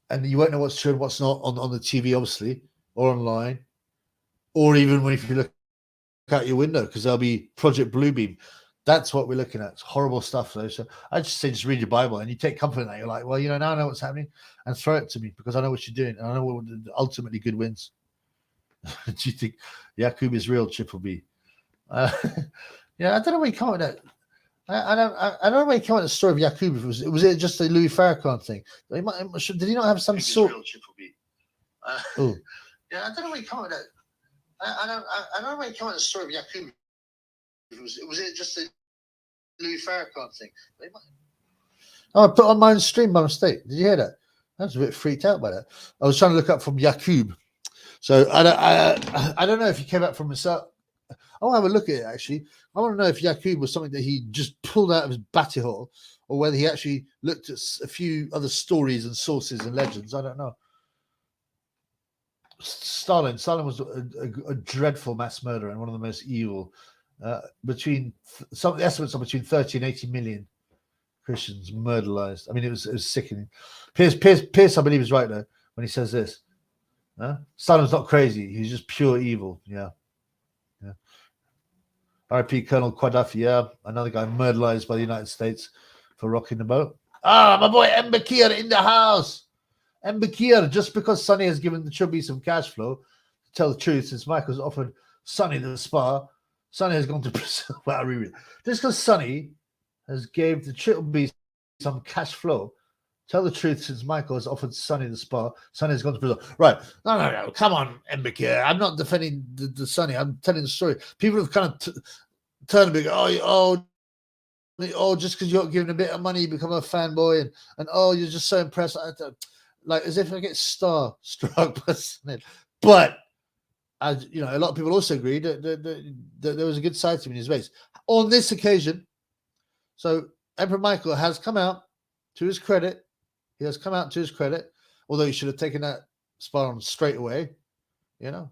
And you won't know what's true and what's not on the TV, obviously, or online, or even if you look out your window, because there'll be Project Bluebeam. That's what we're looking at. It's horrible stuff, though. So I just say, just read your Bible, and you take comfort in that. You're like, well, you know, now I know what's happening, and throw it to me because I know what you're doing, and I know what ultimately good wins. Do you think Yaqub is real? Triple B. Yeah, I don't know where you come with that. I don't know where you come with the story of Yaqub. Was it just a Louis Farrakhan thing? Did he not have some sort? Oh, yeah, I don't know where you come with that. I don't know where you come with the story of Yaqub. Was it just a Louis Farrakhan thing? Oh, I put on my own stream by mistake. Did you hear that? I was a bit freaked out by that. I was trying to look up from Yaqub. So I don't know if he came up from himself. I want to have a look at it, actually. I want to know if Yaqub was something that he just pulled out of his batty hole or whether he actually looked at a few other stories and sources and legends. I don't know. Stalin was a dreadful mass murderer and one of the most evil. Some estimates are between 30 and 80 million Christians murderized. I mean, it was sickening. Pierce, I believe, is right, though, when he says this. Stalin's not crazy. He's just pure evil. Yeah. R.I.P. Colonel Qaddafi, yeah, another guy murderized by the United States for rocking the boat. My boy Mbakir in the house. Mbakir, just because Sonny has given the Chubby some cash flow, to tell the truth, since Michael's offered Sonny the spa, Sonny has gone to Brazil. Just because Sonny has gave the Triple B some cash flow, tell the truth, since Michael has offered Sonny the spa, Sonny has gone to Brazil. Right. No. Come on, Mbakir. I'm not defending the Sonny. I'm telling the story. People have kind of turned a bit, just because you're giving a bit of money, you become a fanboy, and you're just so impressed. Like as if I get starstruck by Sonny. But as you know, a lot of people also agree that there was a good side to him in his ways. On this occasion, so Emperor Michael has come out to his credit. He has come out to his credit, although he should have taken that spot on straight away, you know.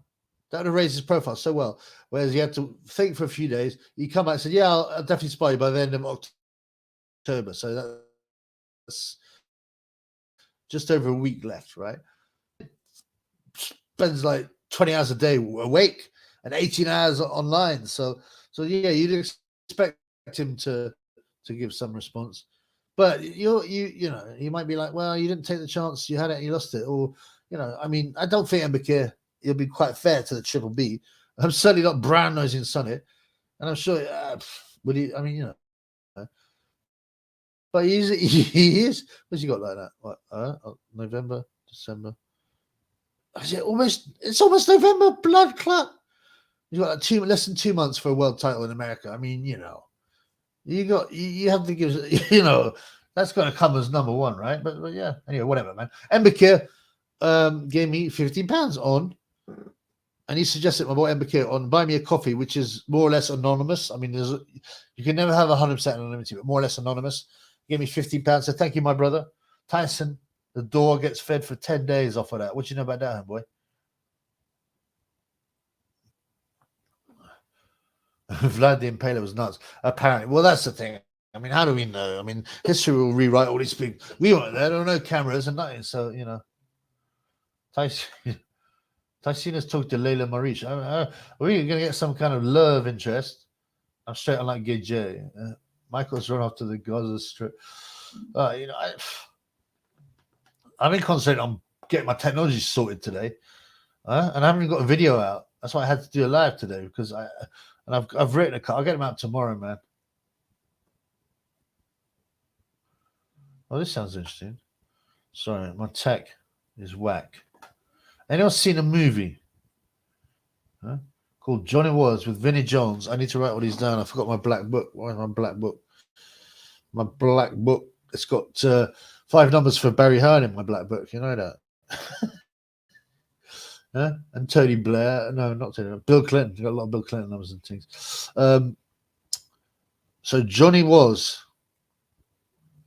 That would have raised his profile so well. Whereas he had to think for a few days. He come back and said, "Yeah, I'll definitely spy you by the end of October." So that's just over a week left, right? Spends like 20 hours a day awake and 18 hours online. So yeah, you'd expect him to give some response. But you know, you might be like, well, you didn't take the chance, you had it and you lost it. Or, you know, I mean, I don't think Mbakir, he'll be quite fair to the Triple B. I'm certainly not brown nosing Sonnet. And I'm sure would he, I mean, you know. But he is. What's he got like that? What, November, December. Is it almost? It's almost November. Blood clot. You got less than 2 months for a world title in America. I mean, you know, you have to give. You know, that's got to come as number one, right? But yeah. Anyway, whatever, man. Mbakir gave me £15 on, and he suggested my boy Mbakir on Buy Me a Coffee, which is more or less anonymous. I mean, you can never have 100% anonymity, but more or less anonymous. He gave me £15. So thank you, my brother Tyson. The door gets fed for 10 days off of that. What do you know about that, boy? Vlad the Impaler was nuts. Apparently. Well, that's the thing. I mean, how do we know? I mean, history will rewrite all these things. We weren't there. There were no cameras and nothing. So, you know. Tyson has talked to Leila Marish. Are we going to get some kind of love interest? I'm straight on like Gay J. Michael's run off to the Gaza Strip. You know, I've been concentrating on getting my technology sorted today, and I haven't even got a video out. That's why I had to do a live today because I've written a cut. I'll get them out tomorrow, man. Oh, this sounds interesting. Sorry, my tech is whack. Anyone seen a movie called Johnny Was with Vinnie Jones? I need to write all these down. I forgot my black book. Where's my black book? My black book. It's got 5 numbers for Barry Hearn in my black book. You know that? And Tony Blair. No, not Tony. Bill Clinton. You've got a lot of Bill Clinton numbers and things. So Johnny Was.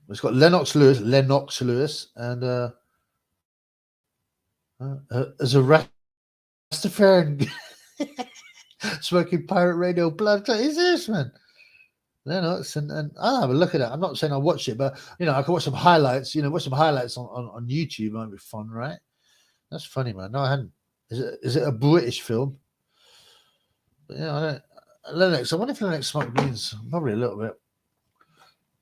It's got Lennox Lewis, and as a Rastafarian smoking pirate radio blood. What is this, man? Lennox, and I'll have a look at it. I'm not saying I'll watch it, but you know, I can watch some highlights. You know, watch some highlights on YouTube. Might be fun, right? That's funny, man. No, I hadn't. Is it a British film? But, yeah, I don't. Lennox. I wonder if Lennox smoke means probably a little bit.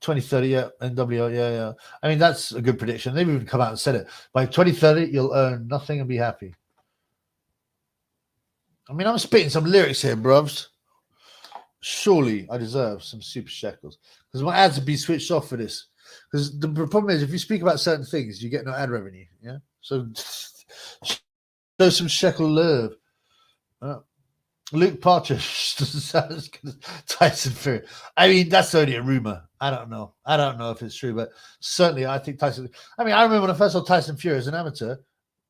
2030, yeah, NWO, yeah. I mean, that's a good prediction. They've even come out and said it. By 2030, you'll earn nothing and be happy. I mean, I'm spitting some lyrics here, bruvs. Surely I deserve some super shekels because my ads would be switched off for this. Because the problem is, if you speak about certain things, you get no ad revenue. Yeah, so show some shekel love. Luke Partridge doesn't sound as good as Tyson Fury. I mean, that's only a rumor. I don't know if it's true, but certainly I think Tyson. I mean, I remember when I first saw Tyson Fury as an amateur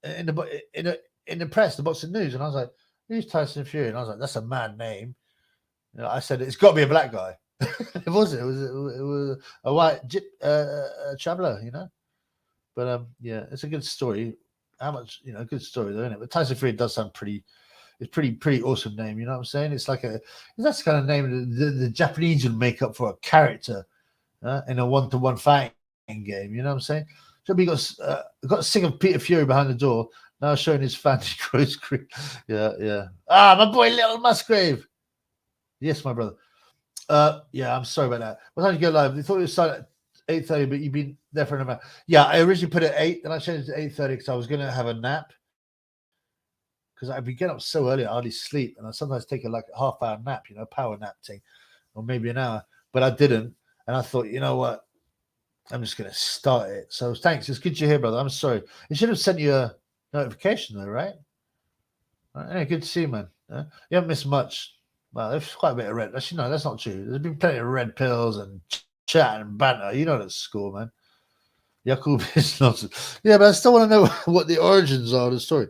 in the press, the boxing news, and I was like, "Who's Tyson Fury?" And I was like, "That's a mad name." You know, I said it's got to be a black guy. It wasn't. It was a white traveler, you know. But yeah, it's a good story. How much, you know, good story though, isn't it? But Tyson Fury does sound pretty. It's pretty awesome name. You know what I'm saying? It's like that's the kind of name the Japanese would make up for a character in a 1-to-1 fighting game. You know what I'm saying? So we got sick of Peter Fury behind the door. Now showing his fancy gross cream. Yeah. Ah, my boy Little Musgrave. Yes, my brother. Yeah, I'm sorry about that. What time did you go live? They thought it was started at 8:30, but you've been there for an amount. Yeah, I originally put it at 8, then I changed it to 8:30 because I was going to have a nap. Because I'd be getting up so early, I hardly sleep, and I sometimes take a half-hour nap, you know, power nap thing, or maybe an hour. But I didn't, and I thought, you know what, I'm just going to start it. So thanks, it's good you're here, brother. I'm sorry. It should have sent you a notification, though, right? Anyway, good to see you, man. You haven't missed much. Well, there's quite a bit of red. Actually, no, that's not true. There's been plenty of red pills and chat and banter. You know that's school, man. Yakub is nonsense. Yeah, but I still want to know what the origins are of the story.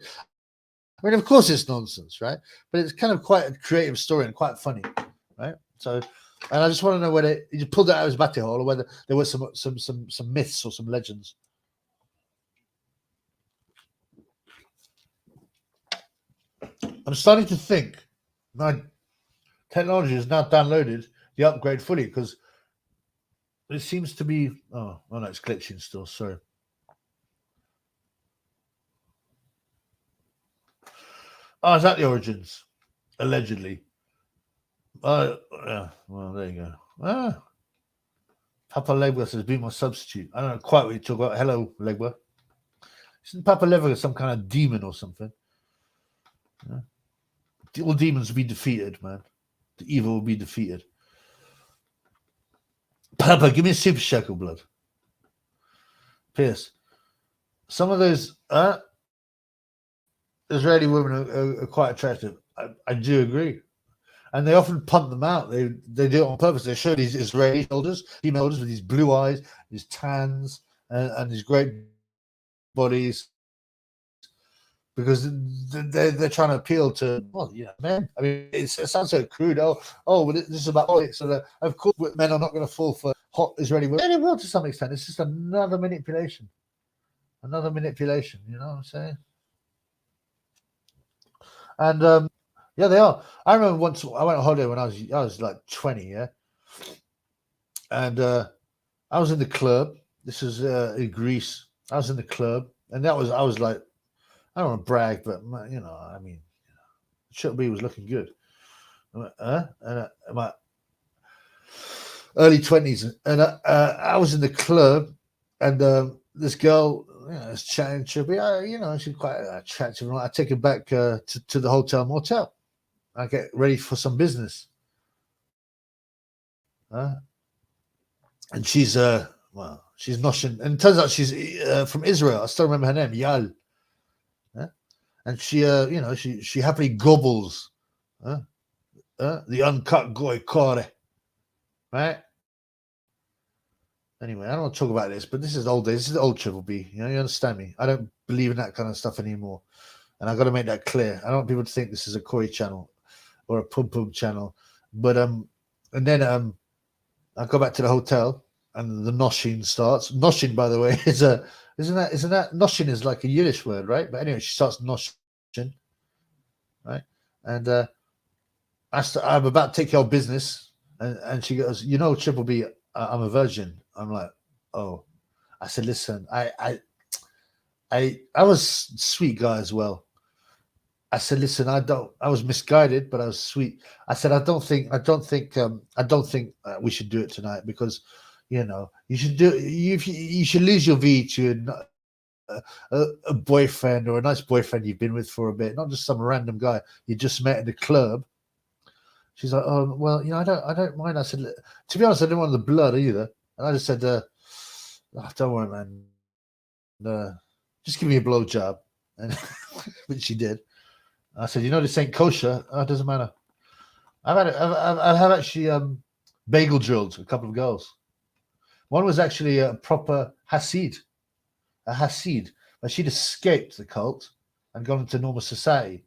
I mean, of course it's nonsense, right? But it's kind of quite a creative story and quite funny, right? So, and I just want to know whether he pulled that out of his batty hole or whether there were some myths or some legends. I'm starting to think my technology has now downloaded the upgrade fully because it seems to be. Oh no, it's glitching still. Sorry. Oh, is that the origins? Allegedly. Yeah. Well, there you go. Papa Legba says, "Be my substitute." I don't know quite what you talk about. Hello, Legba. Isn't Papa Legba some kind of demon or something? Yeah. All demons will be defeated, man. The evil will be defeated. Papa, give me a super shekel, blood. Pierce. Some of those Israeli women are quite attractive. I do agree. And they often punt them out. They do it on purpose. They show these Israeli shoulders, female shoulders with these blue eyes, these tans, and these great bodies, because they're trying to appeal to, well, yeah, men. I mean, it sounds so crude. Oh, well, this is about politics. So of course, men are not going to fall for hot Israeli women. They will to some extent. It's just another manipulation. Another manipulation. You know what I'm saying? And yeah, they are. I remember once I went on holiday when I was like 20, yeah, and I was in the club. This was in Greece. I was in the club, and I was like, I don't want to brag, but you know, I mean, Chutby was looking good. And my early 20s, and I was in the club, and this girl, you know, was chatting Chutby. You know, she's quite attractive. I take her back to the motel. I get ready for some business. And she's well, she's noshing, and it turns out she's from Israel. I still remember her name, Yal. And she, you know, she happily gobbles the uncut goy kore, right? Anyway, I don't want to talk about this, but this is old days. This is old Triple B. You know, you understand me? I don't believe in that kind of stuff anymore, and I got to make that clear. I don't want people to think this is a Koi channel or a Pum Pum channel. But and then I go back to the hotel, and the noshing starts. Noshing, by the way, is isn't that noshing is like a Yiddish word, right? But anyway, she starts noshing, right? And I'm about to take your business, and she goes, you know, Triple B, I'm a virgin. I'm like, oh. I said, listen, I was sweet guy as well. I said, listen, I was misguided, but I was sweet. I said, I don't think we should do it tonight, because, you know, you should lose your V to a boyfriend, or a nice boyfriend you've been with for a bit, not just some random guy you just met in the club. She's like, oh, well, you know, I don't mind. I said, to be honest, I didn't want the blood either. And I just said, oh, don't worry, man. Just give me a blowjob. And which she did. I said, you know, this ain't kosher. Oh, it doesn't matter. I've actually bagel drilled a couple of girls. One was actually a proper Hasid, but she'd escaped the cult and gone into normal society.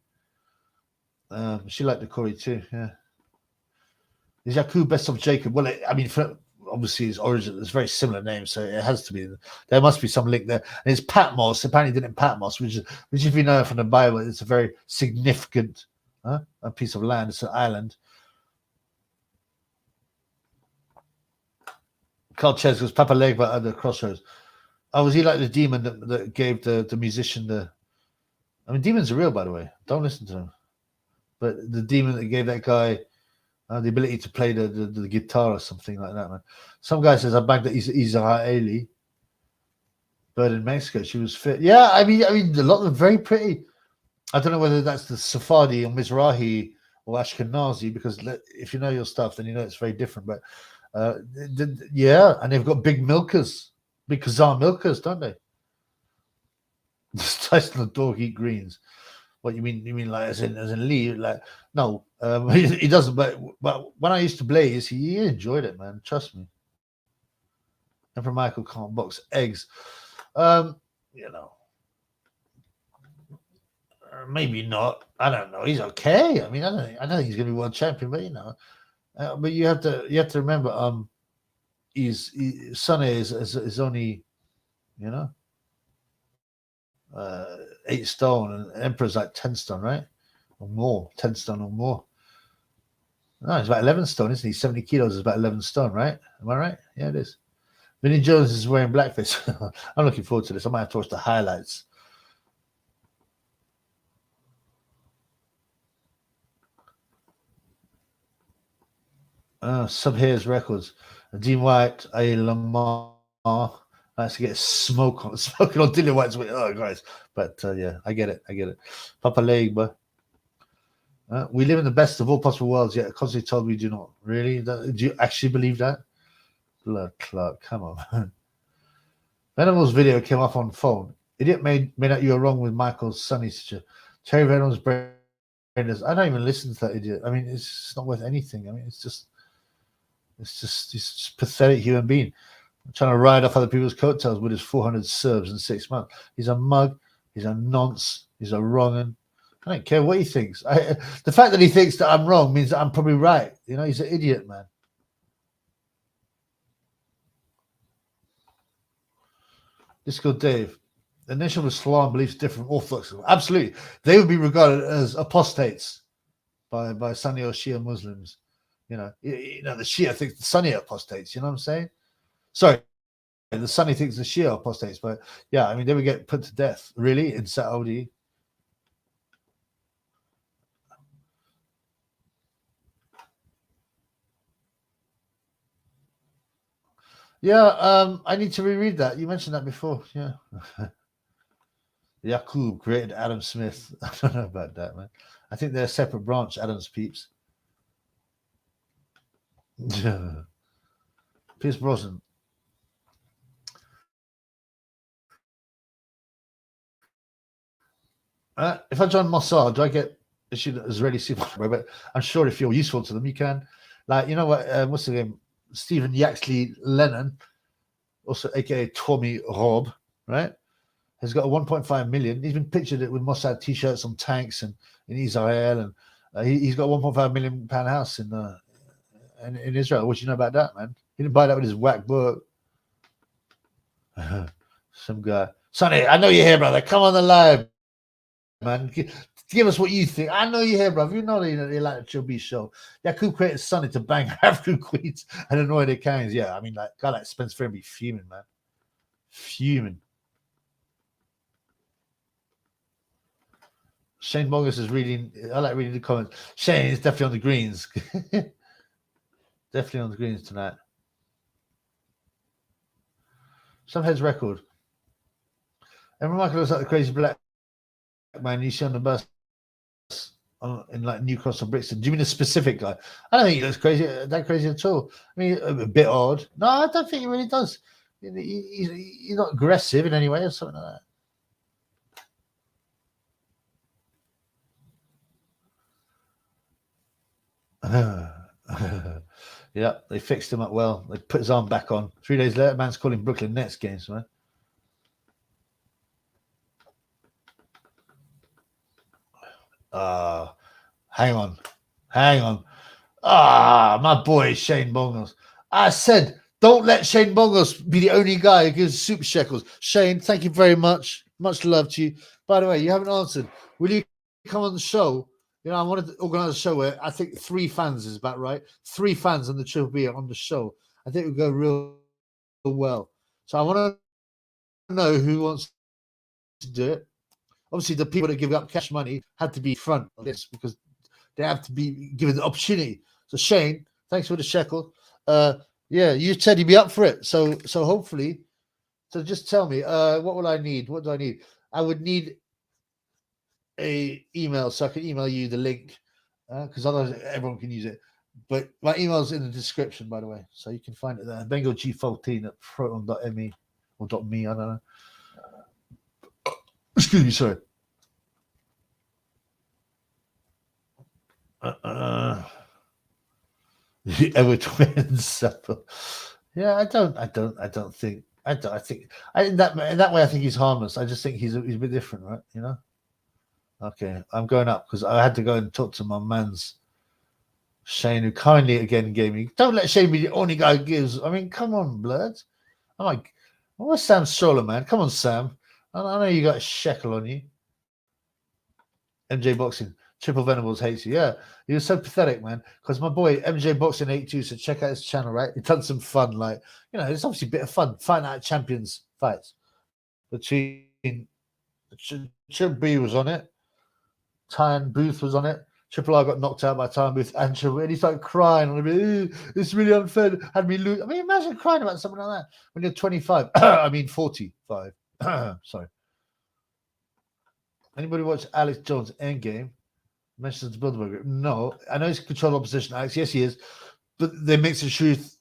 She liked the Corey too, yeah. Is Yaku best of Jacob? Well, I mean, obviously his origin is very similar name, so it has to be. There must be some link there. And it's Patmos. Apparently, didn't Patmos, which if you know from the Bible, it's a very significant a piece of land. It's an island. Carl Ches goes, Papa Legba at the crossroads. Oh, was he like the demon that gave the musician the? I mean, demons are real, by the way. Don't listen to them. But the demon that gave that guy the ability to play the guitar or something like that, man. Some guy says I bagged that Israeli, but in Mexico she was fit. Yeah, I mean, a lot of them very pretty. I don't know whether that's the Sephardi or Mizrahi or Ashkenazi, because if you know your stuff, then you know it's very different. But yeah, and they've got big milkers, big Kazan milkers, don't they? Tyson the dog eat greens. What you mean? You mean like as in Lee? Like no, he doesn't. But when I used to blaze, he enjoyed it, man. Trust me. Emperor Michael can't box eggs. You know, maybe not. I don't know. He's okay. I mean, I don't think he's going to be world champion, but you know, but you have to remember, Sonny is only, you know, 8 stone, and Emperor's like 10 stone, right? or more, 10 stone or more. No, it's about 11 stone, isn't he? 70 kilos is about 11 stone, right? Am I right? Yeah, it is. Vinnie Jones is wearing blackface. I'm looking forward to this. I might have to watch the highlights. Subhairs Records. Dean White, A. Lamar. Nice to get smoking on Dillian White's way. Oh, guys. But yeah, I get it. Papa Legba. We live in the best of all possible worlds, yet constantly told we do not. Really? Do you actually believe that? Blood Clark, come on. Venom's video came off on phone. Idiot made out you were wrong with Michael's Sunny situation. Terry Venom's brain is. I don't even listen to that idiot. I mean, it's not worth anything. I mean, he's just a pathetic human being trying to ride off other people's coattails with his 400 serves in 6 months. He's a mug. He's a nonce. He's a wrong'un. I don't care what he thinks. The fact that he thinks that I'm wrong means that I'm probably right. You know, he's an idiot, man. Disco Dave. The nation of Islam believes different Orthodox. Absolutely. They would be regarded as apostates by Sunni or Shia Muslims. You know, the Shia thinks the Sunni are apostates. You know what I'm saying? Sorry, the Sunni thinks the Shia are apostates. But yeah, I mean, they would get put to death, really, in Saudi. Yeah, I need to reread that. You mentioned that before. Yeah. Yaqub created Adam Smith. I don't know about that, man. I think they're a separate branch, Adam's peeps. Pierce Brosnan. If I join Mossad, do I get issued as Israeli super? But I'm sure if you're useful to them, you can. Like, you know what? What's the name? Stephen Yaxley Lennon, also aka Tommy Rob, right? Has got a 1.5 million. He's been pictured it with Mossad t-shirts on tanks and in Israel, and he's got a 1.5 million pound house in Israel. What do you know about that, man? He didn't buy that with his whack book. Some guy, Sonny, I know you're here, brother. Come on the live, man. Give us what you think. I know you're here, brother. You know they like the Chill B show. Yaqub created Sonny to bang African queens and annoy their kings. Yeah, I mean, like, guy like Spence Fair be fuming, man. Fuming. Shane Bogus is reading. I like reading the comments. Shane is definitely on the greens. Definitely on the greens tonight. Subhead's record. And Michael looks like the crazy black man you see on the bus in like New Cross or Brixton. Do you mean a specific guy? I don't think he looks that crazy at all. I mean, a bit odd. No, I don't think he really does. He's not aggressive in any way or something like that. Yeah, they fixed him up well. They put his arm back on. 3 days later, man's calling Brooklyn Nets games, man. Hang on. My boy Shane Bongos. I said, don't let Shane Bongos be the only guy who gives super shekels. Shane, thank you very much. Much love to you. By the way, you haven't answered. Will you come on the show? You know, I wanted to organize a show where I think 3 fans is about right. 3 fans on the Triple B on the show. I think it would go real well. So I want to know who wants to do it. Obviously, the people that give up cash money had to be front of this because they have to be given the opportunity. So Shane, thanks for the shekel. Yeah, you said you'd be up for it. So hopefully, so just tell me, what will I need? What do I need? I would need a email so I can email you the link because otherwise everyone can use it. But my email's in the description, by the way, so you can find it there. Bengal G14 at proton.me or .me, I don't know. Excuse me, sorry. The ever twins. Yeah, I think in that way I think he's harmless. I just think he's a bit different, right? You know. Okay, I'm going up because I had to go and talk to my man's Shane, who kindly again gave me. Don't let Shane be the only guy who gives. I mean, come on, blood. I'm like, what's Sam Stroller, man? Come on, Sam. I know you got a shekel on you. MJ Boxing. Triple Venables hates you. Yeah, he was so pathetic, man. Because my boy MJ Boxing 82 said, check out his channel, right? He done some fun, like, you know, it's obviously a bit of fun fighting out champions fights. Between Chip B was on it, Tyan Booth was on it. Triple I got knocked out by Tyan Booth, and he started crying. And it's really unfair. Had me lose. I mean, imagine crying about something like that when you're 25. I mean, 45. Sorry. Anybody watch Alex Jones' Endgame? Mentions the Bilderberg Group. No, I know he's controlled opposition, Alex. Yes, he is. But they mix the truth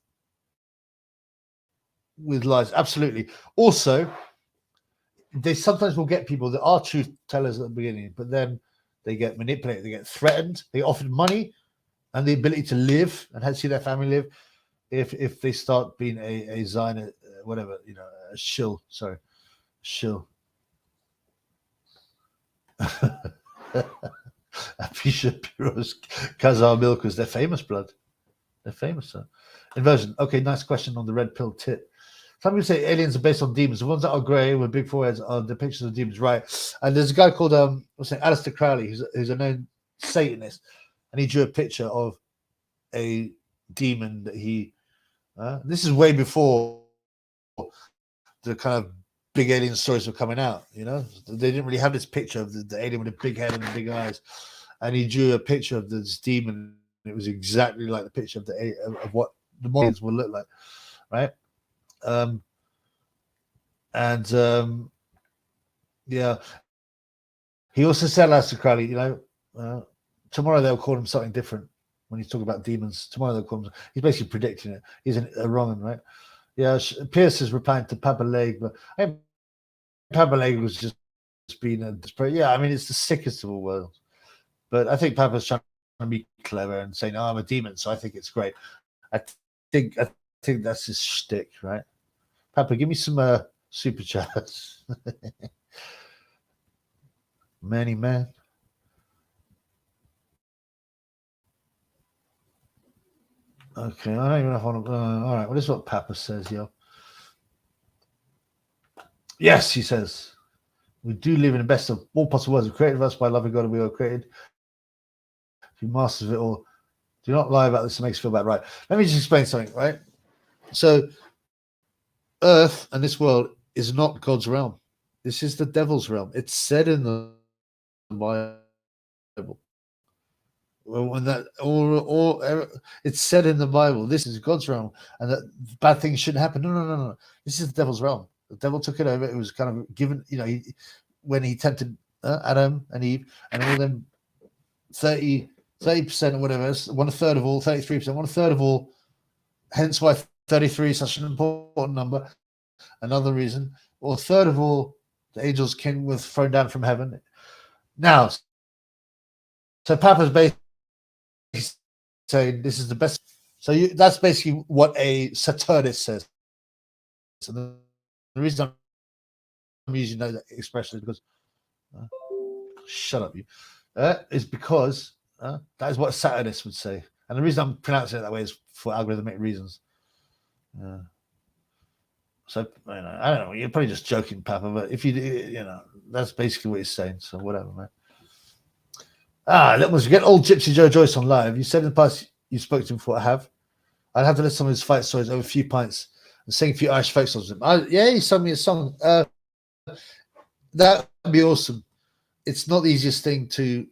with lies. Absolutely. Also, they sometimes will get people that are truth tellers at the beginning, but then they get manipulated, they get threatened, they get offered money and the ability to live and see their family live if they start being a Zionist, whatever, you know, a shill. Sorry, shill. Apisha Piros, Kazar Milkers, they're famous, blood. They're famous, sir. Inversion. Okay, nice question on the red pill tip. Some people say aliens are based on demons. The ones that are grey with big foreheads are depictions of demons, right? And there's a guy called Aleister Crowley, who's a known Satanist, and he drew a picture of a demon that he. This is way before the kind of big alien stories were coming out. You know, they didn't really have this picture of the alien with a big head and big eyes, and he drew a picture of this demon. And it was exactly like the picture of what the aliens would look like, right? Yeah, he also said, Aleister Crowley, you know, tomorrow they'll call him something different when he's talking about demons. Tomorrow they'll call him. He's basically predicting it. He's a wrong one, right? Yeah, Pierce is replying to Papa Leg, but I think Papa Leg was just being a. Yeah, I mean, it's the sickest of all worlds. But I think Papa's trying to be clever and saying, "Oh, I'm a demon, so I think it's great." I think that's his shtick, right? Papa, give me some super chats. Manny man. Okay, I don't even know if I want to. All right, well, this is what Papa says, yo. Yes, he says, we do live in the best of all possible worlds. We created us by loving God and we are created. If you masters of it all, do not lie about this. It makes you feel bad, right? Let me just explain something, right? So, Earth and this world is not God's realm. This is the devil's realm. It's said in the Bible. Well, when that it's said in the Bible, this is God's realm, and that bad things shouldn't happen. No. This is the devil's realm. The devil took it over. It was kind of given, you know, when he tempted Adam and Eve, and all them 30% or whatever, 1/3 of all, 33%, 1/3 of all. Hence why 33 is such an important number. Another reason, or 1/3 of all the angels were thrown down from heaven. Now, so Papa's basically saying this is the best. So that's basically what a Saturnist says. So the reason I'm using that expression is because shut up, you is because that is what a Saturnist would say, and the reason I'm pronouncing it that way is for algorithmic reasons. So you know, I don't know. You're probably just joking, Papa, but if you know, that's basically what he's saying. So whatever, man. Let us get old Gypsy Joe Joyce on live. You said in the past you spoke to him before. I have. I'd have to listen to some of his fight stories over a few pints and sing a few Irish folk songs with him. Yeah, he sung me a song. That would be awesome. It's not the easiest thing to,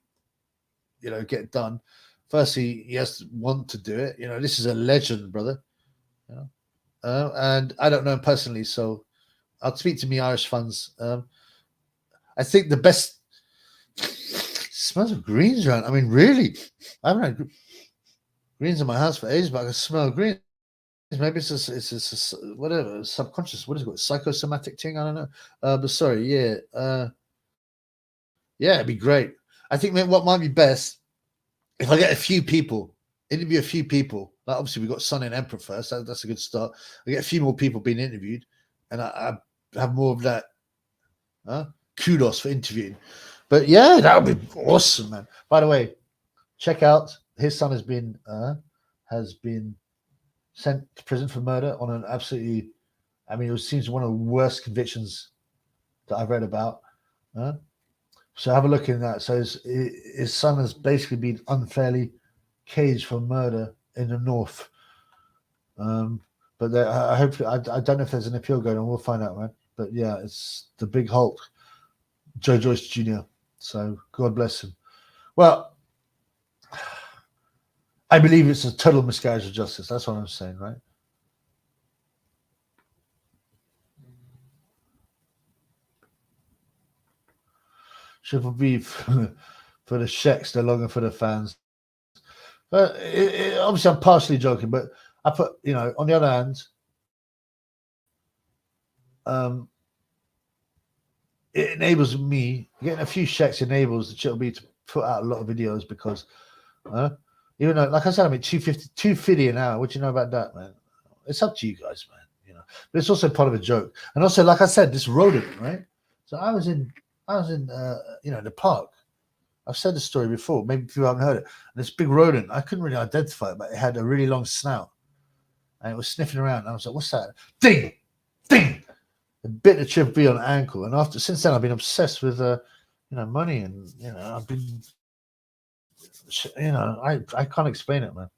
you know, get done. Firstly, he has to want to do it. You know, this is a legend, brother. You know? And I don't know him personally, so I'll speak to me Irish fans. I think the best. Smells of greens around. I mean, really, I haven't had greens in my house for ages, but I can smell greens. Maybe it's a whatever subconscious. What is it called? Psychosomatic thing? I don't know. But sorry, yeah, it'd be great. I think what might be best if I get a few people, interview a few people. Like obviously we got Sun and Emperor first. That's a good start. I get a few more people being interviewed, and I have more of that. Kudos for interviewing. But yeah, that would be awesome, man. By the way, check out his son has been sent to prison for murder on an absolutely, I mean, it seems one of the worst convictions that I've read about. So have a look in that. So his son has basically been unfairly caged for murder in the north. But I hope I don't know if there's an appeal going on. We'll find out, man. But yeah, it's the big Hulk, Joe Joyce Jr. So God bless him. Well, I believe it's a total miscarriage of justice. That's what I'm saying, right? Triple B for the sheks, no longer for the fans. But obviously, I'm partially joking, but I put, on the other hand, it enables me, getting a few sheks enables the Triple B to put out a lot of videos because, even though, like I said, I mean, 250 an hour. What do you know about that, man? It's up to you guys, man. But it's also part of a joke. And also, like I said, this rodent, right? So I was in the park. I've said the story before. Maybe people haven't heard it. And this big rodent, I couldn't really identify it, but it had a really long snout. And it was sniffing around. And I was like, what's that? Ding! Ding! It bit the Triple B on the ankle. And since then, I've been obsessed with, money. And, I've been, I can't explain it, man.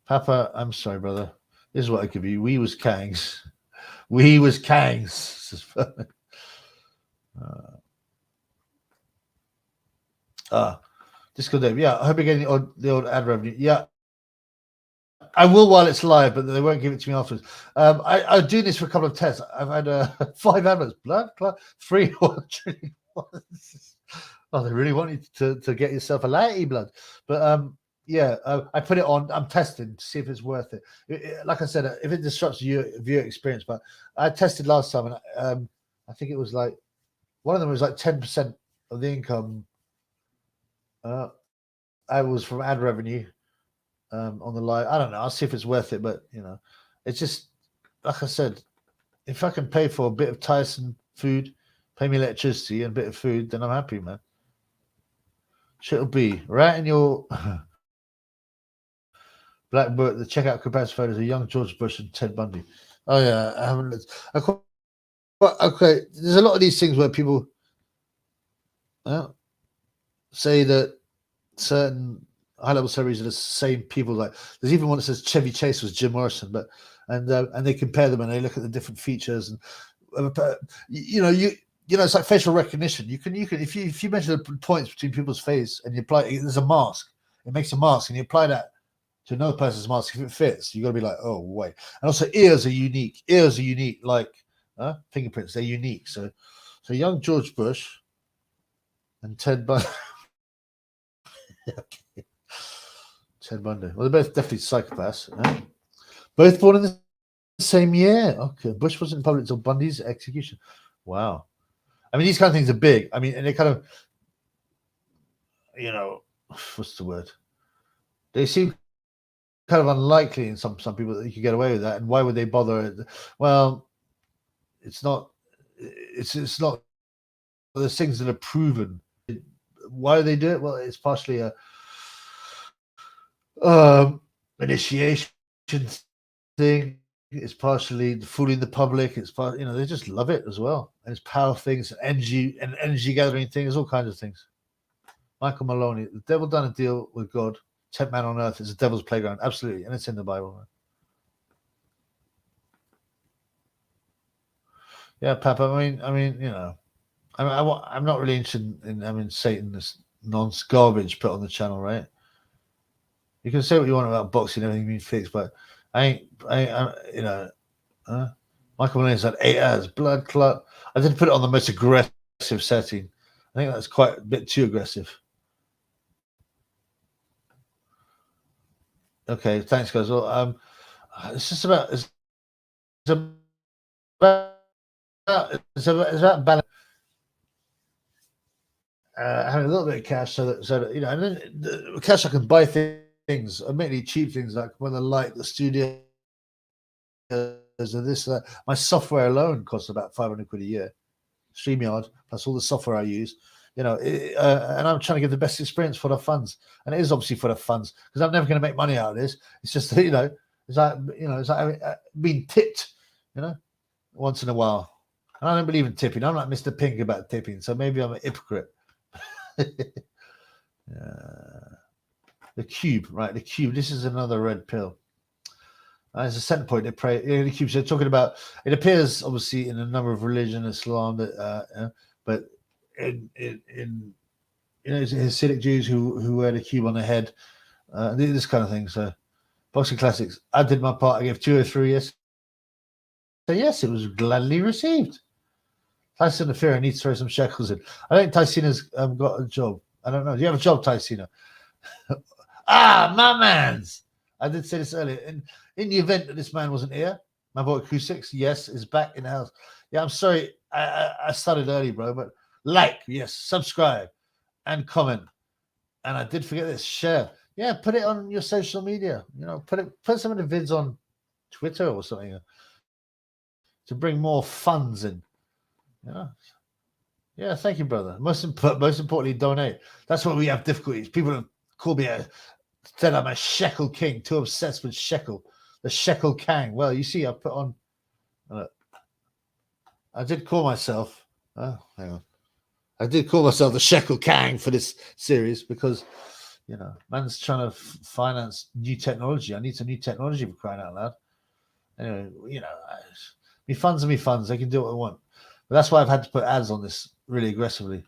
Papa, I'm sorry, brother. This is what I give you. We was Kangs. We was Kangs. Disco Dave. Yeah, I hope you're getting the old ad revenue. Yeah. I will while it's live, but they won't give it to me afterwards. I do this for a couple of tests. I've had 5 adverts. Blood clot, 3 or 3. Oh, they really want you to get yourself a lighty blood. But yeah, I put it on. I'm testing to see if it's worth it. Like I said, if it disrupts your viewer experience, but I tested last time, and I think it was like one of them was like 10% of the income. I was from ad revenue on the live. I don't know. I'll see if it's worth it, but it's just like I said. If I can pay for a bit of Tyson food, pay me electricity and a bit of food, then I'm happy, man. Shit'll be right in your. Black Book, the checkout comparison photos of young George Bush and Ted Bundy. Oh yeah, I haven't looked. Okay, there's a lot of these things where people say that certain high-level celebrities are the same people. Like there's even one that says Chevy Chase was Jim Morrison, but and they compare them and they look at the different features and it's like facial recognition. You can if you measure the points between people's face and you apply there's a mask. It makes a mask and you apply that to another person's mask. If it fits, you got to be like, oh wait. And also ears are unique. Ears are unique, like fingerprints. They're unique. So young George Bush and Ted Bundy. Ted Bundy. Well, they're both definitely psychopaths. Both born in the same year. Okay. Bush wasn't in public until Bundy's execution. Wow. I mean, these kind of things are big. I mean, and they kind of, what's the word? They seem kind of unlikely in some people that you could get away with that. And why would they bother? Well, it's not. It's not. There's things that are proven. Why do they do it? Well, it's partially a initiation thing. It's partially fooling the public. It's part, they just love it as well. And it's power things, and energy gathering things, all kinds of things. Michael Maloney, the devil done a deal with God. 10th man on earth is a devil's playground. Absolutely, and it's in the Bible. Man. Yeah, Papa. I mean, I'm not really interested in Satan, this nonsense garbage put on the channel, right? You can say what you want about boxing, everything being fixed, but Michael Maloney's had 8 hours, blood clot. I didn't put it on the most aggressive setting. I think that's quite a bit too aggressive. Okay, thanks, guys. Well, it's just about it's about balance. Having a little bit of cash so that and then the cash I can buy things, admittedly cheap things like when the light, the studio, and this, that. My software alone costs about 500 quid a year. StreamYard plus all the software I use, and I'm trying to give the best experience for the funds, and it is obviously for the funds because I'm never going to make money out of this. It's just it's like being tipped, once in a while. And I don't believe in tipping. I'm like Mr. Pink about tipping, so maybe I'm a hypocrite. The cube, right? The cube. This is another red pill. As a center point, they pray. The cube. So talking about it appears obviously in a number of religions, Islam, but in Hasidic Jews who wear the cube on their head, this kind of thing. So boxing classics. I did my part. I gave 2 or 3 yes. So yes, it was gladly received. Tyson Fury needs to throw some shekels in. I think Tysina's got a job. I don't know. Do you have a job, Tysina? My man's. I did say this earlier. In the event that this man wasn't here, my boy Q6, yes, is back in the house. Yeah, I'm sorry. I started early, bro, but like, yes, subscribe and comment. And I did forget this. Share. Yeah, put it on your social media. Put some of the vids on Twitter or something to bring more funds in. Yeah, thank you, brother. Most importantly, donate. That's why we have difficulties. People have called me said I'm a shekel king, too obsessed with shekel, the shekel kang. Well, you see, I put on. I did call myself. Hang on. I did call myself the shekel kang for this series because, man's trying to finance new technology. I need some new technology for crying out loud. Anyway, me funds are me funds. They can do what they want. But that's why I've had to put ads on this really aggressively.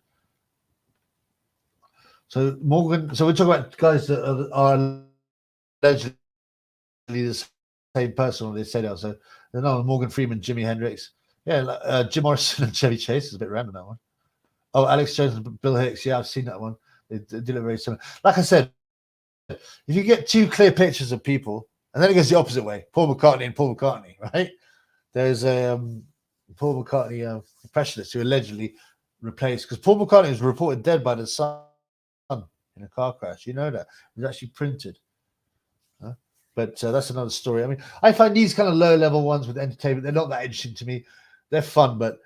So Morgan, so we're talking about guys that are allegedly the same person, they say that. So they're not Morgan Freeman, Jimi Hendrix. Yeah, Jim Morrison and Chevy Chase is a bit random, that one. Oh, Alex Jones and Bill Hicks. Yeah, I've seen that one. They did it very similar. Like I said, if you get 2 clear pictures of people, and then it goes the opposite way, Paul McCartney and Paul McCartney, right? There's a Paul McCartney impressionist who allegedly replaced, because Paul McCartney was reported dead by the Sun in a car crash. You know that. It was actually printed. But that's another story. I mean, I find these kind of low-level ones with entertainment, they're not that interesting to me. They're fun, but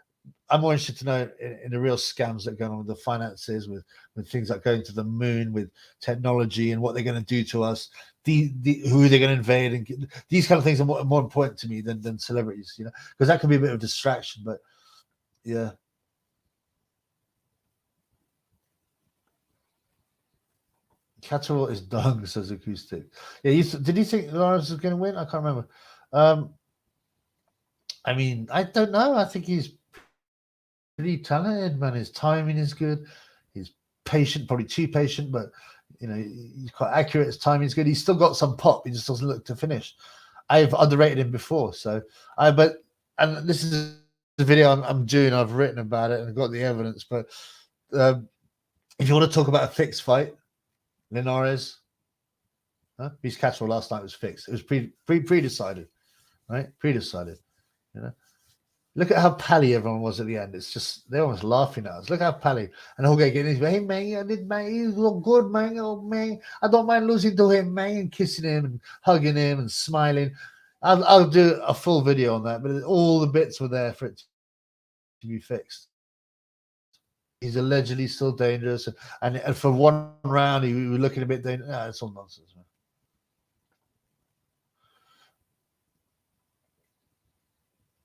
I'm more interested to know in the real scams that are going on with the finances, with things like going to the moon, with technology and what they're going to do to us, who they're going to invade, and these kind of things are more important to me than celebrities, because that can be a bit of a distraction. But yeah. Catterall is dung, says Acoustic. Yeah, did you think Lawrence was going to win? I can't remember. I mean, I don't know. I think he's pretty talented, man. His timing is good. He's patient, probably too patient, but he's quite accurate. His timing is good. He's still got some pop. He just doesn't look to finish. I've underrated him before, and this is the video I'm doing. I've written about it and I've got the evidence. But if you want to talk about a fixed fight, Linares, Beast Catterall last night was fixed. It was pre-decided, right? Pre-decided. Look at how pally everyone was at the end. It's just they're almost laughing at us. Look how pally. And Jorge getting his, hey man, I did man, he look good, man. Oh man, I don't mind losing to him, man, and kissing him and hugging him and smiling. I'll do a full video on that, but all the bits were there for it to be fixed. He's allegedly still dangerous, and for one round he was looking a bit dangerous. No, it's all nonsense,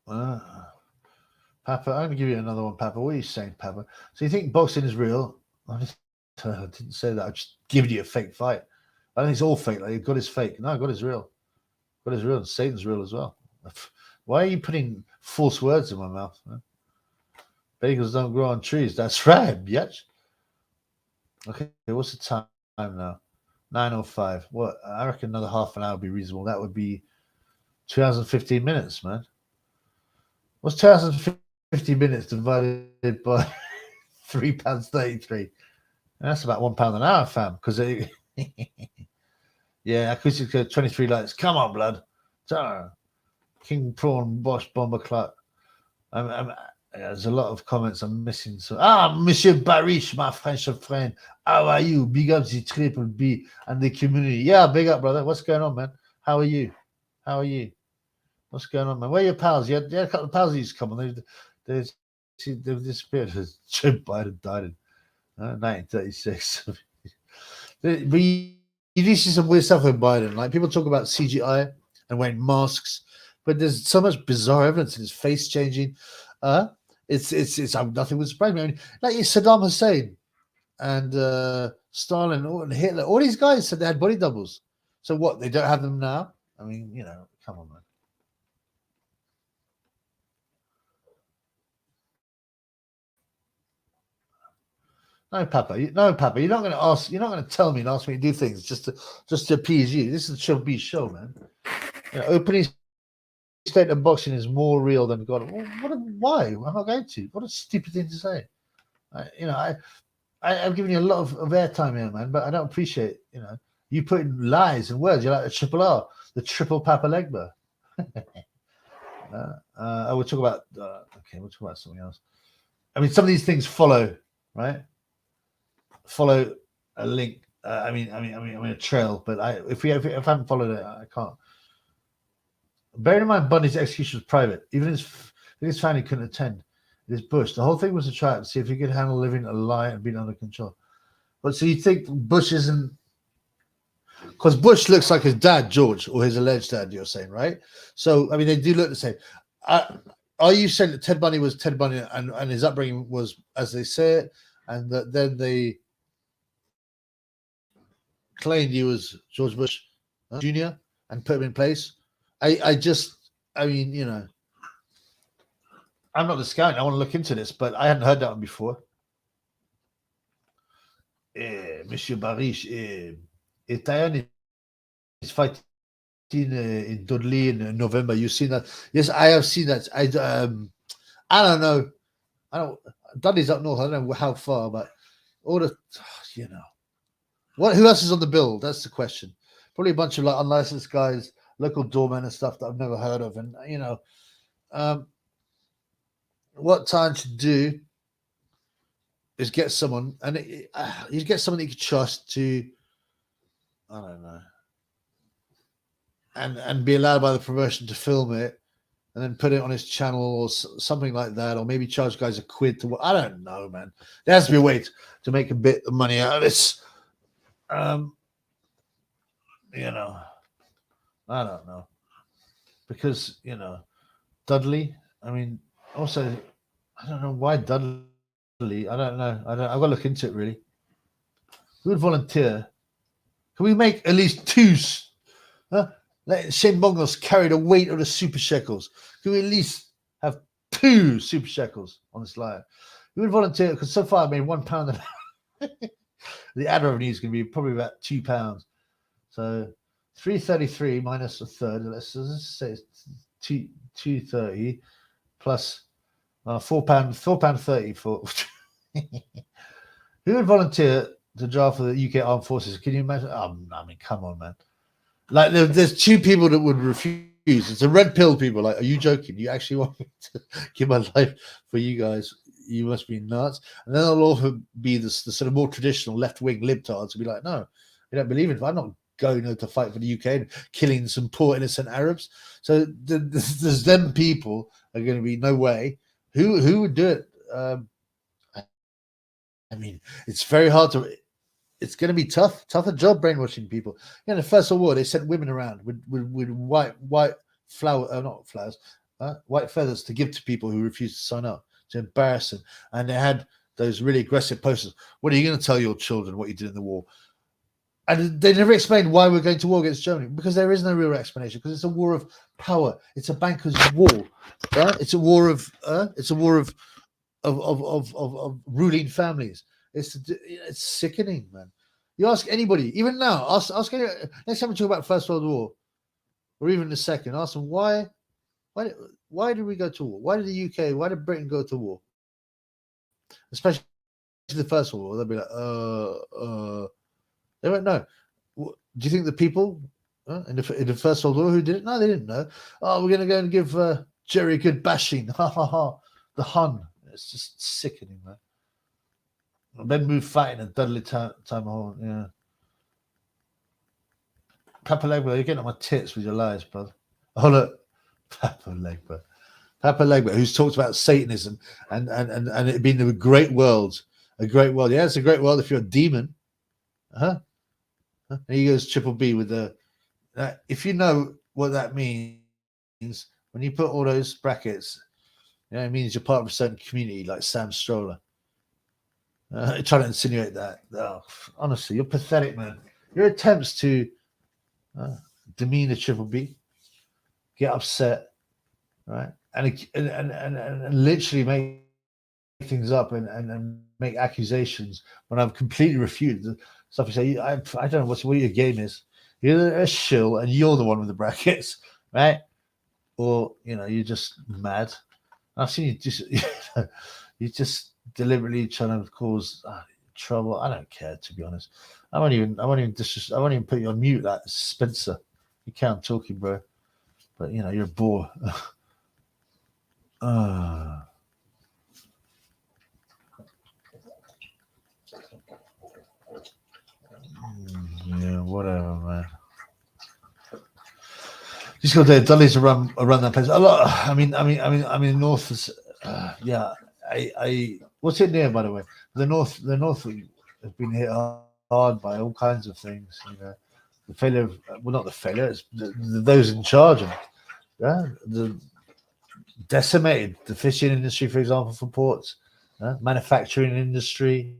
man. Papa, I'm going to give you another one, Papa. What are you saying, Papa? So you think boxing is real? I didn't say that. I just given you a fake fight. I think it's all fake. Like God is fake. No, God is real. God is real. And Satan's real as well. Why are you putting false words in my mouth? Man? Bagels don't grow on trees. That's right, bitch. Okay, what's the time now? 9:05. What? I reckon another half an hour would be reasonable. That would be 2 hours and 15 minutes, man. What's 2 hours and 50 minutes divided by £3.33? That's about £1 an hour, fam. Because yeah, acoustic 23 likes. Come on, blood. King Prawn, Bosch, Bomber Clark. There's a lot of comments I'm missing. So, Monsieur Barish, my French friend. How are you? Big up the Triple B and the community. Yeah, big up, brother. What's going on, man? How are you? What's going on, man? Where are your pals? You had a couple of pals that used to come on. They've disappeared. Joe Biden died in 1936. But you do see some weird stuff with Biden. Like people talk about CGI and wearing masks, but there's so much bizarre evidence in his face changing. nothing would surprise me. I mean, like Saddam Hussein and Stalin and Hitler, all these guys said they had body doubles. So what? They don't have them now? I mean, come on, man. No, Papa. No, Papa. You're not going to ask. You're not going to tell me and ask me to do things just to appease you. This is a Triple B show, man. Opening state of boxing is more real than God. Why? I'm not going to. What a stupid thing to say. I've given you a lot of airtime here, man, but I don't appreciate. You put in lies and words. You're like the triple R, the triple Papa Legba. We'll talk about. We'll talk about something else. I mean, some of these things follow, right? Follow a link. I mean a trail. But if I haven't followed it, I can't. Bearing in mind, Bundy's execution was private. Even his family couldn't attend. It is Bush. The whole thing was to try to see if he could handle living a lie and being under control. But so you think Bush isn't? Because Bush looks like his dad, George, or his alleged dad. You're saying, right? So I mean, they do look the same. Are you saying that Ted Bundy was Ted Bundy and his upbringing was as they say it, and that then they claimed he was George Bush Jr. and put him in place? I mean, I'm not discounting. I want to look into this, but I hadn't heard that one before. Monsieur Barish, Itayan is fighting in Dudley in November. You've seen that? Yes, I have seen that. I don't know. Dudley's up north. I don't know how far, but all the, who else is on the bill? That's the question. Probably a bunch of like unlicensed guys, local doormen and stuff that I've never heard of. And what time to do is get someone, and you get someone that you can trust to, I don't know, and be allowed by the promotion to film it, and then put it on his channel or something like that, or maybe charge guys a quid to. I don't know, man. There has to be a way to make a bit of money out of this. I don't know, because Dudley. I mean, also, I don't know why Dudley. I don't know. I've got to look into it really. Who would volunteer? Can we make at least two? Let Shane Bongos carry the weight of the super shekels. Can we at least have 2 super shekels on this line? Who would volunteer? Because so far I made £1. The ad revenue is going to be probably about £2. So 333 minus a third. Let's say it's 230 plus £4. £4.30 for. Who would volunteer to draft for the UK Armed Forces? Can you imagine? I mean, come on, man. Like there's 2 people that would refuse. It's the red pill people. Like, are you joking? You actually want me to give my life for you guys? You must be nuts. And then there'll also be the sort of more traditional left-wing libtards who be like, no, we don't believe it. I'm not going to fight for the UK and killing some poor innocent Arabs. So there's them people are going to be no way. Who would do it? I mean, it's very hard to. It's going to be tougher job brainwashing people. In the First World War, they sent women around with white white feathers to give to people who refused to sign up, to embarrass them. And they had those really aggressive posters. What are you going to tell your children what you did in the war? And they never explained why we're going to war against Germany, because there is no real explanation. Because it's a war of power. It's a banker's war. Right? It's a war of ruling families. It's sickening, man. You ask anybody, even now, ask any, next time we talk about First World War, or even the Second, ask them why did we go to war? Why did the UK, why did Britain go to war? Especially the First World War, they'll be like, they won't know. Do you think the people in the First World War who did it? No, they didn't know. Oh, we're going to go and give Jerry a good bashing. Ha ha ha. The Hun. It's just sickening, man. Men move fighting and Dudley time home. Yeah. Papa Legba, you're getting on my tits with your lies, brother. Oh look, Papa Legba, who's talked about Satanism and it being a great world. A great world. Yeah, it's a great world if you're a demon. And he goes Triple B with the if you know what that means, when you put all those brackets, You know, it means you're part of a certain community, like Sam Stroller. Trying to insinuate that. Oh, honestly, you're pathetic, man. Your attempts to demean the Triple B, get upset, right, and literally make things up and make accusations when I've completely refuted the stuff you say. I don't know what your game is. You're a shill, and you're the one with the brackets, right? Or you're just mad. I've seen you just deliberately trying to cause trouble. I don't care, to be honest. I won't even put you on mute, like Spencer. You can't talking, bro. But you're a bore. Yeah, whatever, man. Just got there. Dudley's around that place a lot. I mean, North is. Yeah, I. What's it near, by the way? The North has been hit hard by all kinds of things. The failure of, well, not the failure. It's those in charge of. Yeah, the decimated the fishing industry, for example, for ports, manufacturing industry.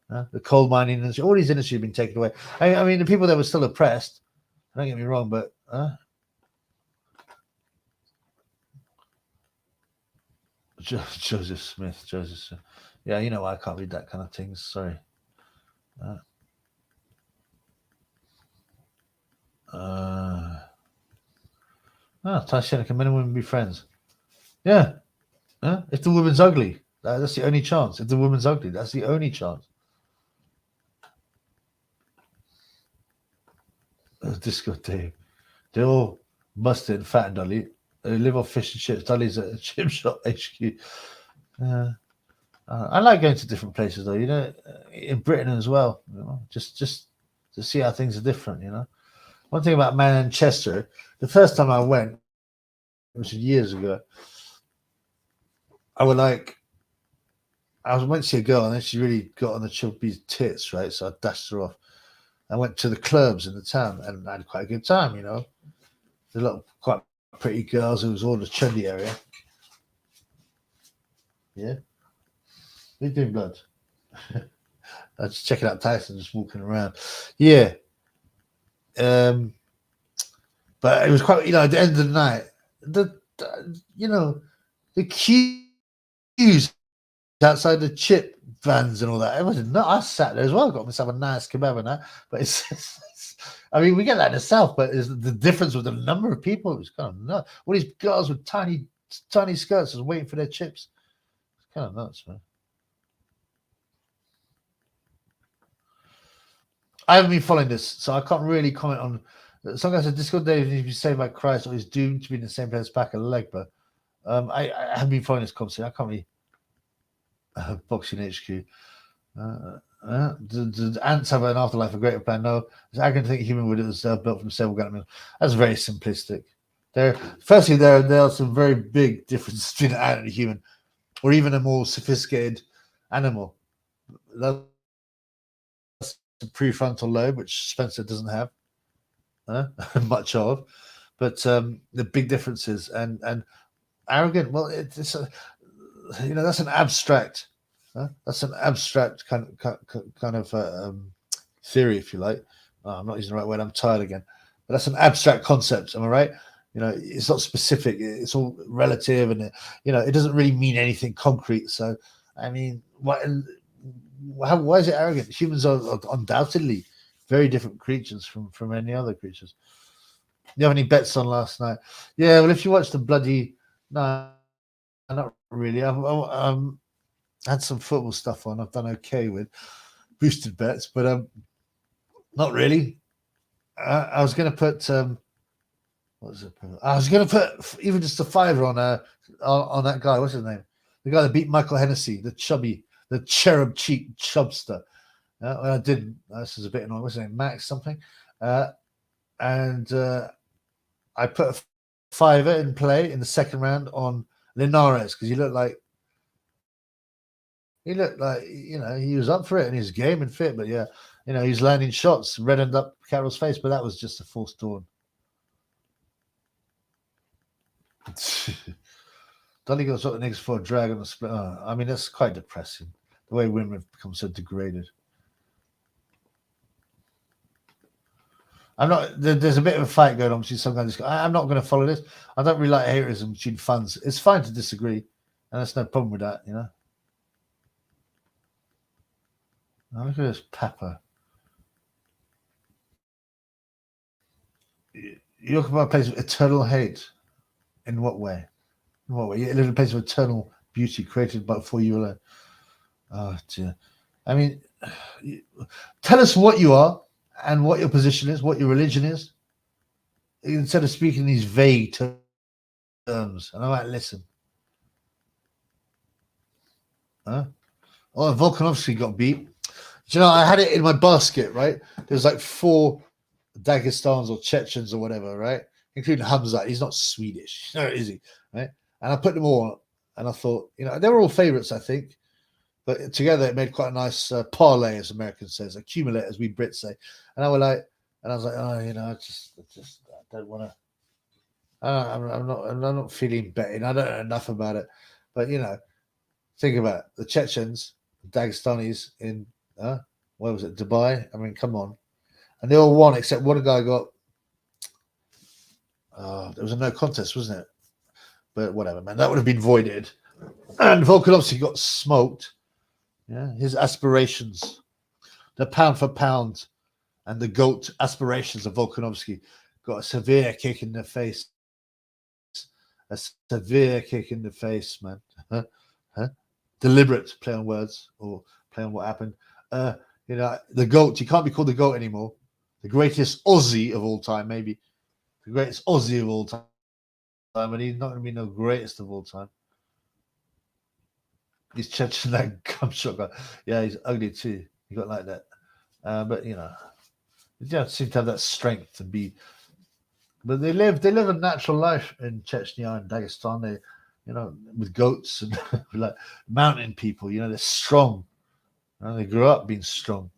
The coal mining industry, all these industries have been taken away. I mean, the people that were still oppressed, don't get me wrong, but Joseph Smith. Yeah, I can't read that kind of things. Sorry. Tashina, can men and women be friends? Yeah. If the woman's ugly, that's the only chance. If the woman's ugly, that's the only chance. Disco Dave. They're all busted and fat and Dolly. They live off fish and chips. Dolly's at a chip shop HQ. I like going to different places though, in Britain as well, just to see how things are different, One thing about Manchester, the first time I went, which was years ago, I went to see a girl and then she really got on the chubby's tits, right? So I dashed her off. I went to the clubs in the town and I had quite a good time, There's a lot of quite pretty girls. It was all the trendy area. Yeah. They're doing blood. I was just checking out Tyson, just walking around. Yeah. But it was quite, at the end of the night, the queues outside the chip vans and all that. It wasn't. No, I sat there as well. Got myself a nice kebab and that. But I mean, we get that in the south, but it's the difference with the number of people. It was kind of nuts. All these girls with tiny skirts just waiting for their chips. It's kind of nuts, man. I haven't been following this, so I can't really comment on. Some guy said Discord Dave needs to be saved by Christ, or he's doomed to be in the same place back a leg. But I haven't been following this conversation. I can't really. Boxing HQ. The ants have an afterlife, a greater plan. No, it's arrogant to think a human would have built from several gallons. That's very simplistic. There are some very big differences between an ant and a human, or even a more sophisticated animal. That's the prefrontal lobe, which Spencer doesn't have much of, but the big differences and arrogant. Well, it's that's an abstract. That's an abstract kind of theory, if you like. I'm not using the right word. I'm tired again. But that's an abstract concept. Am I right? It's not specific. It's all relative, and it doesn't really mean anything concrete. So, I mean, why is it arrogant? Humans are undoubtedly very different creatures from any other creatures. You have any bets on last night? Yeah. Well, if you watch the bloody no. Not really. I've had some football stuff on. I've done okay with boosted bets, but not really. I was going to put what was it? I was going to put even just a $5 on that guy. What's his name? The guy that beat Michael Hennessy, the cherub cheek chubster. I didn't. This is a bit annoying. What's his name? Max something. And I put a $5 in play in the second round on Linares because he looked like he was up for it and his game and fit, but yeah, he's landing shots, reddened up Carroll's face, but that was just a false dawn. Dolly goes up the niggas for a drag on the split. I mean, that's quite depressing. The way women have become so degraded. I'm not. There's a bit of a fight going on between some guys. I'm not going to follow this. I don't really like heroism between fans. It's fine to disagree, and there's no problem with that, you know. Now look at this Pepper. You look about a place of eternal hate. In what way? In what way? You live in a place of eternal beauty created but for you alone. Oh dear. I mean, tell us what you are and what your position is, what your religion is, instead of speaking these vague terms. And I might listen. Huh? Oh, Volkanovski got beat. Do you know, I had it in my basket, right? There's like 4 Dagestans or Chechens or whatever, right? Including Hamza. He's not Swedish, no, is he? Right? And I put them all, and I thought, you know, they were all favorites, I think. But together it made quite a nice parlay, as Americans says, accumulate, as we Brits say. And I was like, oh, you know, I just I don't want to. I'm not feeling betting. I don't know enough about it. But you know, think about it. The Chechens, the Dagestanis in where was it? Dubai. I mean, come on. And they all won except one guy got. There was a no contest, wasn't it? But whatever, man. That would have been voided. And Volkanovski got smoked. Yeah, his aspirations, the pound for pound, and the GOAT aspirations of Volkanovski got a severe kick in the face. A severe kick in the face, man. Deliberate play on words or play on what happened. You know, the GOAT, you can't be called the GOAT anymore. The greatest Aussie of all time, maybe. The greatest Aussie of all time. And he's not going to be no greatest of all time. He's Chechen, that gumshot guy. Yeah, he's ugly too. He got like that. But you know, they don't seem to have that strength to be. But they live a natural life in Chechnya and Dagestan. They, you know, with goats and like mountain people. You know, they're strong. And they grew up being strong.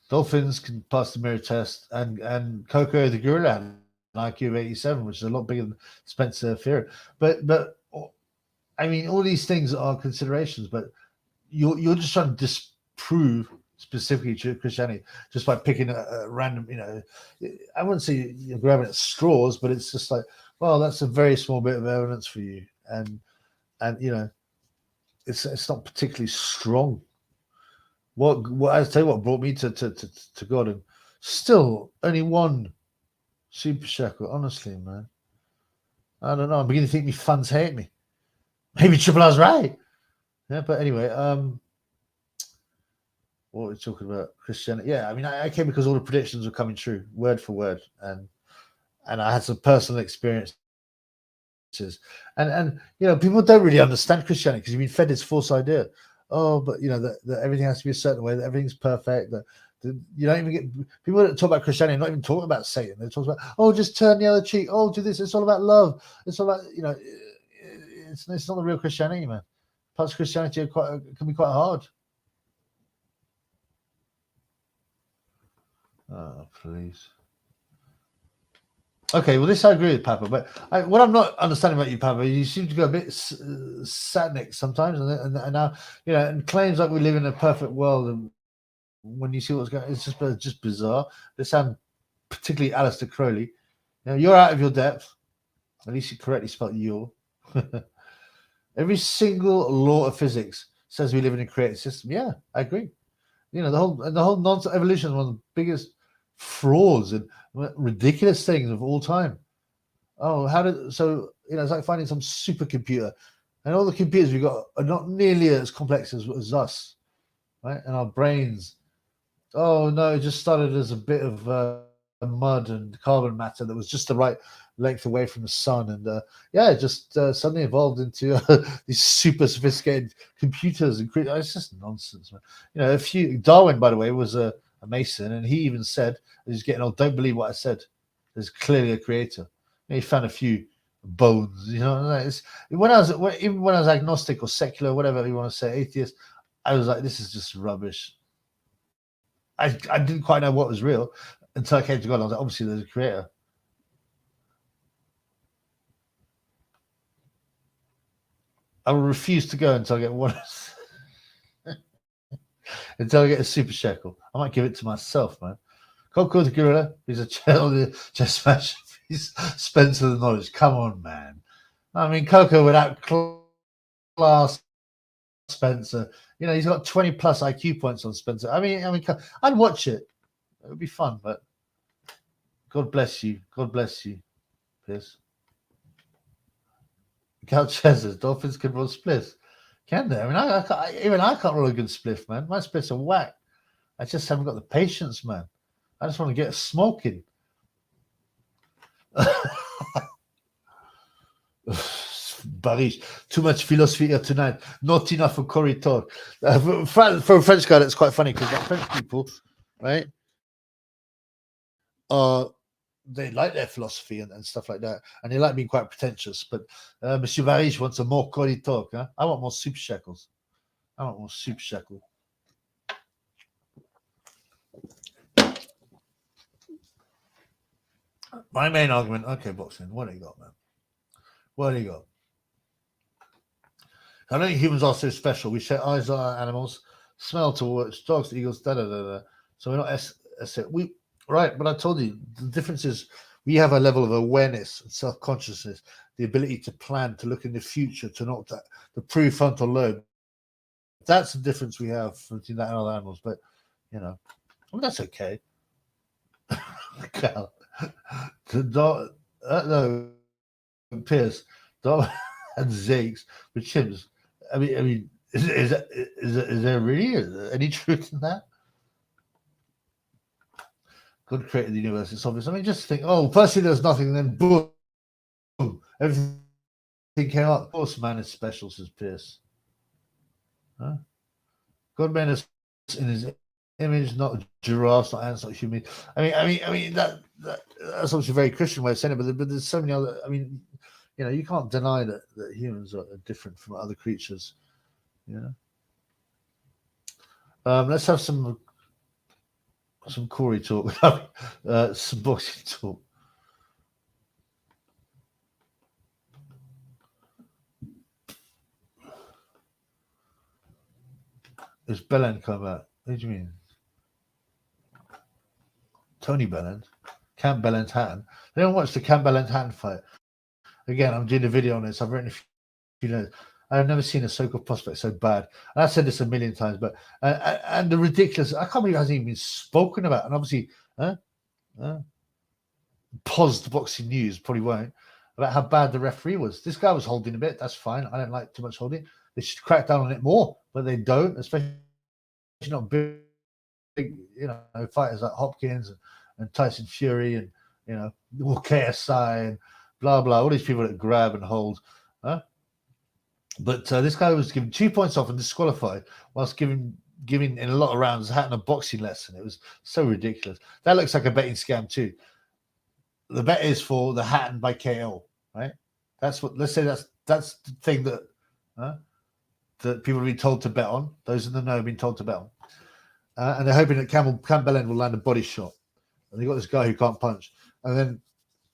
Dolphins can pass the mirror test, and Coco the gorilla had an IQ of 87, which is a lot bigger than Spencer Fear. But I mean, all these things are considerations, but you're just trying to disprove specifically Christianity just by picking a random, you know, I wouldn't say you're grabbing at straws, but it's just like, well, that's a very small bit of evidence for you, and you know, it's not particularly strong. What I tell you what brought me to God, and still only one super shekel. Honestly, man, I don't know. I'm beginning to think my fans hate me. Maybe Triple R's right. Yeah, but anyway, what were we talking about? Christianity. Yeah, I mean, I came because all the predictions were coming true, word for word, and I had some personal experiences, and you know, people don't really understand Christianity because you've been fed this false idea. Oh, but you know that everything has to be a certain way, that everything's perfect. That you don't even get people that talk about Christianity, not even talking about Satan. They talk about, oh, just turn the other cheek. Oh, do this. It's all about love. It's all about, you know, it's not the real Christianity, man. Parts of Christianity can be quite hard. Oh, please. Okay, well, this I agree with Papa, but what I'm not understanding about you, Papa, you seem to go a bit satanic sometimes, and now, you know, and claims like we live in a perfect world, and when you see what's going on, it's just bizarre. They sound particularly Aleister Crowley. You know, you're out of your depth. At least you correctly spelled your. Every single law of physics says we live in a created system. Yeah, I agree. You know, the whole nonsense evolution is one of the biggest frauds and ridiculous things of all time. Oh, so you know, it's like finding some supercomputer, and all the computers we've got are not nearly as complex as us, right? And our brains. Oh no, it just started as a bit of mud and carbon matter that was just the right length away from the sun, and yeah, it just suddenly evolved into these super sophisticated computers. And it's just nonsense, man. You know, Darwin, by the way, was a Mason, and he even said, he's getting old, don't believe what I said. There's clearly a creator. And he found a few bones, you know. Even when I was agnostic or secular, whatever you want to say, atheist, I was like, this is just rubbish. I didn't quite know what was real until I came to God. I was like, obviously there's a creator. I will refuse to go until I get one. Until I get a super shekel. I might give it to myself, man. Coco the Gorilla, he's a chess match. He's Spencer the Knowledge. Come on, man. I mean, Coco without class, Spencer. You know, he's got 20 plus IQ points on Spencer. I mean, I'd watch it. It would be fun, but God bless you. God bless you, Piers. Cal Chesers, Dolphins can roll spliffs. Can they? I mean, even I can't roll a good spliff, man. My spliffs are whack. I just haven't got the patience, man. I just want to get smoking. Barish, too much philosophy here tonight. Not enough for Corey talk. For a French guy, that's quite funny because French people, right? They like their philosophy and stuff like that, and they like being quite pretentious. But Monsieur Barish wants a more Corey talk. Huh? I want more super shekels. I want more super shekel. My main argument, okay, boxing. What do you got, man? What do you got? I don't think humans are so special. We share eyes on our animals, smell to watch, dogs, eagles, da da da da. So we're not right. But I told you the difference is we have a level of awareness and self-consciousness, the ability to plan, to look in the future, to not the prefrontal lobe. That's the difference we have between that and other animals. But you know, I mean, that's okay. The dog, no, Pierce, dog and Zakes with chimps. I mean, is there really any truth in that? God created the universe. It's obvious. I mean, just think. Oh, firstly, there's nothing, then boom, everything came up. Of course, man is special, says Pierce. Huh? God made us in His image, not giraffes, not ants, not human. I mean that's obviously a very Christian way of saying it, but there's so many other. I mean, you know, you can't deny that humans are different from other creatures. You know. Let's have some Corey talk, some boxing talk. Is Belland come out? What do you mean? Tony Belland? Camp Belland Hatton? They don't watch the Camp Belland Hatton fight. Again, I'm doing a video on this. I've written a few notes. I've never seen a so-called prospect so bad. And I've said this a million times, but and the ridiculous, I can't believe it hasn't even been spoken about. And obviously, paused boxing news probably won't, about how bad the referee was. This guy was holding a bit. That's fine. I don't like too much holding. They should crack down on it more, but they don't, especially not big, you know, fighters like Hopkins and Tyson Fury and, you know, or KSI and blah, blah, all these people that grab and hold. But this guy was given 2 points off and disqualified whilst giving in a lot of rounds, having a boxing lesson. It was so ridiculous. That looks like a betting scam too. The bet is for the Hatton by KO, right? That's what. Let's say that's the thing that that people have been told to bet on. Those in the know have been told to bet on, and they're hoping that Camp Belland will land a body shot. And they got this guy who can't punch, and then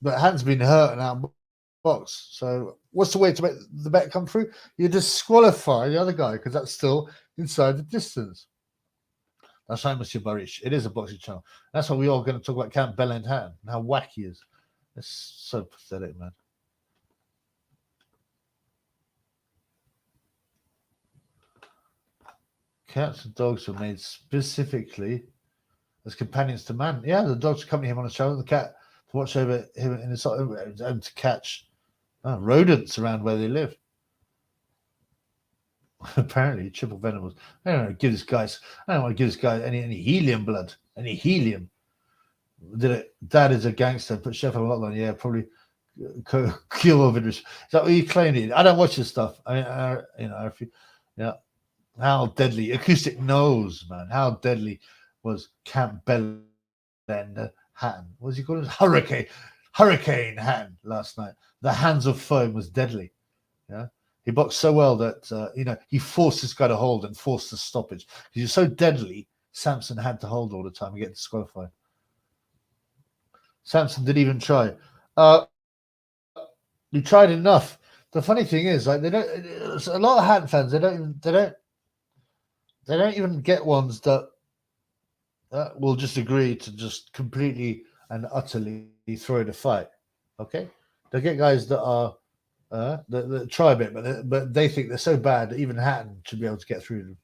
but Hatton's been hurt and out of box. So what's the way to make the bet come through? You disqualify the other guy because that's still inside the distance. That's right, Monsieur Barish. It is a boxing channel. That's why we're all going to talk about Camp Belland Hatton and how wacky he is. It's so pathetic, man. Cats and dogs were made specifically as companions to man. Yeah, the dogs accompany him on a show, the cat to watch over him in his home to catch rodents around where they live. Apparently, triple venoms. I don't want to give this guy any helium blood, any helium. Dad is a gangster. Put Sheffield Lockdown. Yeah, probably kill over this. Is that what you claimed? I don't watch this stuff. I mean, you know, if you, yeah, how deadly acoustic nose, man. How deadly was Camp Belland Hatton? What was he called? Hurricane Hatton last night. The hands of foam was deadly. Yeah. He boxed so well that, you know, he forced this guy to hold and forced the stoppage. He was so deadly, Samson had to hold all the time and get disqualified. Samson didn't even try. He tried enough The funny thing is, like, they don't. A lot of Hatton fans, they don't even get ones that will just agree to just completely and utterly throw the fight. Okay, they get guys that are that try a bit, but they think they're so bad that even Hatton should be able to get through them.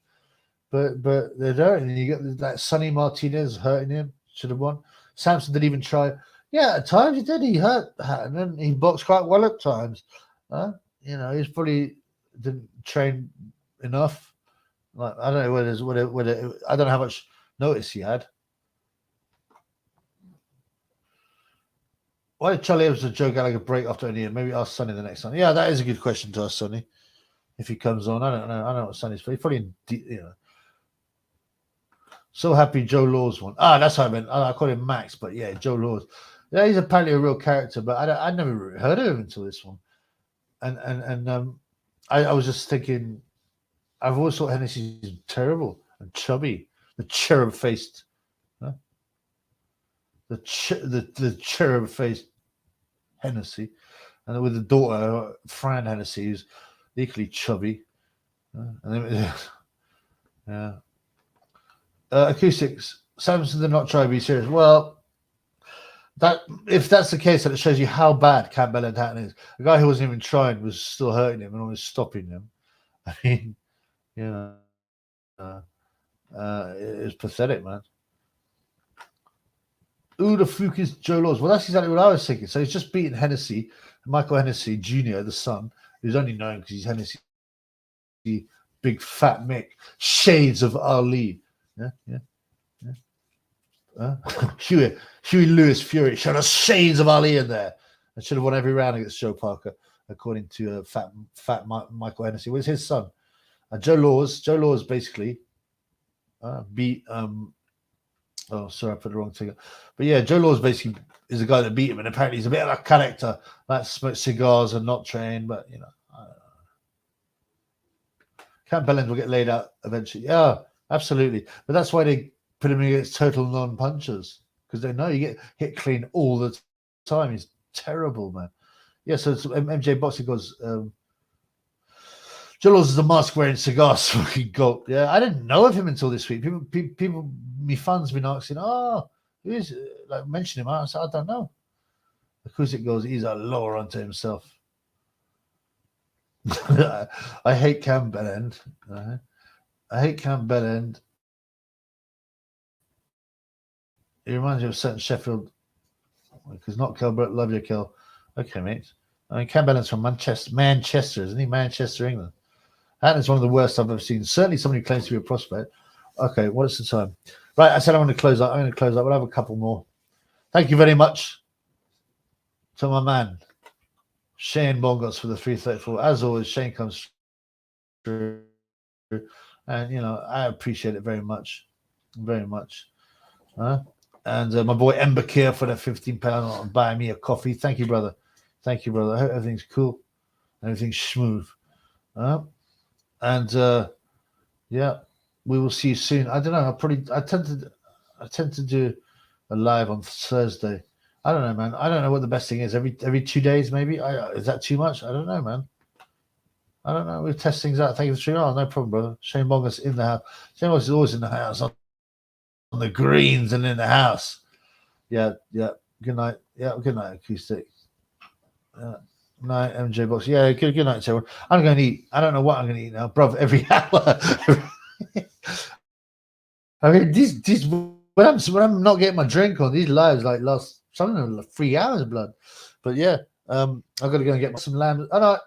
But they don't, and you get that Sonny Martinez hurting him. Should have won. Samson didn't even try. Yeah, at times he did. He hurt Hatton, and he boxed quite well at times. You know, he's probably didn't train enough. Like, I don't know whether I don't know how much notice he had. Why did Charlie Evans and Joe Gallagher break after any year? Maybe ask Sonny the next time. Yeah, that is a good question to ask Sonny if he comes on. I don't know. I don't know what Sonny's for. He's probably, you know. So happy Joe Laws won. That's what I meant. I call him Max, but yeah, Joe Laws. Yeah, he's apparently a real character, but I never really heard of him until this one. And I was just thinking, I've always thought Hennessy's terrible and chubby, the cherub-faced, the cherub-faced Hennessy, and with the daughter Fran Hennessy, who's equally chubby. And then, yeah. Acoustics. Samson did not try to be serious. Well, that if that's the case, then it shows you how bad Campbell and Hatton is. A guy who wasn't even trying was still hurting him and almost stopping him. I mean, you know, it's pathetic, man. Who the fluke is Joe Laws? Well, that's exactly what I was thinking. So he's just beaten Hennessy, Michael Hennessy Jr., the son, who's only known because he's Hennessy, big fat Mick, shades of Ali. Yeah. Huey Lewis Fury showed us shades of Ali in there and should have won every round against Joe Parker, according to fat Michael Hennessy. Was his son. Joe Laws basically beat. Oh, sorry, I put the wrong thing. But yeah, Joe Laws basically is the guy that beat him, and apparently he's a bit of a character that smokes cigars and not trained. But you know, Camp Bellend will get laid out eventually. Yeah, absolutely. But that's why they put him against total non-punchers, because they know you get hit clean all the time. He's terrible, man. Yeah, so it's MJ Boxing goes. Joe Laws is a mask-wearing cigar smoking goat. Yeah, I didn't know of him until this week. People, me fans been asking, who is like mention him? I said, I don't know. Acoustic goes, he's a lower unto himself. I hate Cam Bellend. I hate Cam Bellend. He reminds me of certain Sheffield, because not Kel, but love your Kel. Okay, mate. I mean, Cam Bellend's from Manchester, isn't he? Manchester, England. Hatton's one of the worst I've ever seen. Certainly somebody who claims to be a prospect. Okay, what's the time? Right, I said I'm going to close up. We'll have a couple more. Thank you very much to my man, Shane Bongos, for the 334. As always, Shane comes through. And, you know, I appreciate it very much. Very much. And my boy Embakir for the £15 on buying me a coffee. Thank you, brother. Thank you, brother. I hope everything's cool. Everything's smooth. Yeah, we will see you soon. I don't know. I tend to do a live on Thursday. I don't know, man. I don't know what the best thing is. Every 2 days, maybe. Is that too much? I don't know, man. I don't know. We'll test things out. Thank you for tuning on. No problem, brother. Shane Bongus in the house. Shane Bongus is always in the house, on the greens and in the house. Yeah. Good night. Yeah, good night, Acoustic. Night, MJ Box. Yeah, good night, everyone. I'm going to eat. I don't know what I'm going to eat now, bruv. Every hour. I mean, these when I'm not getting my drink on, these lives like last some of them like 3 hours, blood. But yeah, I've got to go and get some lamb. Oh no,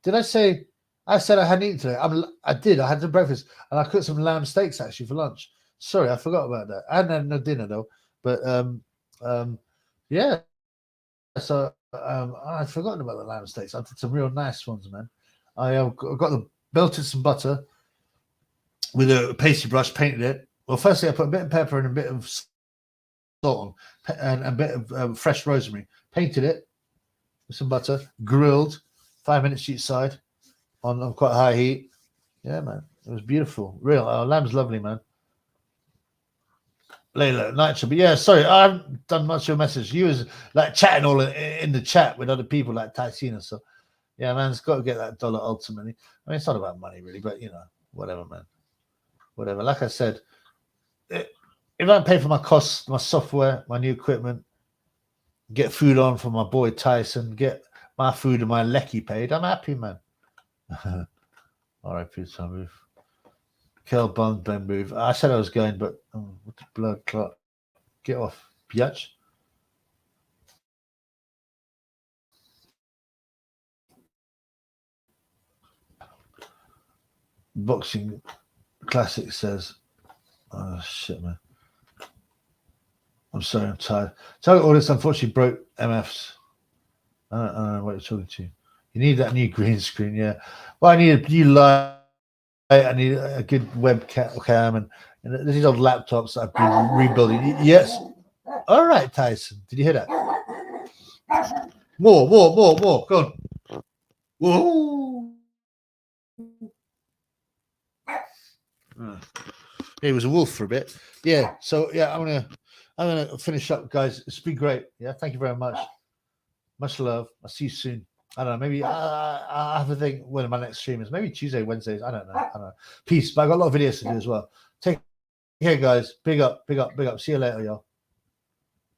did I say? I said I hadn't eaten today. I did. I had some breakfast and I cooked some lamb steaks actually for lunch. Sorry, I forgot about that. I hadn't had no dinner though. But yeah. So I'd forgotten about the lamb steaks. I did some real nice ones, man. I got the melted some butter with a pastry brush, painted it. Well, firstly, I put a bit of pepper and a bit of salt on, and a bit of fresh rosemary. Painted it with some butter, grilled, 5 minutes each side on quite high heat. Yeah, man, it was beautiful. Real lamb's lovely, man. Layla, Nitro, but yeah, sorry, I haven't done much of a message. You was like chatting all in the chat with other people like Tyson and stuff. Yeah, man's got to get that dollar ultimately. I mean, it's not about money really, but you know, whatever, man. Whatever. Like I said, if I pay for my costs, my software, my new equipment, get food on for my boy Tyson, get my food and my lecky paid, I'm happy, man. R.I.P. Sunroof. Kel Bond, don't move. I said I was going, but what the blood clot? Get off, biatch. Boxing Classic says, oh shit, man. I'm sorry, I'm tired. Target audience unfortunately broke MFs. I don't know what you're talking to. You need that new green screen, yeah. Well, I need a new light. I need a good webcam, and these old laptops that I've been rebuilding. Yes. All right, Tyson. Did you hear that? More. Go on. Whoa. He was a wolf for a bit. Yeah. So yeah, I'm gonna finish up, guys. It's been great. Yeah. Thank you very much. Much love. I'll see you soon. I don't know. Maybe I'll have a think when my next stream is. Maybe Tuesday, Wednesdays. I don't know. Peace. But I got a lot of videos to do as well. Take care, guys. Big up. See you later, y'all.